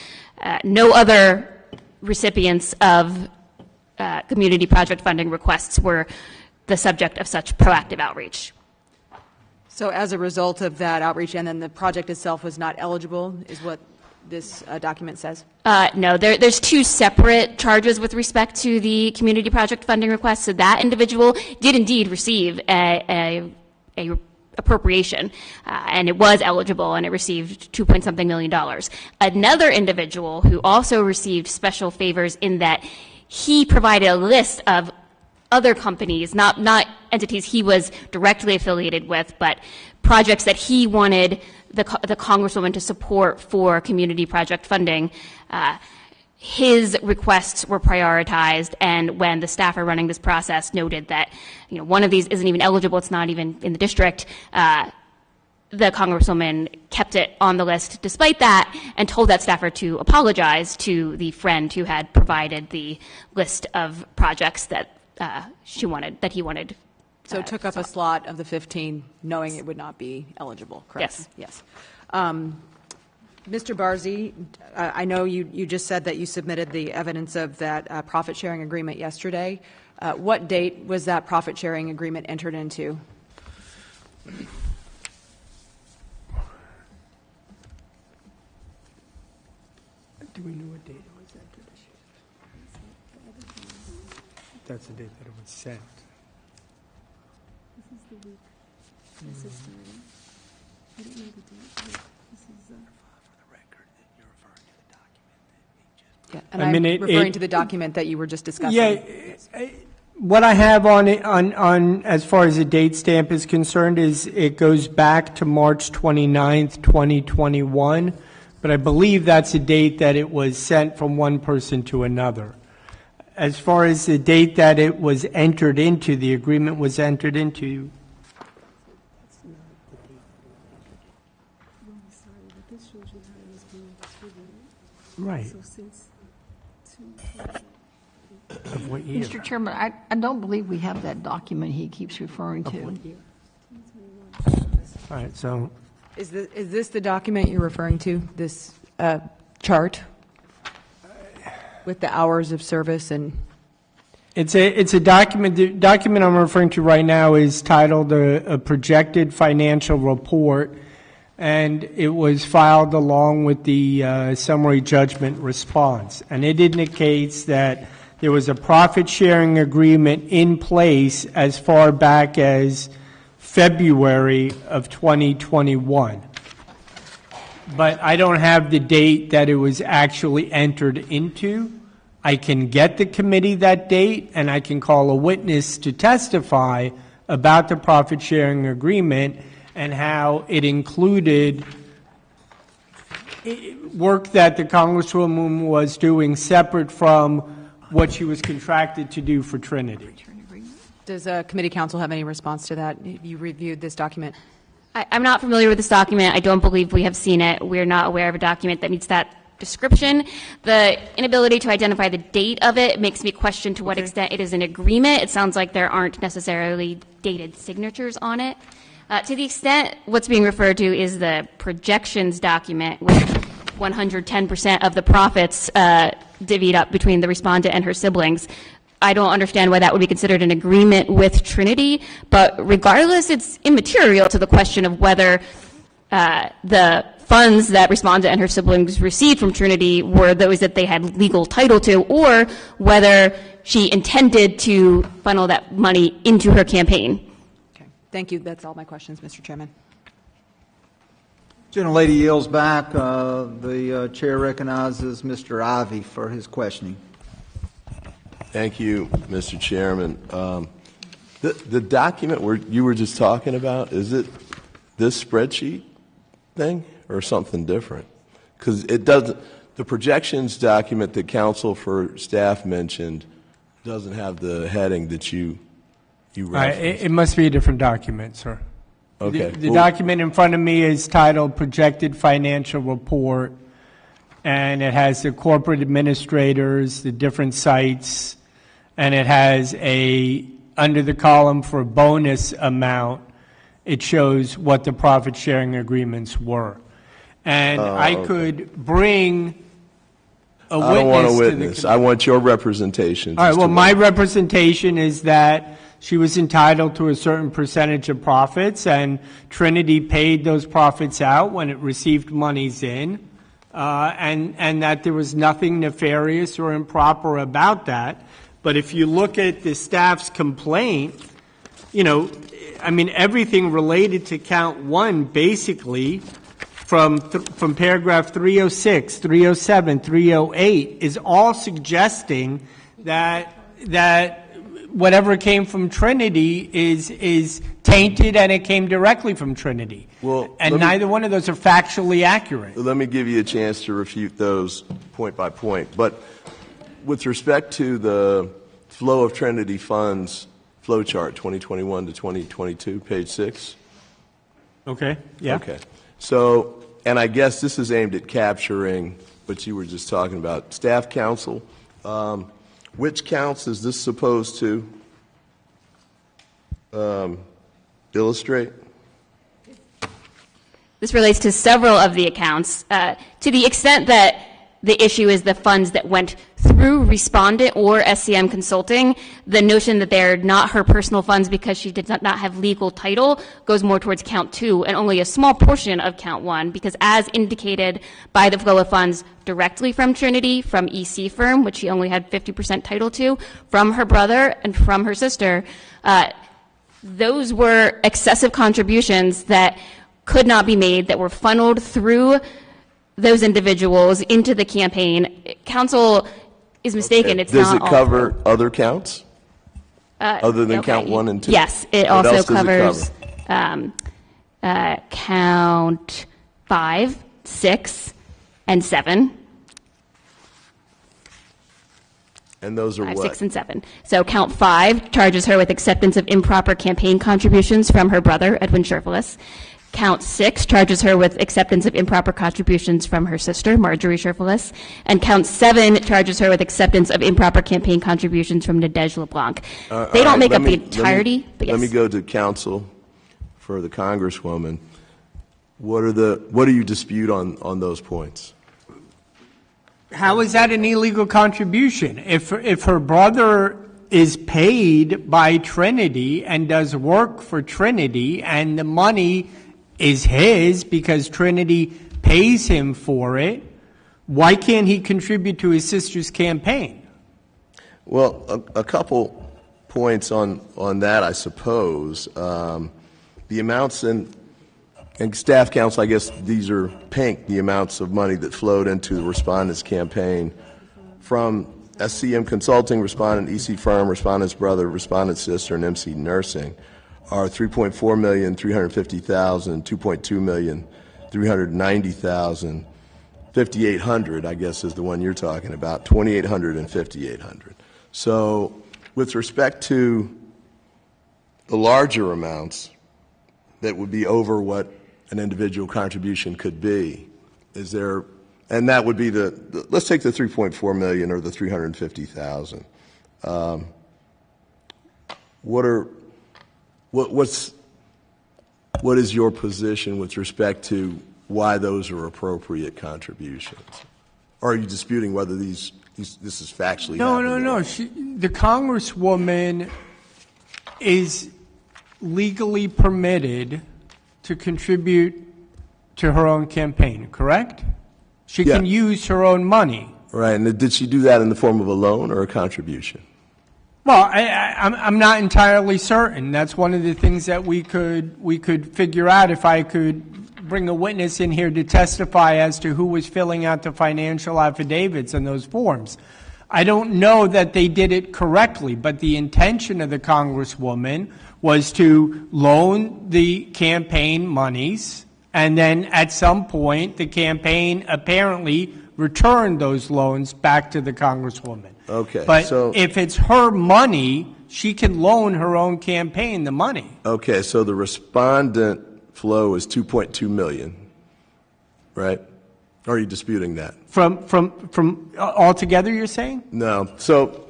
No other recipients of community project funding requests were the subject of such proactive outreach. So as a result of that outreach, and then the project itself was not eligible, is what this document says? No, there's 2 separate charges with respect to the community project funding request. So that individual did indeed receive a appropriation, and it was eligible, and it received $2-point-something million. Another individual who also received special favors in that he provided a list of other companies, not entities he was directly affiliated with, but projects that he wanted the Congresswoman to support for community project funding. His requests were prioritized, and when the staffer running this process noted that one of these isn't even eligible, it's not even in the district, the Congresswoman kept it on the list despite that and told that staffer to apologize to the friend who had provided the list of projects that he wanted. So it took up a slot of the 15, knowing it would not be eligible, correct? Yes. Yes. Mr. Barzee, I know you just said that you submitted the evidence of that profit-sharing agreement yesterday. What date was that profit-sharing agreement entered into? Do we know what date it was entered? That's the date that it was sent. This is the week. This is starting. I don't know the date. This is Yeah, and I'm referring to the document that you were just discussing. Yeah, what I have on it, on as far as the date stamp is concerned, is it goes back to March 29th, 2021, but I believe that's the date that it was sent from one person to another. As far as the date that it was entered into, the agreement was entered into. Right. so since Of what year? Mr. Chairman, I don't believe we have that document he keeps referring to. All right, so Is this the document you're referring to, this chart with the hours of service and? it's a document. The document I'm referring to right now is titled a projected financial report, and it was filed along with the summary judgment response. And it indicates that there was a profit-sharing agreement in place as far back as February of 2021. But I don't have the date that it was actually entered into. I can get the committee that date, and I can call a witness to testify about the profit-sharing agreement and how it included work that the Congresswoman was doing separate from what she was contracted to do for Trinity. Does committee counsel have any response to that? You reviewed this document? I'm not familiar with this document. I don't believe we have seen it. We're not aware of a document that meets that description. The inability to identify the date of it makes me question to what extent it is an agreement. It sounds like there aren't necessarily dated signatures on it. To the extent what's being referred to is the projections document with 110% of the profits divvied up between the respondent and her siblings. I don't understand why that would be considered an agreement with Trinity, but regardless, it's immaterial to the question of whether the funds that respondent and her siblings received from Trinity were those that they had legal title to, or whether she intended to funnel that money into her campaign. Okay. Thank you. That's all my questions, Mr. Chairman. Gentlelady yields back. The chair recognizes Mr. Ivey for his questioning. Thank you, Mr. Chairman. The document you were just talking about, is it this spreadsheet thing or something different? Because it doesn't. The projections document that counsel for staff mentioned doesn't have the heading that you referenced. It must be a different document, sir. Okay. The document in front of me is titled Projected Financial Report, and it has the corporate administrators, the different sites, and it has under the column for bonus amount, it shows what the profit sharing agreements were. And I could bring a witness. I don't want a to witness. I want your representation. All right, well, my representation is that she was entitled to a certain percentage of profits, and Trinity paid those profits out when it received monies in, and that there was nothing nefarious or improper about that. But if you look at the staff's complaint, everything related to count one, basically, from paragraph 306, 307, 308, is all suggesting that whatever came from Trinity is tainted, and it came directly from Trinity. Well, and neither one of those are factually accurate. Let me give you a chance to refute those point by point. But with respect to the flow of Trinity funds flow chart, 2021 to 2022, page 6. Okay, yeah. Okay. So, and I guess this is aimed at capturing what you were just talking about. Staff counsel, which counts is this supposed to illustrate? This relates to several of the accounts. To the extent that the issue is the funds that went through Respondent or SCM Consulting, the notion that they're not her personal funds because she did not have legal title goes more towards count 2 and only a small portion of count 1, because as indicated by the flow of funds directly from Trinity, from EC firm, which she only had 50% title to, from her brother and from her sister, those were excessive contributions that could not be made, that were funneled through those individuals into the campaign. Council is mistaken. Okay. It's Does not it all cover through. other counts? Other than Okay. count 1 and 2? Yes, it What also else does it covers count 5, 6, and 7. And those are 5, what? 6, and 7. So count 5 charges her with acceptance of improper campaign contributions from her brother, Edwin Cherfilus. Count 6 charges her with acceptance of improper contributions from her sister, Marjorie Cherfilus. And count 7 charges her with acceptance of improper campaign contributions from Nadege LeBlanc. They don't make up the entirety, but yes. Let me go to counsel for the Congresswoman. What do you dispute on those points? How is that an illegal contribution? If her brother is paid by Trinity and does work for Trinity and the money is his because Trinity pays him for it, why can't he contribute to his sister's campaign? Well, a couple points on that, I suppose. The amounts and staff counsel, I guess these are pink, the amounts of money that flowed into the respondent's campaign from SCM Consulting, Respondent, EC Firm, Respondent's brother, Respondent's sister, and MC Nursing are $3.4 million, $350,000, $2.2 million, $390,000, $5,800, I guess is the one you're talking about, $2,800 and $5,800. So with respect to the larger amounts that would be over what an individual contribution could be, is there, and that would be let's take the $3.4 million or the $350,000. What is your position with respect to why those are appropriate contributions? Or are you disputing whether this is factually happening? No. The Congresswoman is legally permitted to contribute to her own campaign, correct? She can use her own money. Right, and did she do that in the form of a loan or a contribution? Well, I'm not entirely certain. That's one of the things that we could figure out if I could bring a witness in here to testify as to who was filling out the financial affidavits and those forms. I don't know that they did it correctly, but the intention of the Congresswoman was to loan the campaign monies, and then at some point the campaign apparently returned those loans back to the Congresswoman. Okay. But so, if it's her money, she can loan her own campaign the money. Okay, so the respondent flow is $2.2 million, right? Or are you disputing that? From altogether, you're saying? No. So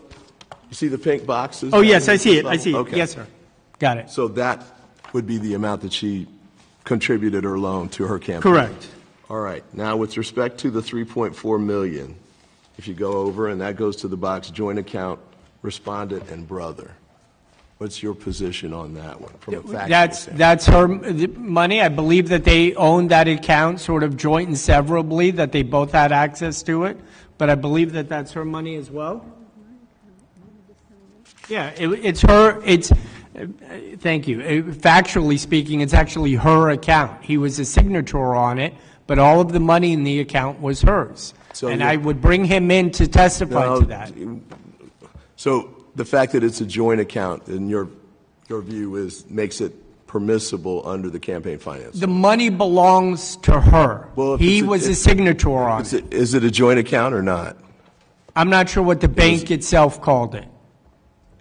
you see the pink boxes? Oh, yes, I see it. I see it. Okay. Yes, sir. Got it. So that would be the amount that she contributed or loaned to her campaign. Correct. All right. Now, with respect to the $3.4 million, if you go over, and that goes to the box joint account, respondent, and brother, what's your position on that one from a factual standpoint? That's her money. I believe that they owned that account sort of joint and severably, that they both had access to it. But I believe that that's her money as well. Yeah, it's her. Thank you. Factually speaking, it's actually her account. He was a signature on it, but all of the money in the account was hers. And I would bring him in to testify to that. So the fact that it's a joint account, in your view, makes it permissible under the campaign finance? The money belongs to her. Well, he was a signature on it. Is it a joint account or not? I'm not sure what the bank itself called it.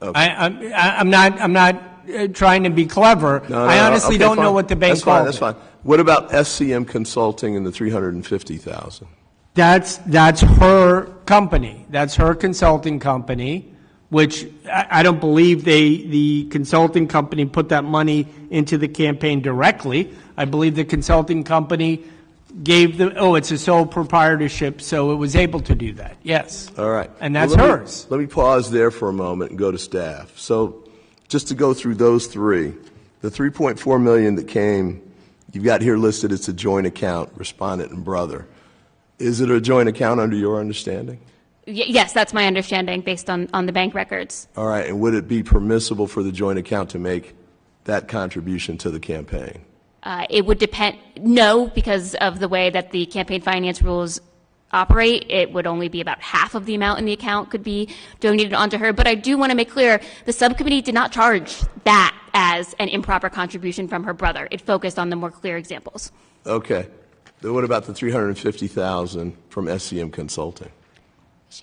Okay. I'm not trying to be clever. I honestly don't know what the bank called it. That's fine. What about SCM Consulting and the $350,000? That's her company. That's her consulting company. which I don't believe the consulting company put that money into the campaign directly. I believe the consulting company gave it's a sole proprietorship, so it was able to do that. Yes. All right. And that's Well, hers. Let me pause there for a moment and go to staff. So just to go through those three, the $3.4 million that came, you've got here listed, it's a joint account, respondent and brother. Is it a joint account under your understanding? Yes, that's my understanding based on the bank records. All right. And would it be permissible for the joint account to make that contribution to the campaign? It would depend, no, because of the way that the campaign finance rules operate, it would only be about half of the amount in the account could be donated onto her. But I do want to make clear, the subcommittee did not charge that as an improper contribution from her brother. It focused on the more clear examples. Okay. Then what about the $350,000 from SCM Consulting?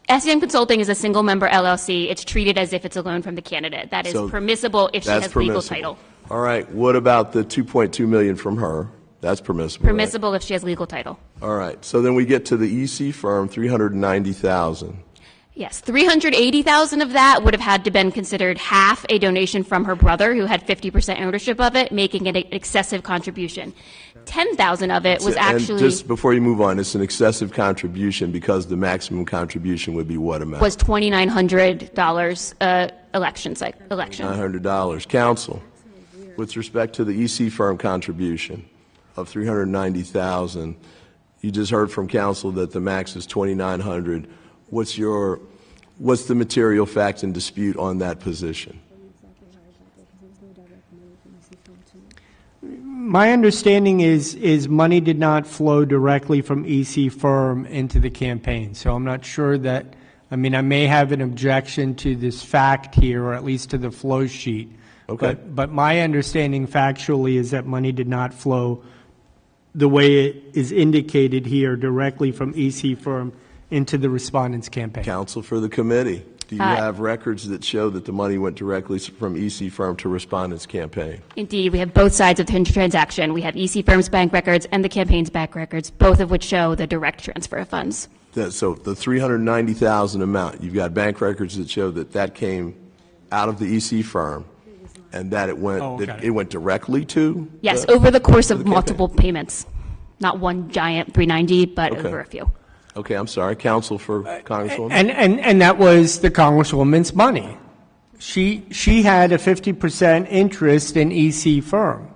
SCM Consulting is a single-member LLC. It's treated as if it's a loan from the candidate. That is permissible if she has legal title. All right. What about the $2.2 million from her? That's permissible. Permissible if she has legal title. All right. So then we get to the EC firm, $390,000. Yes, $380,000 of that would have had to been considered half a donation from her brother, who had 50% ownership of it, making it an excessive contribution. $10,000 of it was actually. And just before you move on, it's an excessive contribution because the maximum contribution would be what amount? Was $2,900 election. $900. Counsel, with respect to the EC firm contribution of $390,000, you just heard from counsel that the max is $2,900. What's the material fact and dispute on that position? My understanding is money did not flow directly from EC firm into the campaign. So I'm not sure that, I may have an objection to this fact here, or at least to the flow sheet. Okay. But my understanding factually is that money did not flow the way it is indicated here directly from EC firm into the respondent's campaign. Counsel for the committee, do you have records that show that the money went directly from EC firm to respondent's campaign? Indeed, we have both sides of the transaction. We have EC firm's bank records and the campaign's bank records, both of which show the direct transfer of funds. So the $390,000 amount, you've got bank records that show that came out of the EC firm, and that it went directly to? Yes, over the course of multiple payments. Not one giant 390, but over a few. Okay, I'm sorry. Counsel for Congresswoman? And that was the Congresswoman's money. She had a 50% interest in EC firm.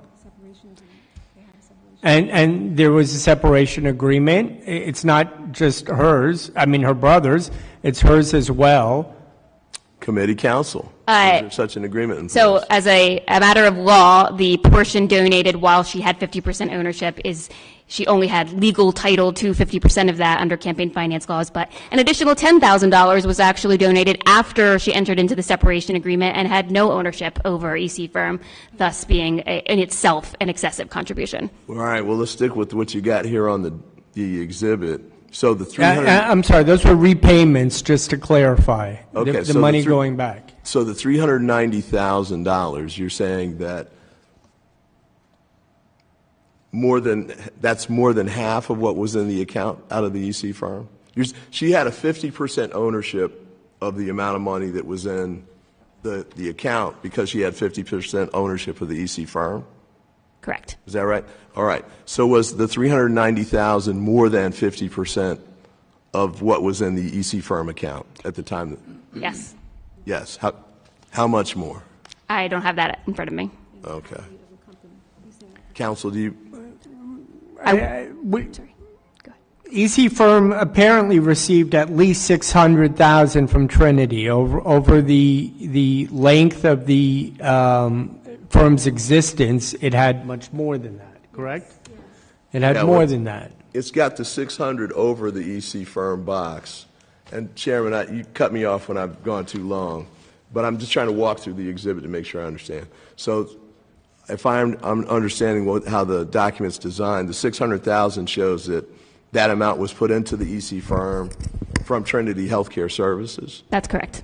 And there was a separation agreement. It's not just hers, her brother's, it's hers as well. Committee counsel. Is there such an agreement in place? So as a matter of law, the portion donated while she had 50% ownership she only had legal title to 50% of that under campaign finance laws, but an additional $10,000 was actually donated after she entered into the separation agreement and had no ownership over EC firm, thus being in itself an excessive contribution. All right, well, let's stick with what you got here on the exhibit. So the I'm sorry, those were repayments, just to clarify. Okay, the money going back. So the $390,000, you're saying that that's more than half of what was in the account out of the EC firm? She had a 50% ownership of the amount of money that was in the account because she had 50% ownership of the EC firm? Correct. Is that right? All right. So was the $390,000 more than 50% of what was in the EC firm account at the time? Yes. Yes. How much more? I don't have that in front of me. Okay. Counsel, do you? Sorry. Go ahead. EC firm apparently received at least $600,000 from Trinity over the length of the firm's existence. It had much more than that, correct? Yes. It had more than that. It's got the 600 over the EC firm box. And Chairman, you cut me off when I've gone too long, but I'm just trying to walk through the exhibit to make sure I understand. So if I'm understanding how the document's designed, the $600,000 shows that amount was put into the EC firm from Trinity Healthcare Services? That's correct.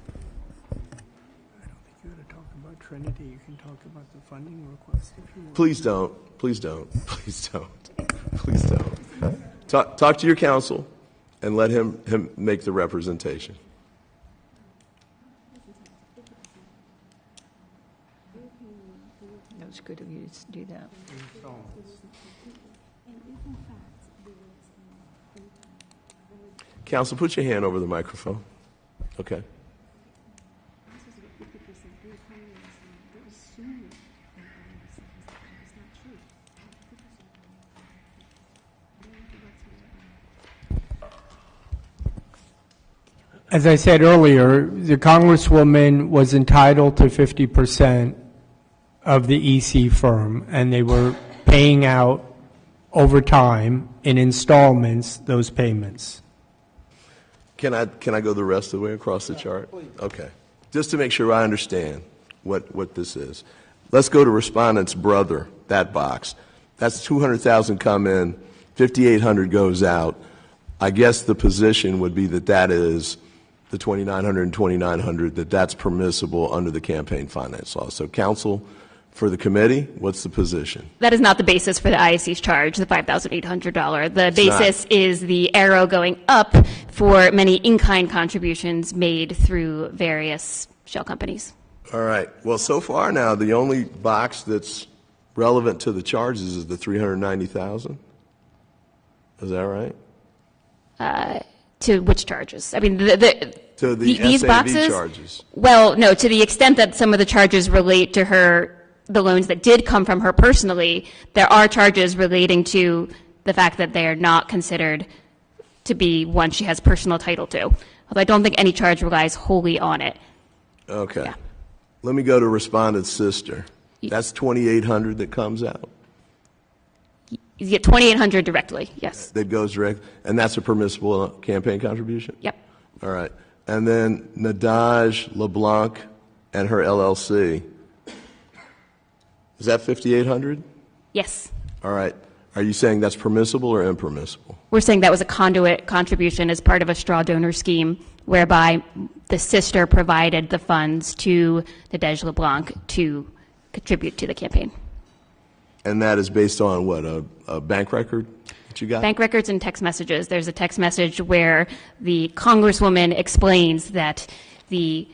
I don't think you ought to talk about Trinity. You can talk about the funding request if you want. Please don't. Please don't. Please don't. Please don't. Talk to your counsel and let him make the representation. That was good of you to do that. Counsel, put your hand over the microphone. Okay. As I said earlier, the Congresswoman was entitled to 50% of the EC firm, and they were paying out over time in installments those payments. Can I go the rest of the way across the chart? Okay. Just to make sure I understand what this is. Let's go to respondent's brother, that box. That's 200,000 come in, 5,800 goes out. I guess the position would be that that is the 2,900 and 2,900, that that's permissible under the campaign finance law. So counsel for the committee, what's the position? That is not the basis for the IAC's charge, the $5,800. The basis is the arrow going up for many in-kind contributions made through various shell companies. All right. Well, so far now, the only box that's relevant to the charges is the 390,000. Is that right? To which charges? I mean, To the these SAV boxes? charges. Well, no, to the extent that some of the charges relate to her, the loans that did come from her personally, there are charges relating to the fact that they are not considered to be one she has personal title to. Although I don't think any charge relies wholly on it. Okay. Yeah. Let me go to respondent's sister. That's 2,800 that comes out. You get 2,800 directly, yes. That goes direct, and that's a permissible campaign contribution? Yep. All right. And then Nadaj LeBlanc and her LLC. Is that 5,800? Yes. All right. Are you saying that's permissible or impermissible? We're saying that was a conduit contribution as part of a straw donor scheme whereby the sister provided the funds to Nadej LeBlanc to contribute to the campaign. And that is based on what, a bank record that you got? Bank records and text messages. There's a text message where the Congresswoman explains that the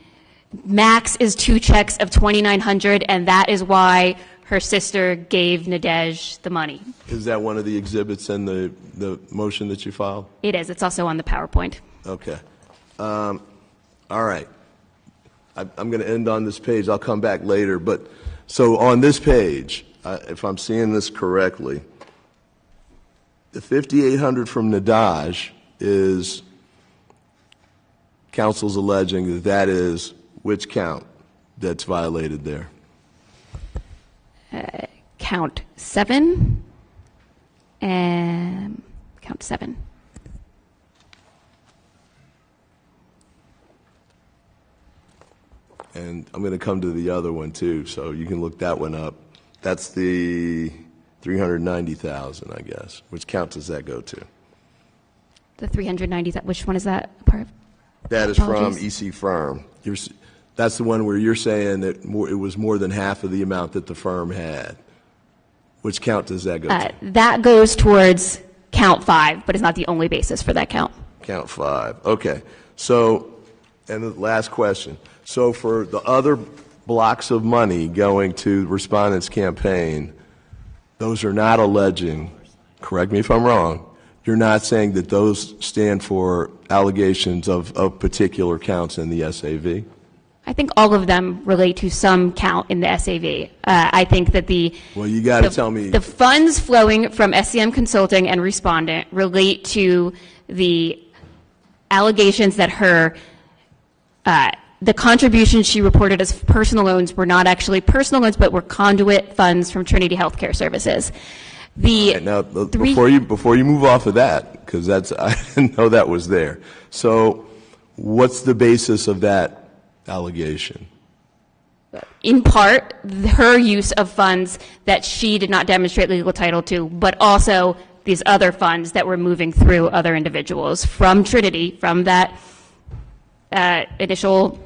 max is 2 checks of $2,900, and that is why her sister gave Nadej the money. Is that one of the exhibits in the motion that you filed? It is. It's also on the PowerPoint. Okay. All right. I'm going to end on this page. I'll come back later. But so on this page, if I'm seeing this correctly, the 5,800 from Nadaj is counsel's alleging that that is which count that's violated there? Count 7 and count 7. And I'm going to come to the other one too, so you can look that one up. That's the 390,000, I guess. Which count does that go to? The 390, which one is that part of? That is from EC Firm. That's the one where you're saying that it was more than half of the amount that the firm had. Which count does that go to? That goes towards count 5, but it's not the only basis for that count. Count 5. Okay. So, and the last question. So for the other blocks of money going to respondent's campaign, those are not alleging, correct me if I'm wrong, you're not saying that those stand for allegations of particular counts in the SAV? I think all of them relate to some count in the SAV. I think that well, you got to tell me. The funds flowing from SCM Consulting and Respondent relate to the allegations that the contributions she reported as personal loans were not actually personal loans, but were conduit funds from Trinity Healthcare Services. Now, before you move off of that, because I didn't know that was there. So, what's the basis of that allegation? In part, her use of funds that she did not demonstrate legal title to, but also these other funds that were moving through other individuals from Trinity, from that initial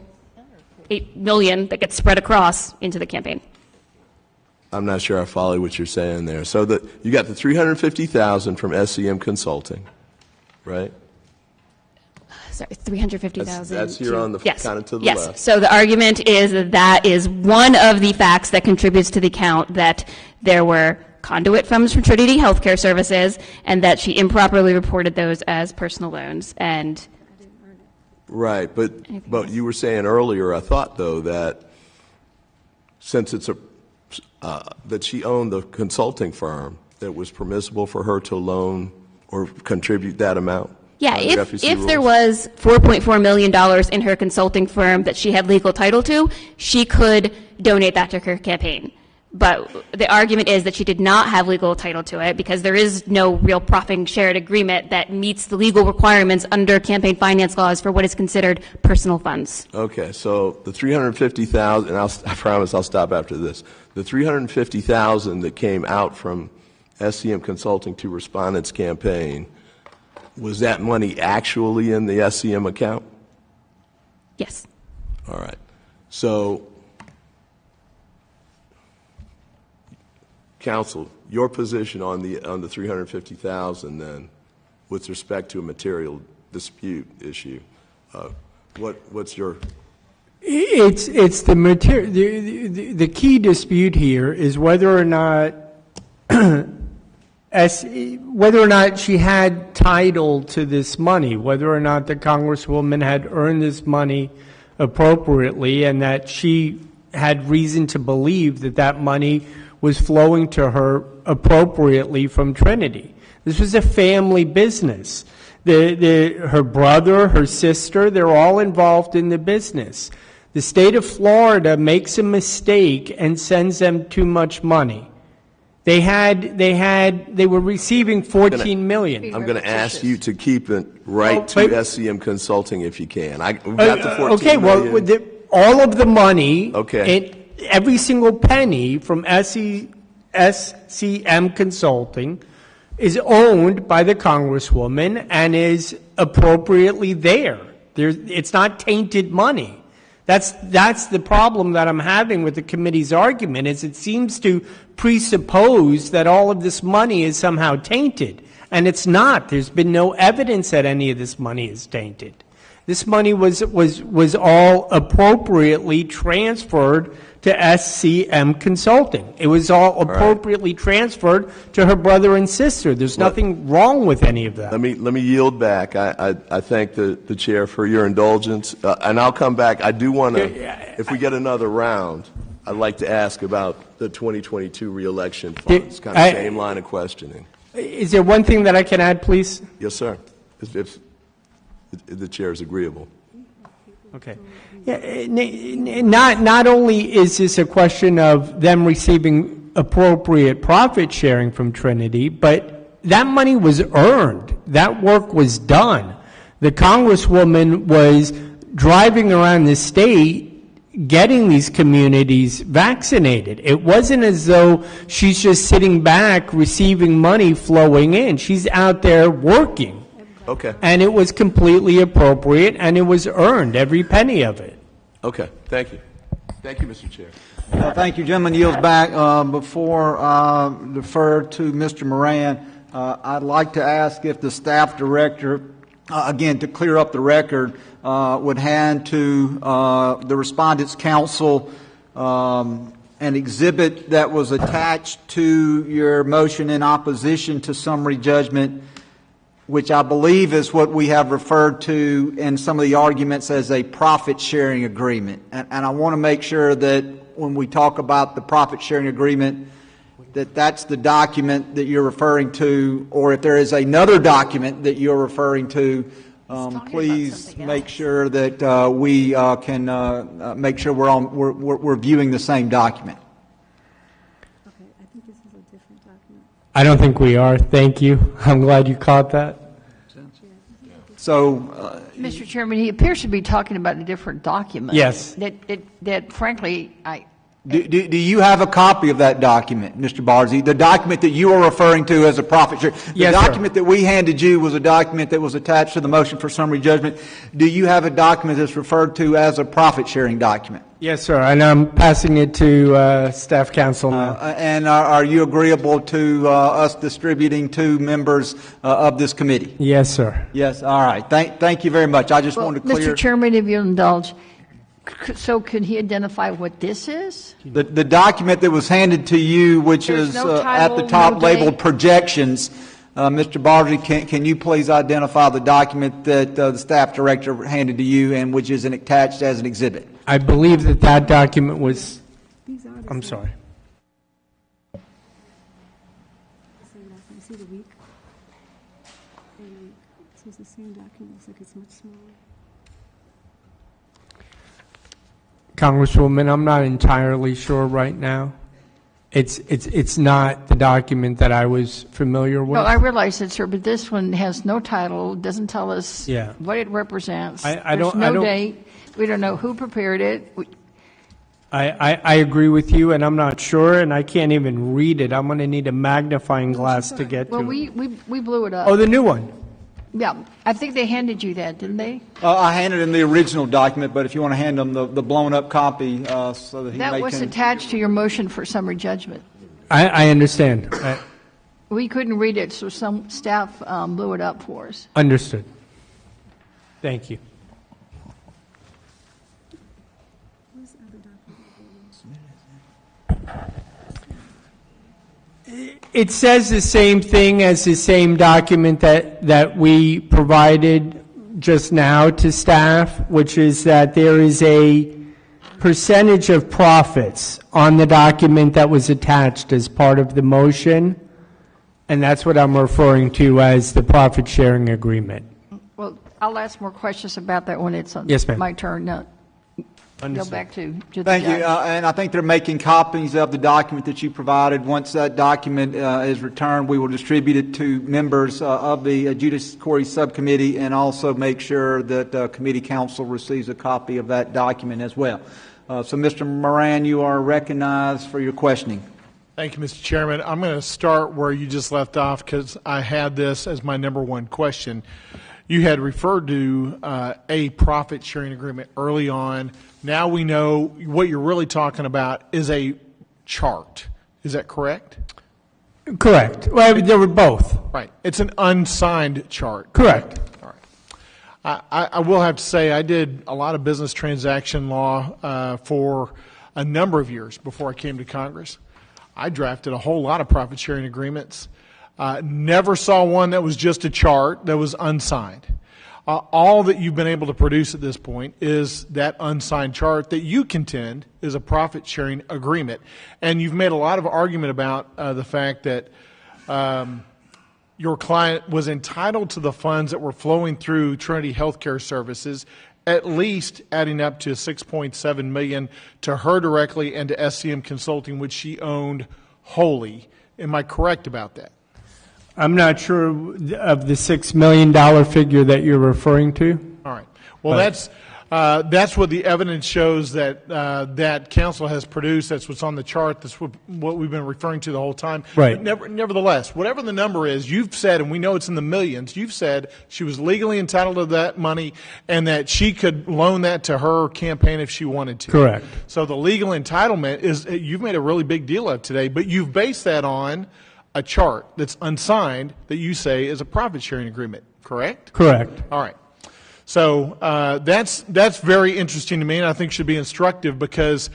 $8 million that gets spread across into the campaign. I'm not sure I follow what you're saying there. So you got the $350,000 from SCM Consulting, right? sorry, 350,000. That's here on the yes, kind of to the yes. left. So the argument is that that is one of the facts that contributes to the count that there were conduit funds from Trinity Healthcare Services and that she improperly reported those as personal loans. And right, but you were saying earlier, I thought though that since it's that she owned the consulting firm, that was permissible for her to loan or contribute that amount. yeah, if there was $4.4 million in her consulting firm that she had legal title to, she could donate that to her campaign. But the argument is that she did not have legal title to it because there is no real profit shared agreement that meets the legal requirements under campaign finance laws for what is considered personal funds. Okay, so the 350,000, and I promise I'll stop after this. The 350,000 that came out from SCM Consulting to Respondent's campaign, was that money actually in the SCM account? Yes. All right. So, counsel, your position on the 350,000 then, with respect to a material dispute issue, what's your? It's the material. The key dispute here is whether or not she had title to this money, whether or not the Congresswoman had earned this money appropriately, and that she had reason to believe that that money was flowing to her appropriately from Trinity. This was a family business. Her brother, her sister, they're all involved in the business. The state of Florida makes a mistake and sends them too much money. They were receiving $14 million. I'm going to ask you to keep it right to SCM Consulting if you can. We've got the 14 million. Well, all of the money, okay, every single penny from SCM Consulting is owned by the Congresswoman and is appropriately there. It's not tainted money. That's the problem that I'm having with the committee's argument, is it seems to presuppose that all of this money is somehow tainted, and it's not. There's been no evidence that any of this money is tainted. This money was all appropriately transferred to SCM Consulting. It was all appropriately transferred to her brother and sister. There's nothing wrong with any of that. Let me yield back. I thank the chair for your indulgence, and I'll come back. I do want to, if we get another round, I'd like to ask about the 2022 reelection funds, kind of same line of questioning. Is there one thing that I can add, please? Yes, sir, if the chair is agreeable. Okay. Yeah, not only is this a question of them receiving appropriate profit sharing from Trinity, but that money was earned. That work was done. The Congresswoman was driving around the state getting these communities vaccinated. It wasn't as though she's just sitting back receiving money flowing in. She's out there working. Okay. And it was completely appropriate, and it was earned, every penny of it. Okay. Thank you. Thank you, Mr. Chair. Thank you. Gentleman yields back. Before defer to Mr. Moran, I'd like to ask if the staff director, again, to clear up the record, would hand to the Respondents' Council an exhibit that was attached to your motion in opposition to summary judgment, which I believe is what we have referred to in some of the arguments as a profit-sharing agreement. And I want to make sure that when we talk about the profit-sharing agreement, that that's the document that you're referring to, or if there is another document that you're referring to, please make sure that we can make sure we're viewing the same document. Okay, I think this is a different document. I don't think we are. Thank you. I'm glad you caught that. So, Mr. Chairman, he appears to be talking about a different document. Yes. That frankly, do you have a copy of that document, Mr. Barzee? The document that you are referring to as a profit share? Yes, the document that we handed you was a document that was attached to the motion for summary judgment. Do you have a document that's referred to as a profit sharing document? Yes, sir, and I'm passing it to staff counsel now. And are you agreeable to us distributing to members of this committee? Yes, sir. Yes, all right. Thank you very much. I just wanted to clear. Mr. Chairman, if you'll indulge, so could he identify what this is? The document that was handed to you, which There's is no at the title, top no labeled date. projections. Mr. Bargy, can you please identify the document that the staff director handed to you and which is attached as an exhibit? I believe that document was, I'm sorry. See the week? And so it's the same document, looks like it's much smaller. Congresswoman, I'm not entirely sure right now. It's not the document that I was familiar with. No, I realize it, sir, but this one has no title, doesn't tell us Yeah. what it represents. I There's don't- no date. We don't know who prepared it. I agree with you, and I'm not sure, and I can't even read it. I'm going to need a magnifying glass to get Well, to it. we blew it up. Oh, the new one. Yeah, I think they handed you that, didn't they? I handed him the original document, but if you want to hand him the blown-up copy so that he That was attached to your motion for summary judgment. I understand. We couldn't read it, so some staff blew it up for us. Understood. Thank you. It says the same thing as the same document that we provided just now to staff, which is that there is a percentage of profits on the document that was attached as part of the motion, and that's what I'm referring to as the profit sharing agreement. Well, I'll ask more questions about that when it's on Yes, ma'am. my turn. Now, go Understood. back to the Thank you. judge. And I think they're making copies of the document that you provided. Once that document is returned, we will distribute it to members of the adjudicatory subcommittee and also make sure that committee counsel receives a copy of that document as well. So, Mr. Moran, you are recognized for your questioning. Thank you, Mr. Chairman. I'm going to start where you just left off because I had this as my number one question. You had referred to a profit sharing agreement early on. Now we know what you're really talking about is a chart. Is that correct? Correct. Well, they were both. Right. It's an unsigned chart. Correct. All right. I will have to say I did a lot of business transaction law for a number of years before I came to Congress. I drafted a whole lot of profit sharing agreements. Never saw one that was just a chart that was unsigned. All that you've been able to produce at this point is that unsigned chart that you contend is a profit sharing agreement. And you've made a lot of argument about the fact that your client was entitled to the funds that were flowing through Trinity Healthcare Services, at least adding up to $6.7 million to her directly and to SCM Consulting, which she owned wholly. Am I correct about that? I'm not sure of the $6 million figure that you're referring to. All right. Well, that's what the evidence shows that that counsel has produced. That's what's on the chart. That's what we've been referring to the whole time. Right. But nevertheless, whatever the number is, you've said, and we know it's in the millions, you've said she was legally entitled to that money and that she could loan that to her campaign if she wanted to. Correct. So the legal entitlement is, you've made a really big deal of today, but you've based that on a chart that's unsigned that you say is a profit sharing agreement, correct? Correct. All right. So that's very interesting to me, and I think should be instructive because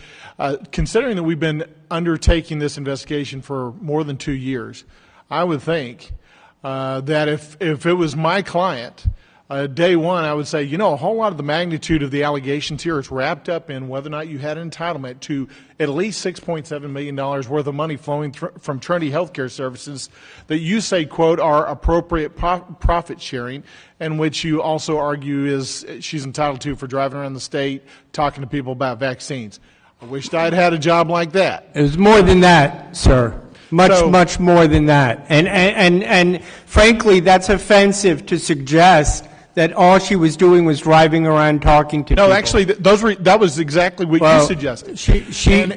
considering that we've been undertaking this investigation for more than 2 years, I would think that if it was my client, day one, I would say, you know, a whole lot of the magnitude of the allegations here is wrapped up in whether or not you had an entitlement to at least $6.7 million worth of money flowing from Trinity Healthcare Services that you say, quote, are appropriate profit sharing, and which you also argue is she's entitled to for driving around the state talking to people about vaccines. I wished I'd had a job like that. It was more than that, sir. Much more than that. And frankly, that's offensive to suggest that all she was doing was driving around talking to people. No, actually, that was exactly what you suggested.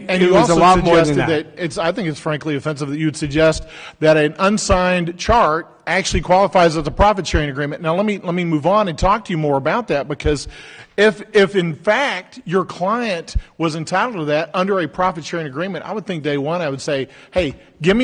And you was also a lot more than suggested that I think it's frankly offensive that you would suggest that an unsigned chart actually qualifies as a profit sharing agreement. Now, let me move on and talk to you more about that, because if in fact your client was entitled to that under a profit sharing agreement, I would think day one I would say, hey, give me